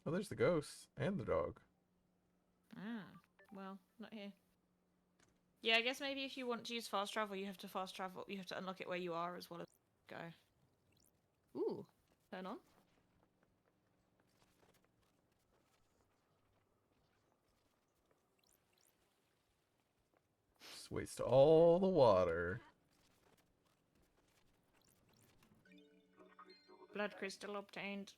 Oh, there's the ghost and the dog. Ah, well, not here. Yeah, I guess maybe if you want to use fast travel, you have to fast travel. You have to unlock it where you are as well as go. Ooh, turn on. Just waste all the water. Blood crystal obtained.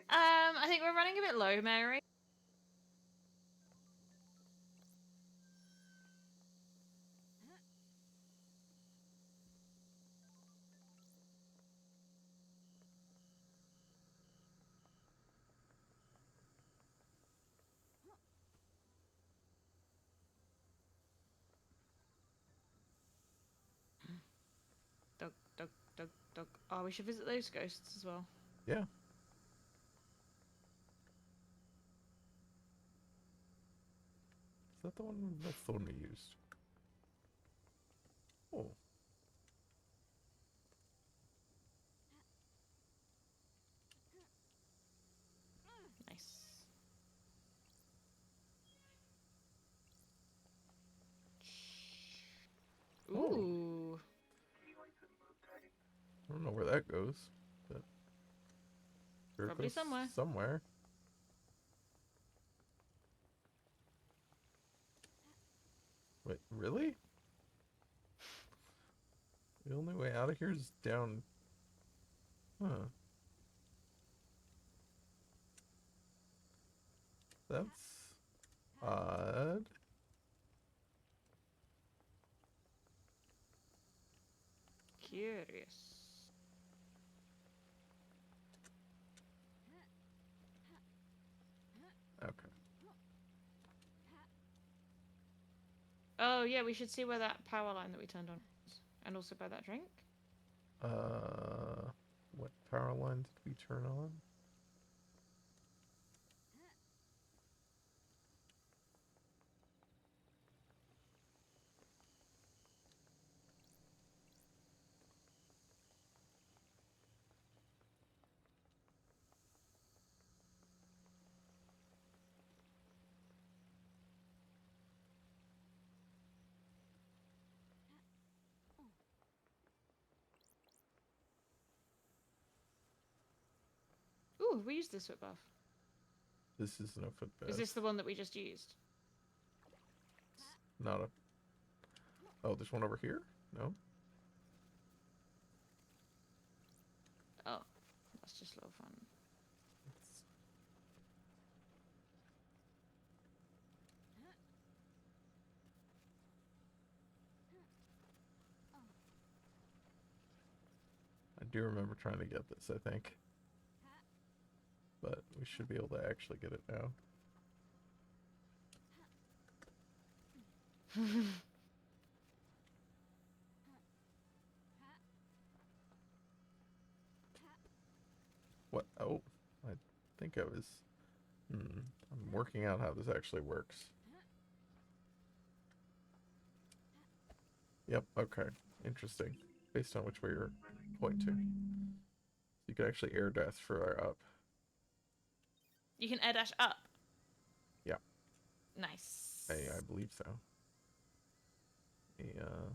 I think we're running a bit low, Mary. Dug, dug, dug, dug. Oh, we should visit those ghosts as well. Yeah. Is that the one? That's the one we used. Oh. Nice. Oh. Ooh. I don't know where that goes, but sure it Probably goes somewhere. somewhere. Wait, really? The only way out of here is down. Huh. That's odd. Curious. Okay. Oh, yeah, we should see where that power line that we turned on is. And also buy that drink. Uh, what power line did we turn on? Ooh, we used this foot bath. This is no foot bath. Is this the one that we just used? Not a. Oh, there's one over here? No? Oh, that's just a little fun. It's... I do remember trying to get this, I think. But we should be able to actually get it now. What? Oh, I think I was. I'm working out how this actually works. Yep, okay. Interesting. Based on which way you're pointing. You could actually air dash for up. You can air dash up. Yeah. Nice. I believe so. Yeah.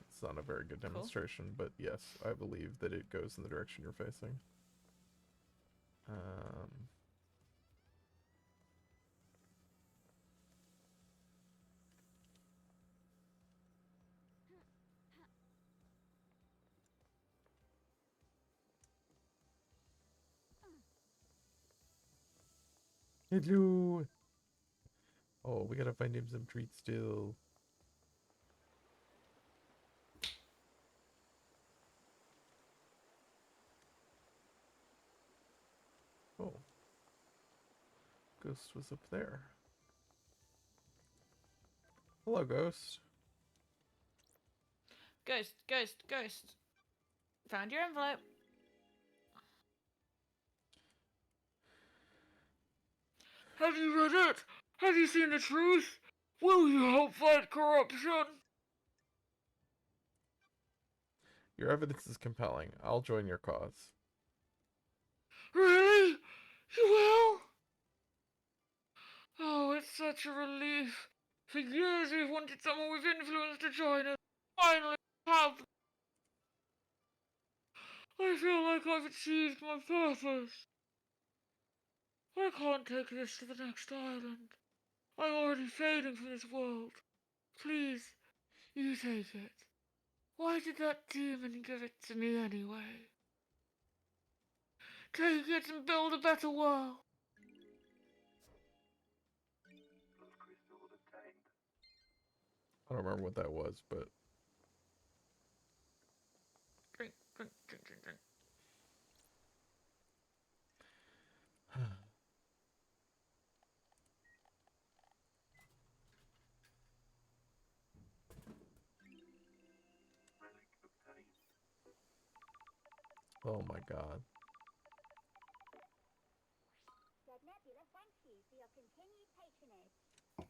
It's not a very good Cool. demonstration, but yes, I believe that it goes in the direction you're facing. Hello. Oh, we gotta find him some treats still. Oh. Ghost was up there. Hello, Ghost. Ghost, ghost, ghost. Found your envelope. Have you read it? Have you seen the truth? Will you help fight corruption? Your evidence is compelling. I'll join your cause. Really? You will? Oh, it's such a relief. For years we've wanted someone with influence to join us. Finally have. I feel like I've achieved my purpose. I can't take this to the next island. I'm already fading from this world. Please, you take it. Why did that demon give it to me anyway? Take it and build a better world. I don't remember what that was, but Drink, drink, drink, drink, drink. oh my god. Nebula, thank you for your continued patronage.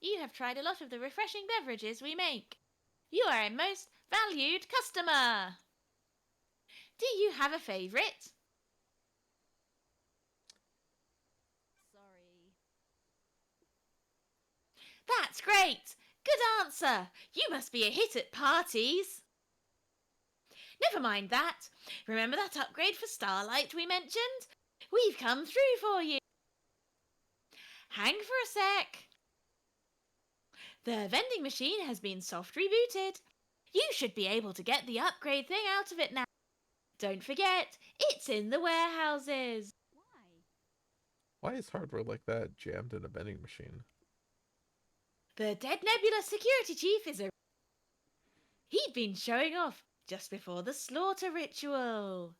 You have tried a lot of the refreshing beverages we make. You are a most valued customer. Do you have a favourite? Sorry. That's great. Good answer. You must be a hit at parties. Never mind that. Remember that upgrade for Starlight we mentioned? We've come through for you. Hang for a sec. The vending machine has been soft rebooted. You should be able to get the upgrade thing out of it now. Don't forget, it's in the warehouses. Why? Why is hardware like that jammed in a vending machine? The Dead Nebula security chief is a... He'd been showing off just before the slaughter ritual.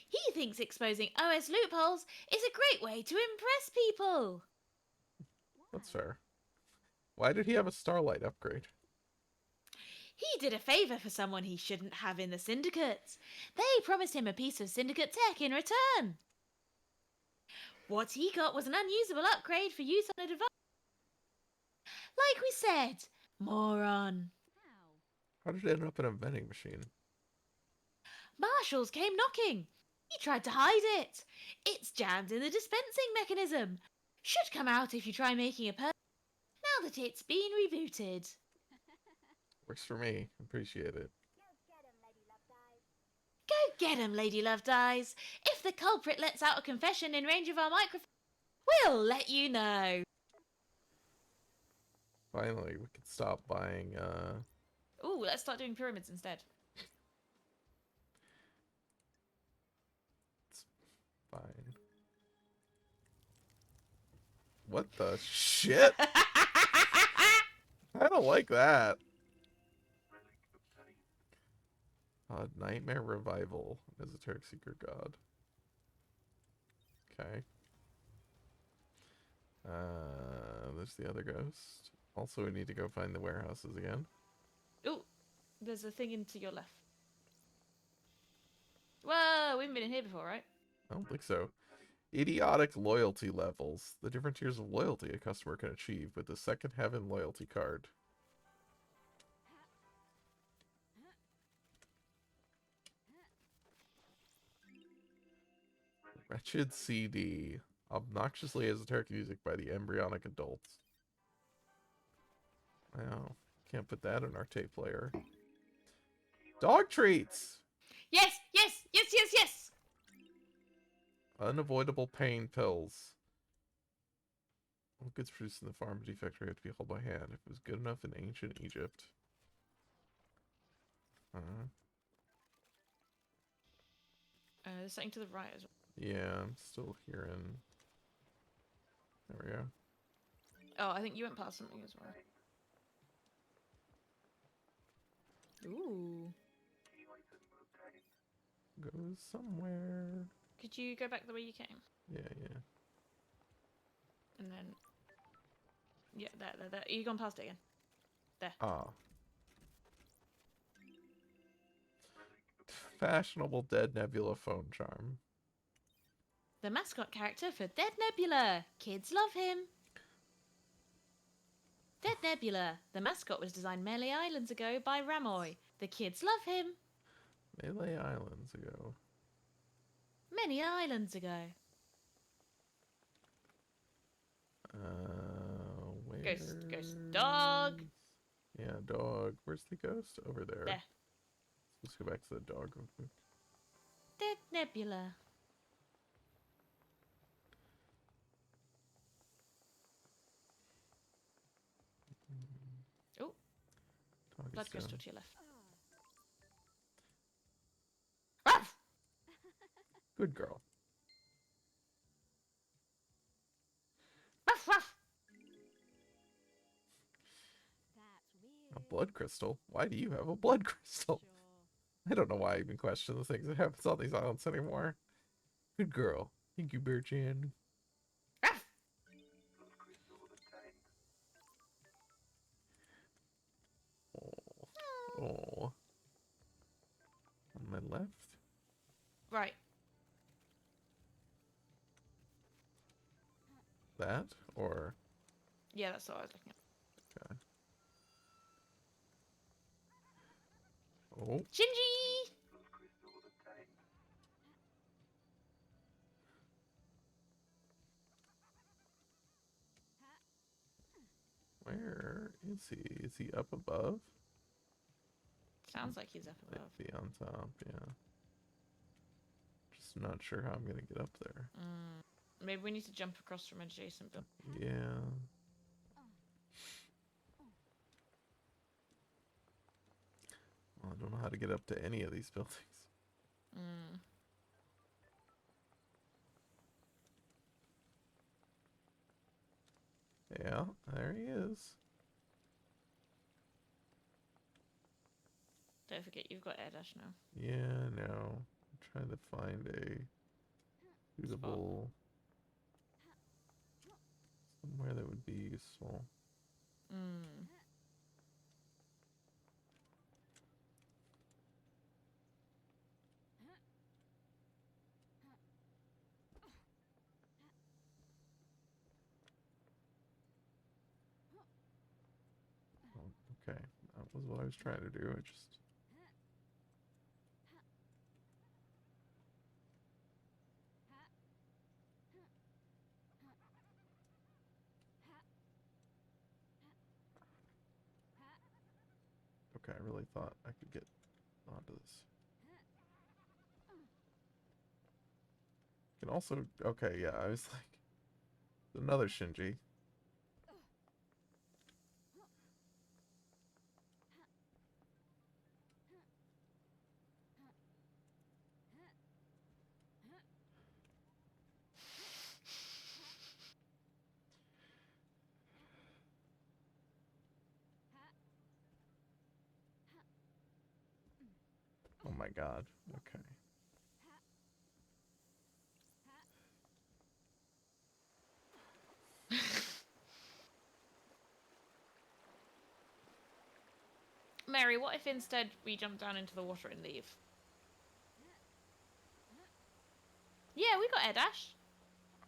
He thinks exposing OS loopholes is a great way to impress people. That's fair. Why did he have a Starlight upgrade? He did a favour for someone he shouldn't have in the Syndicate. They promised him a piece of Syndicate tech in return. What he got was an unusable upgrade for use on a device. Like we said, moron. How? How did it end up in a vending machine? Marshals came knocking. He tried to hide it. It's jammed in the dispensing mechanism. Should come out if you try making a purchase now that it's been rebooted. Works for me. Appreciate it. Go get 'em, Lady Love Go Dive. get 'em, Lady Love Dies. If the culprit lets out a confession in range of our microphone, we'll let you know. Finally, we can stop buying, Ooh, let's start doing pyramids instead. It's fine. What the shit? I don't like that. Nightmare Revival, Esoteric Secret God. Okay. There's the other ghost. Also, we need to go find the warehouses again. Ooh, there's a thing into your left. Whoa, we haven't been in here before, right? I don't think so. Idiotic loyalty levels. The different tiers of loyalty a customer can achieve with the Second Heaven loyalty card. Wretched CD. Obnoxiously esoteric music by the embryonic adults. Wow. Can't put that in our tape player. Dog treats! Yes, yes, yes, yes, yes! Unavoidable pain pills. All goods produced in the farm defectory have to be held by hand. If it was good enough in ancient Egypt. There's something to the right as well. Yeah, I'm still hearing. There we go. Oh, I think you went past something as well. Ooh. Goes somewhere. Could you go back the way you came? Yeah, yeah. And then... Yeah, there. You gone past it again. There. Ah. Fashionable Dead Nebula phone charm. The mascot character for Dead Nebula. Kids love him. Dead Nebula. The mascot was designed many islands ago by Ramoy. The kids love him. Melee Islands ago. Many islands ago. Where? Ghost. Dog. Yeah, dog. Where's the ghost? Over there. There. Let's go back to the dog real quick. Dead Nebula. Oh, Dog is blood crystal down. to your left. Ruff! Good girl. Ruff, ruff. That's A weird. blood crystal? Why do you have a blood crystal? Sure. I don't know why I even question the things that happens on these islands anymore. Good girl. Thank you, Birchan. Ruff. Oh. Oh. On my left? Right. That? Or... Yeah, that's what I was looking at. Okay. Oh. Shinji! Where is he? Is he up above? Sounds like he's up Might above. be on top, yeah. Just not sure how I'm gonna get up there. Maybe we need to jump across from adjacent building. Yeah. Well, I don't know how to get up to any of these buildings. Mm. Yeah, there he is. Don't forget, you've got air dash now. Yeah, no. I'm trying to find a suitable somewhere that would be useful. Mm. Oh, okay, that was what I was trying to do. I just okay. I really thought I could get onto this. Can also okay, yeah. I was like, another Shinji. Oh my god. Okay. Mary, what if instead we jump down into the water and leave? Yeah, we got air dash.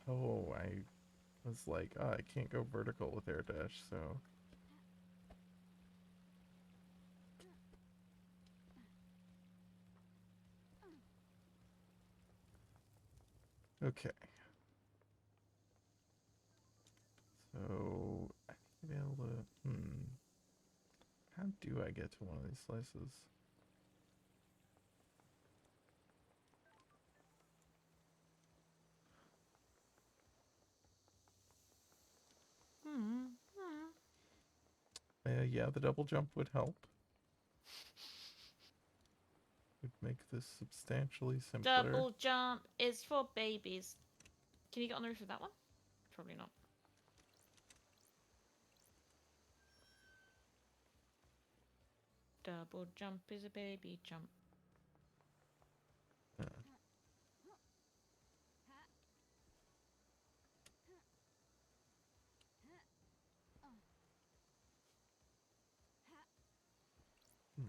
Oh, I was like, oh, I can't go vertical with air dash, so. Okay. So, I think I'll be able to, how do I get to one of these slices? Yeah, the double jump would help. Would make this substantially simpler. Double jump is for babies. Can you get on the roof of that one? Probably not. Double jump is a baby jump. Yeah. Hmm.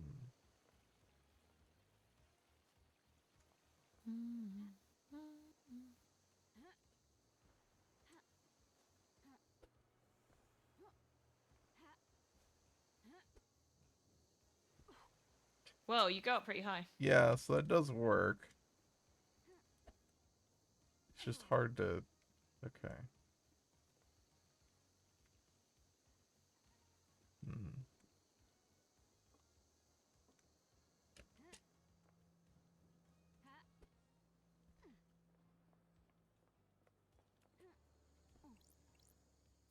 Whoa, you go up pretty high. Yeah, so that does work. It's just hard to. Okay. Hmm.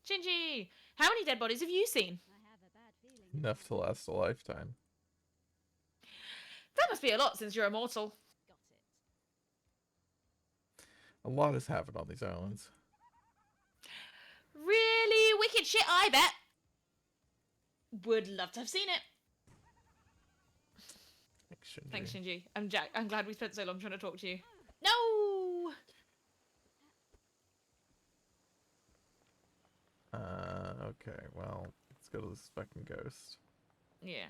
Shinji! How many dead bodies have you seen? I have a bad feeling. this Enough to one last a lifetime. That must be a lot since you're immortal. got it. A lot has happened on these islands. Really wicked shit, I bet. Would love to have seen it. Thanks, Shinji. Thanks, Shinji. I'm Jack. I'm glad we spent so long trying to talk to you. No! Okay, well, let's go to this fucking ghost. Yeah.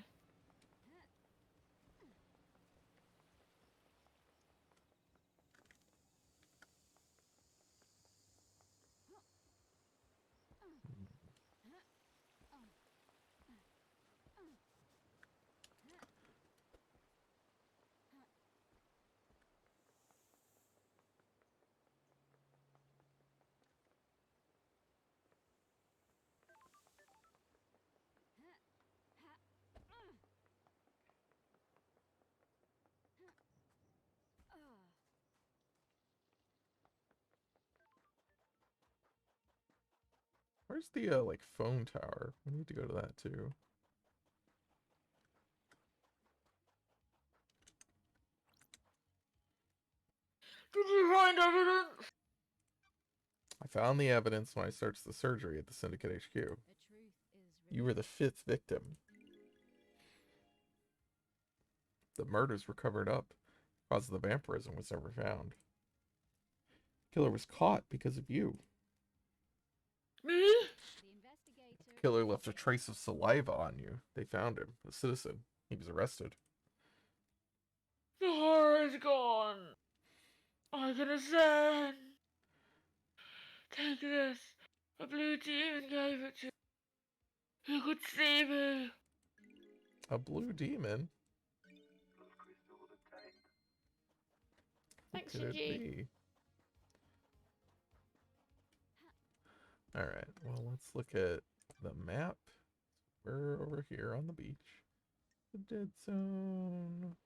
Where's the, like, phone tower? We need to go to that, too. Did you find evidence? I found the evidence when I searched the surgery at the Syndicate HQ. The truth is You were the 5th victim. The murders were covered up. Cause of the vampirism was never found. Killer was caught because of you. Me? The investigator. Killer left a trace of saliva on you. They found him, a citizen. He was arrested. The horror is gone. I can ascend. Take this. A blue demon gave it to me. He could see me. A blue demon? Thanks, Could it Shinji. be? Alright, well, let's look at the map. We're over here on the beach. The dead zone.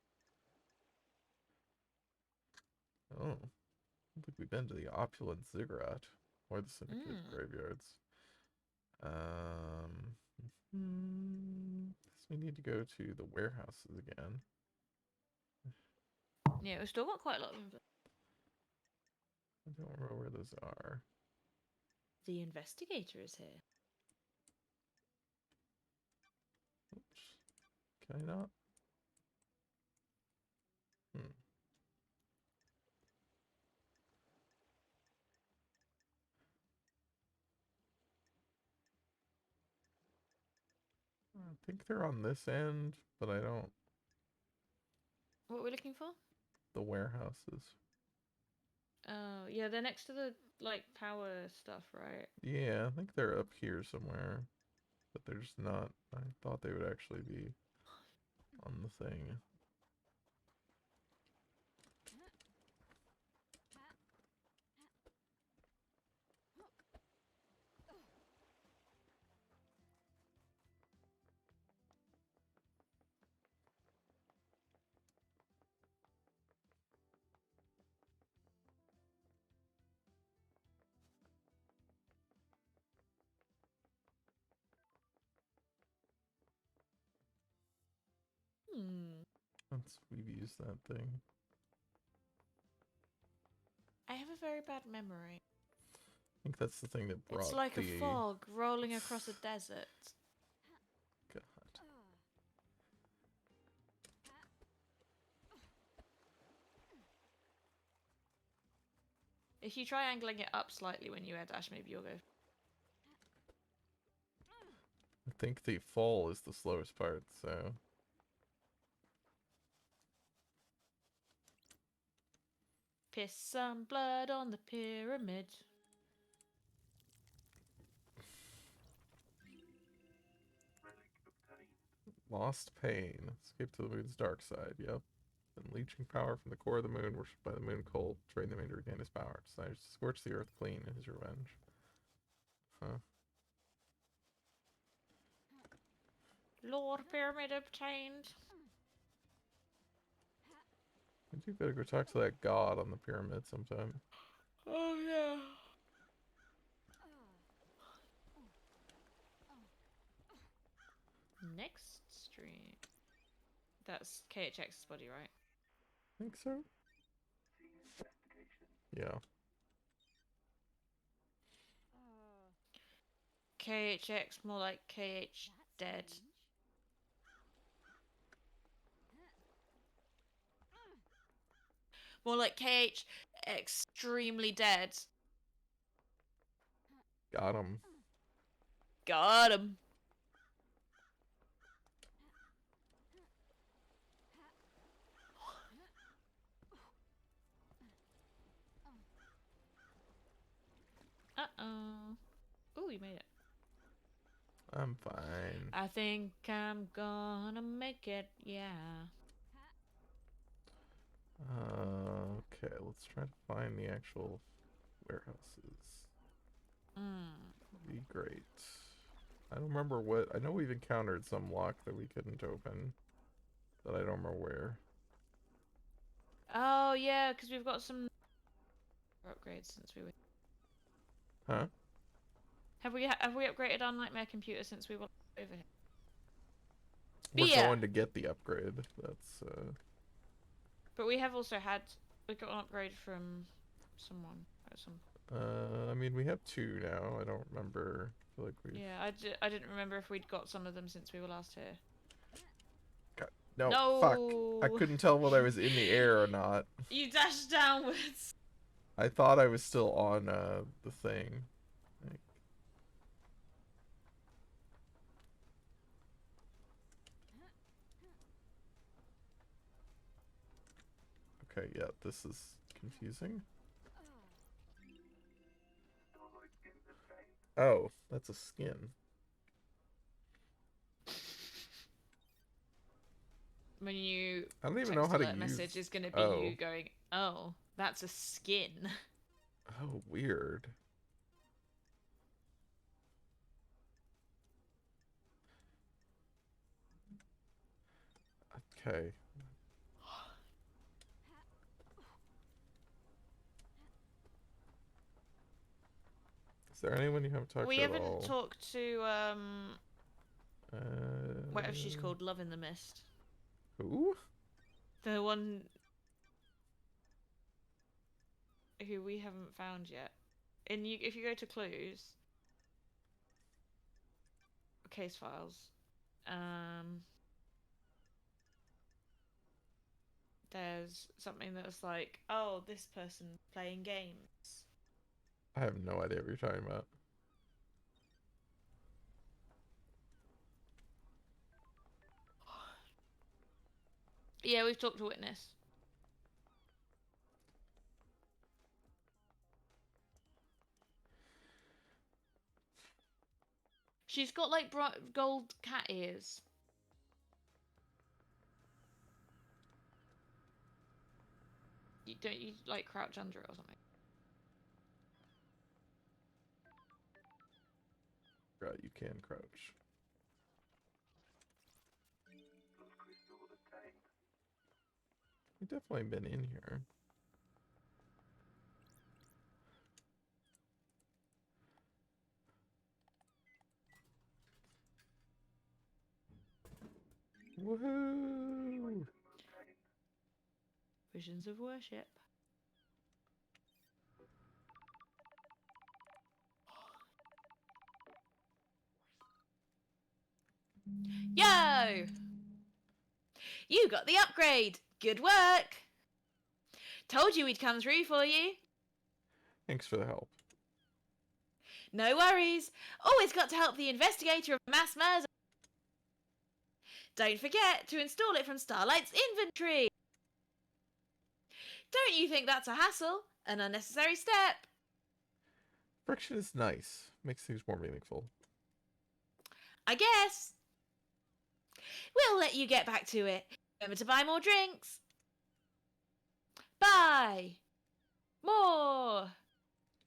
Oh. I don't think we've been to the opulent ziggurat or the syndicate graveyards. So we need to go to the warehouses again. Yeah, we've still got quite a lot of them. I don't remember where those are. The investigator is here. Oops. Can I not? I think they're on this end, but I don't. What are we looking for? The warehouses. Oh, yeah, they're next to the, like, power stuff, right? Yeah, I think they're up here somewhere. But they're just not. I thought they would actually be on the thing. Once we've used that thing. I have a very bad memory. I think that's the thing that brought It's like the... a fog rolling across a desert. God. If you try angling it up slightly when you air dash, maybe you'll go. I think the fall is the slowest part, so... Piss some blood on the pyramid. Lost pain. Escape to the moon's dark side, yep. And leeching power from the core of the moon, worshipped by the moon cult. Drain the moon to regain his power. Desires to scorch the earth clean in his revenge. Huh. Lord Pyramid obtained. I do gotta go talk to that god on the pyramid sometime. Oh yeah. Next stream. That's KHX's body, right? Think so? Yeah. KHX, more like KH That's dead. strange. More like KH extremely dead. Got him. Got him. Uh-oh. Ooh, you made it. I'm fine. I think I'm gonna make it, yeah. Okay, let's try to find the actual warehouses. Be great. I don't remember what. I know we've encountered some lock that we couldn't open, but I don't remember where. Oh, yeah, because we've got some upgrades since we were... Huh? Have we upgraded our nightmare computer since we were over here? We're Beer! going to get the upgrade. That's But we have also had... We got an upgrade from someone at some... I mean, we have 2 now. I don't remember. I feel like we've... Yeah, I didn't remember if we'd got some of them since we were last here. No, No! fuck. I couldn't tell whether I was in the air or not. You dashed downwards! I thought I was still on the thing. Like... Okay, yeah, this is confusing. Oh, that's a skin. When you I don't even text know how to alert use... message is going to be Oh. you going, oh, that's a skin. Oh, weird. Okay. Is there anyone you haven't talked We to at haven't all? talked to, whatever she's Uh, called, Love in the Mist. Who? The one who we haven't found yet. If you go to clues, case files, there's something that's like, oh, this person playing games. I have no idea what you're talking about. Yeah, we've talked to Witness. She's got like bright gold cat ears. Don't you like crouch under it or something? Right, you can crouch. We've definitely been in here. Woohoo! Visions of worship. Yo! You got the upgrade! Good work! Told you we'd come through for you. Thanks for the help. No worries. Always got to help the investigator of mass murder. Don't forget to install it from Starlight's inventory. Don't you think that's a hassle? An unnecessary step? Friction is nice. Makes things more meaningful. I guess. We'll let you get back to it. Remember to buy more drinks. Buy more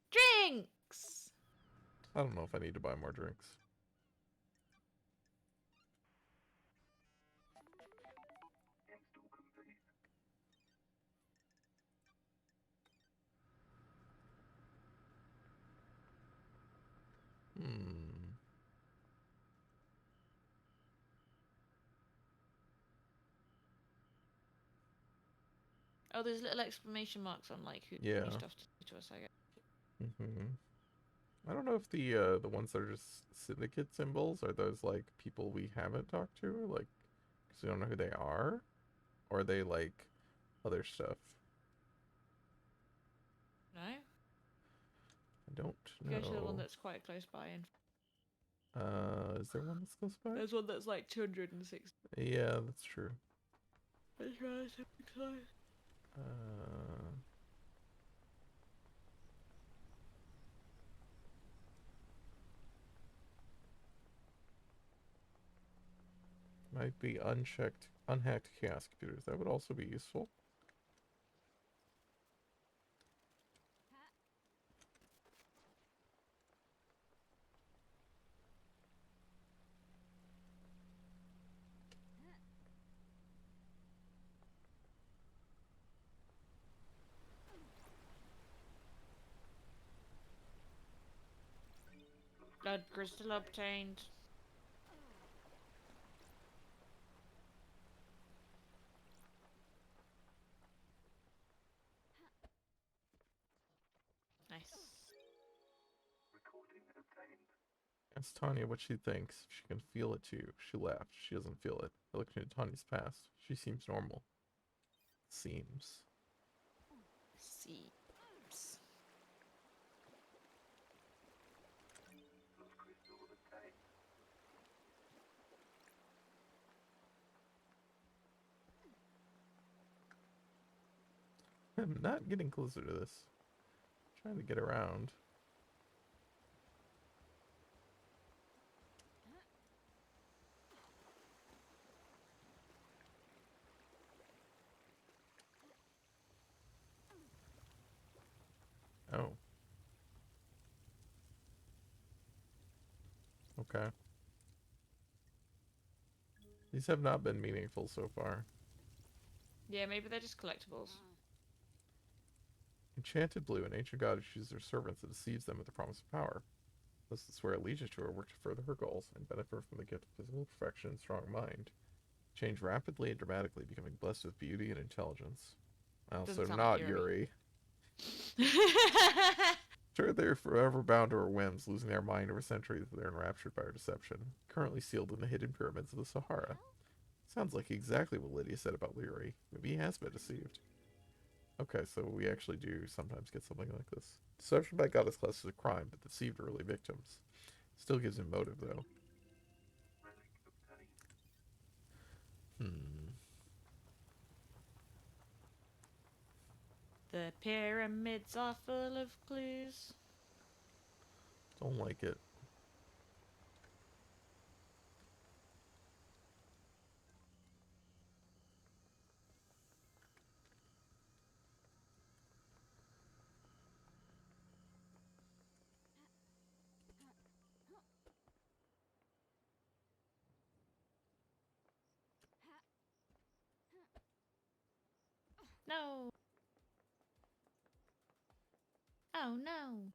drinks. I don't know if I need to buy more drinks. Hmm. Oh, there's little exclamation marks on like who Yeah. new stuff to do to us, I guess. Mm-hmm. I don't know if the ones that are just syndicate symbols are those like people we haven't talked to, or like because we don't know who they are, or are they like other stuff. No? I don't Go to the one know. that's quite close by. And Is there one that's close by? there's one that's like 206. Yeah, that's true. That's relatively close. Uh, might be unchecked, unhacked chaos computers. That would also be useful. Blood crystal obtained. Nice. Ask Tanya what she thinks. If she can feel it too. She laughed. She doesn't feel it. I looked into Tanya's past. She seems normal. Seems. Seems. I'm not getting closer to this. Trying to get around. Oh. Okay. These have not been meaningful so far. Yeah, maybe they're just collectibles. Enchanted Blue, an ancient god who chooses her servants and deceives them with the promise of power. Those that swear allegiance to her work to further her goals and benefit from the gift of physical perfection and strong mind. Change rapidly and dramatically, becoming blessed with beauty and intelligence. Also, Doesn't sound like not Yuri. Yuri. Sure, they're forever bound to her whims, losing their mind over centuries, they're enraptured by her deception. Currently sealed in the hidden pyramids of the Sahara. Sounds like exactly what Lydia said about Yuri. Maybe he has been deceived. Okay, so we actually do sometimes get something like this. Deception by goddess class is a crime, but deceived early victims. Still gives him motive, though. Hmm. The pyramids are full of clues. Don't like it. No. Oh no.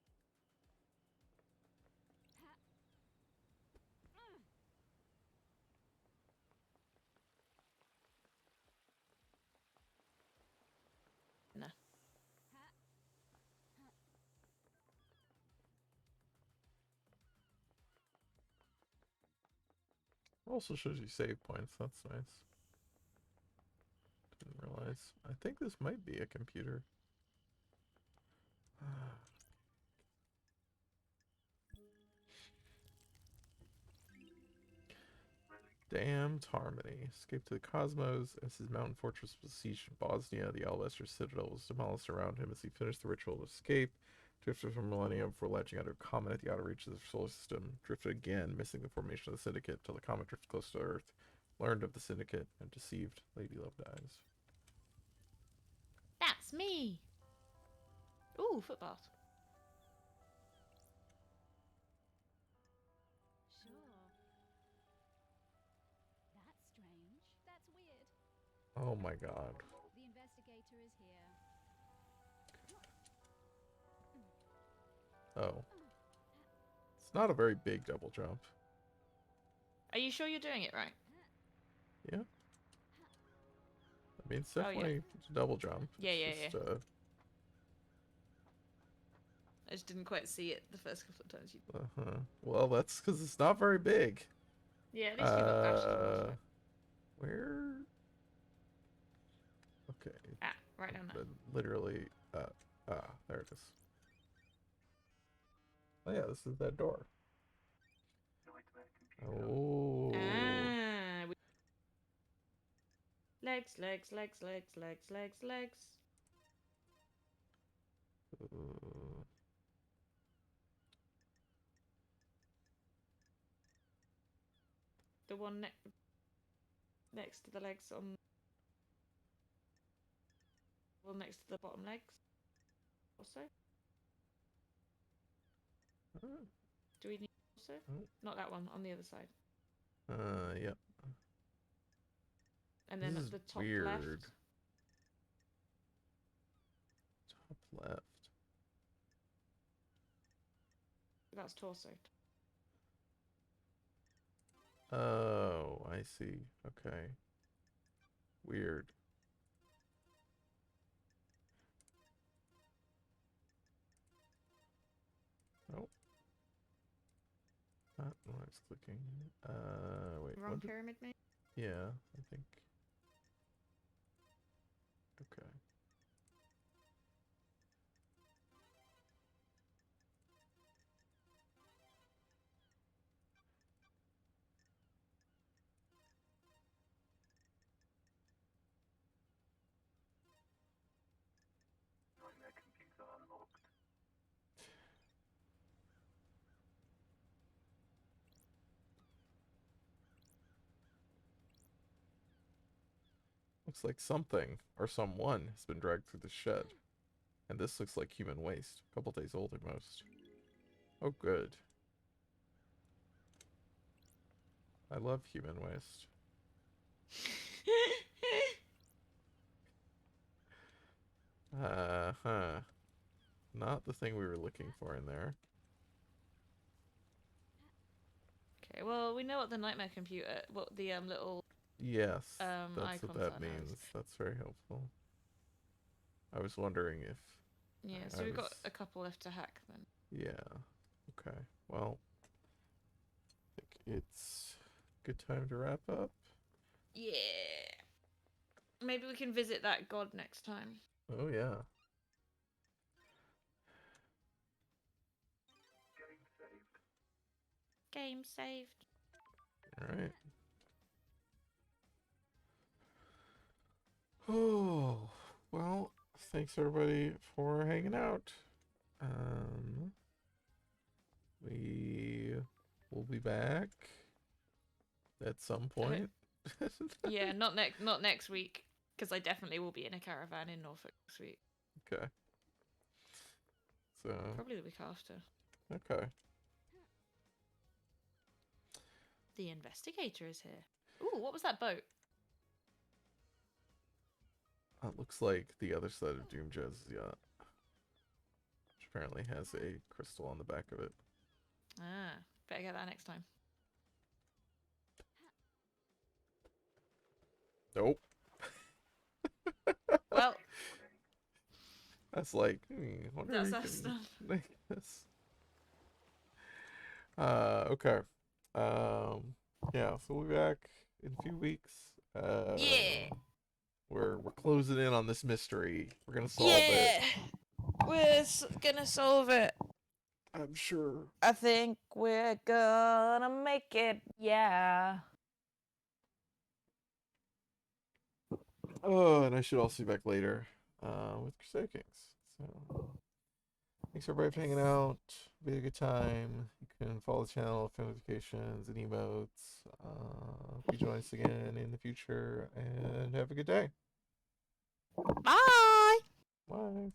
No. Also shows you save points. That's nice. Didn't realize. I think this might be a computer. Damned Harmony. Escape to the cosmos. As his mountain fortress was besieged in Bosnia, the Alabaster Citadel was demolished around him as he finished the ritual of escape. Drifted for millennia before latching onto a comet at the outer reaches of the solar system. Drifted again, missing the formation of the Syndicate, till the comet drifted close to Earth. Learned of the Syndicate, and deceived. Lady Love dies. That's me. Ooh, footbath. Sure. That's strange. That's weird. Oh my god. The investigator is here. Oh. It's not a very big double jump. Are you sure you're doing it right? Yeah. I mean, it's Oh, yeah. definitely a double jump. Yeah, It's yeah, just, yeah. I just didn't quite see it the first couple of times. Well, that's because it's not very big. Yeah, at least you got Ashley one. Where? Okay. Ah, right down there. Literally. There it is. Oh yeah, this is that door. Oh. Ah, legs. Uh, The one next to the legs on. Well, next to the bottom legs. Also. Do we need also? Not that one. On the other side. Yep. And then This at is the top weird. left. Top left. That's torso. Oh, I see. Okay. Weird. Nope. Not what I was clicking. Wait. Wrong What did... pyramid, maybe? Yeah, I think. Okay. Looks like something or someone has been dragged through the shed. And this looks like human waste. A couple days old at most. Oh, good. I love human waste. Huh. Not the thing we were looking for in there. Okay, well, we know what the nightmare computer, what the little Yes, that's what icons that are now. means. That's very helpful. I was wondering if... Yeah, I so we've got was- a couple left to hack then. Yeah. Okay. Well, I think it's a good time to wrap up. Yeah. Maybe we can visit that god next time. Oh, yeah. Game saved. All right. Oh, well, thanks everybody for hanging out. We will be back at some point. Yeah, not next week, because I definitely will be in a caravan in Norfolk next week. Okay. So, Probably the week after. okay. The investigator is here. Ooh, what was that boat? It looks like the other side of Doom Jazz's yacht, which apparently has a crystal on the back of it. Ah, better get that next time. Nope. Well, That's like, wonder that's if us you can done. make this. Okay. Yeah, so we'll be back in a few weeks. Yeah. We're closing in on this mystery. We're gonna solve it. We're gonna solve it. I'm sure. I think we're gonna make it. Yeah. Oh, and I should also be back later with Crusade Kings. So thanks everybody for hanging out. Be a good time. You can follow the channel for notifications and emotes. Be join us again in the future and have a good day. Bye. Bye.